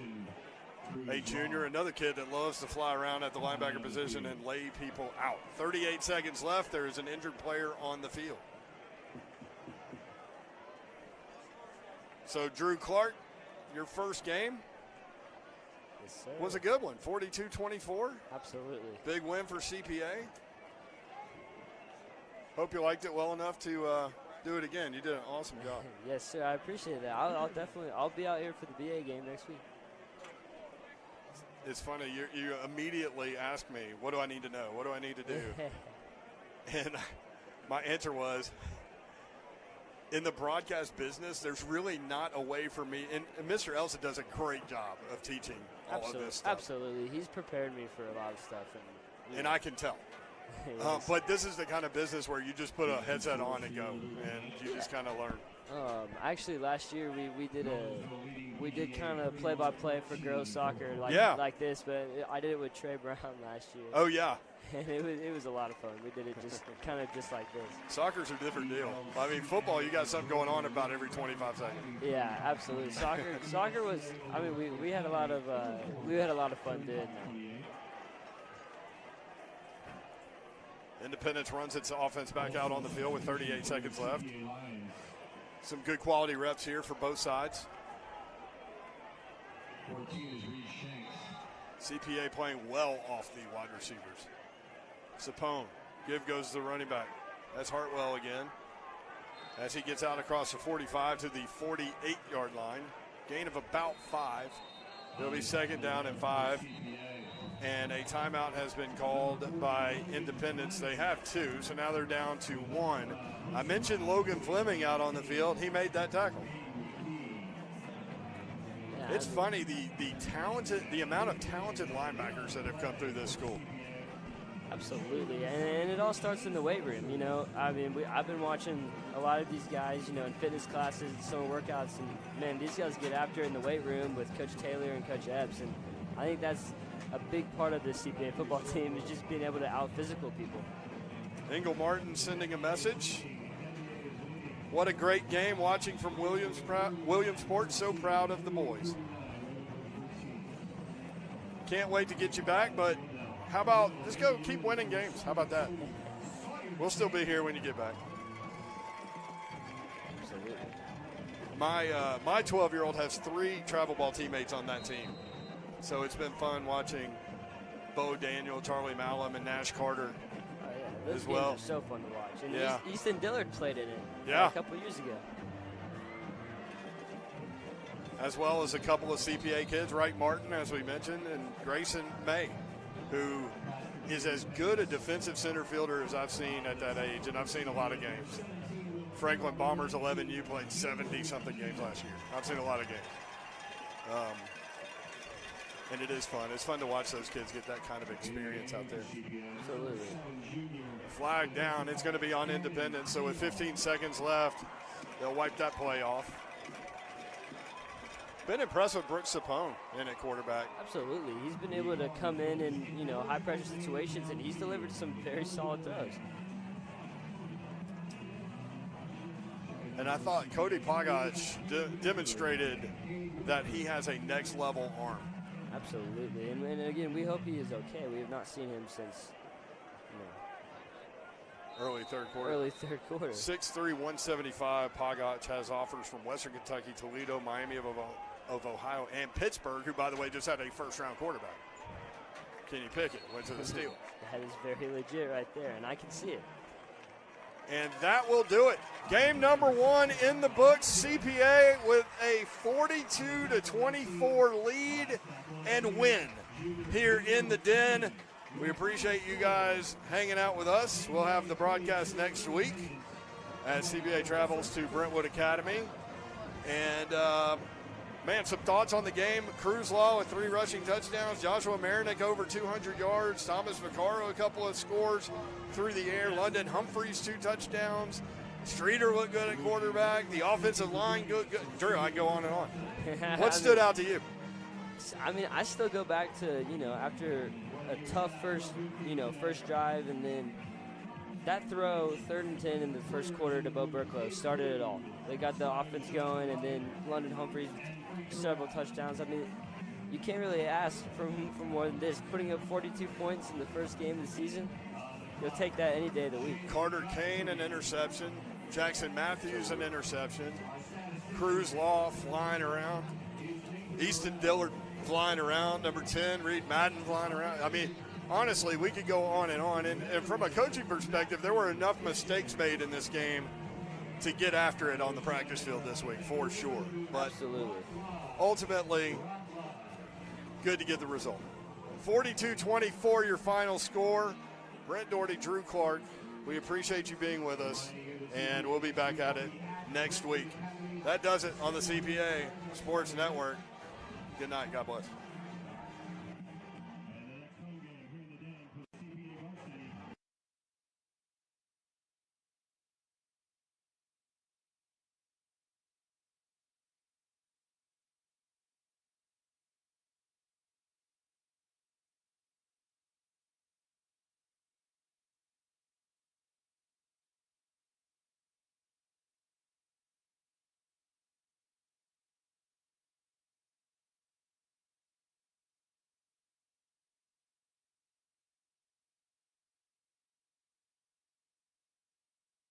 S1: A junior, another kid that loves to fly around at the linebacker position and lay people out. 38 seconds left. There is an injured player on the field. So, Drew Clark, your first game
S2: Yes, sir.
S1: was a good one, 42-24.
S2: Absolutely.
S1: Big win for CPA. Hope you liked it well enough to do it again. You did an awesome job.
S2: Yes, sir. I appreciate that. I'll be out here for the BA game next week.
S1: It's funny. You immediately asked me, what do I need to know? What do I need to do? And my answer was, in the broadcast business, there's really not a way for me. And Mr. Elsa does a great job of teaching all of this stuff.
S2: Absolutely. He's prepared me for a lot of stuff.
S1: And I can tell. But this is the kind of business where you just put a headset on and go, and you just kind of learn.
S2: Actually, last year we did kind of play-by-play for girls soccer like this, but I did it with Trey Brown last year.
S1: Oh yeah.
S2: And it was a lot of fun. We did it just kind of just like this.
S1: Soccer's a different deal. I mean, football, you got something going on about every 25 seconds.
S2: Yeah, absolutely. Soccer was. I mean, we had a lot of fun doing that.
S1: Independence runs its offense back out on the field with 38 seconds left. Some good quality reps here for both sides. CPA playing well off the wide receivers. Sapone, give goes to the running back. That's Hartwell again. As he gets out across the 45 to the 48-yard line. Gain of about 5. It'll be second down and 5. And a timeout has been called by Independence. They have 2, so now they're down to 1. I mentioned Logan Fleming out on the field. He made that tackle. Yeah, it's funny, the amount of talented linebackers that have come through this school.
S2: Absolutely, and it all starts in the weight room, you know. I mean, I've been watching a lot of these guys, you know, in fitness classes, summer workouts, and, man, these guys get after it in the weight room with Coach Taylor and Coach Epps, and I think that's a big part of the CPA football team is just being able to out-physical people.
S1: Engel Martin sending a message. What a great game watching from Williamsport. So proud of the boys. Can't wait to get you back, but how about just go keep winning games? How about that? We'll still be here when you get back.
S2: Absolutely.
S1: My 12-year-old has 3 travel ball teammates on that team. So it's been fun watching Bo Daniel, Charlie Malum, and Nash Carter
S2: Those
S1: as well.
S2: Games are so fun to watch. And
S1: yeah.
S2: Easton Dillard played in it
S1: a
S2: couple years ago.
S1: As well as a couple of CPA kids, Wright Martin, as we mentioned, and Grayson May, who is as good a defensive center fielder as I've seen at that age, and I've seen a lot of games. Franklin Bombers 11U played 70-something games last year. I've seen a lot of games. And it is fun. It's fun to watch those kids get that kind of experience out there.
S2: Absolutely.
S1: Flag down. It's going to be on Independence. So with 15 seconds left, they'll wipe that play off. Been impressed with Brooks Sapone in at quarterback.
S2: Absolutely. He's been able to come in, you know, high-pressure situations, and he's delivered some very solid throws.
S1: And I thought Cody Pagach demonstrated that he has a next-level arm.
S2: Absolutely, and again, we hope he is okay. We have not seen him since,
S1: early third quarter. 6'3", 175. Pagach has offers from Western Kentucky, Toledo, Miami of Ohio, and Pittsburgh, who, by the way, just had a first-round quarterback. Kenny Pickett went to the Steelers.
S2: That is very legit right there, and I can see it.
S1: And that will do it. Game number 1 in the books. CPA with a 42-24 lead and win here in the Den. We appreciate you guys hanging out with us. We'll have the broadcast next week as CPA travels to Brentwood Academy. And, man, some thoughts on the game. Cruz Law with 3 rushing touchdowns. Joshua Marinick over 200 yards. Thomas Vaccaro a couple of scores through the air. London Humphreys 2 touchdowns. Streeter looked good at quarterback. The offensive line good. Drew, I can go on and on. What stood out to you?
S2: I mean, I still go back to, you know, after a tough first drive, and then that throw, 3rd and 10 in the first quarter to Bo Burklow started it all. They got the offense going, and then London Humphreys several touchdowns. I mean, you can't really ask for more than this. Putting up 42 points in the first game of the season, you'll take that any day of the week.
S1: Carter Kane, an interception. Jackson Matthews, an interception. Cruz Law flying around. Easton Dillard flying around. Number 10, Reed Madden flying around. I mean, honestly, we could go on and on. And from a coaching perspective, there were enough mistakes made in this game to get after it on the practice field this week, for sure. But
S2: absolutely,
S1: ultimately, good to get the result. 42-24 your final score. Brent Doherty, Drew Clark, we appreciate you being with us, and we'll be back at it next week. That does it on the CPA Sports Network. Good night. God bless.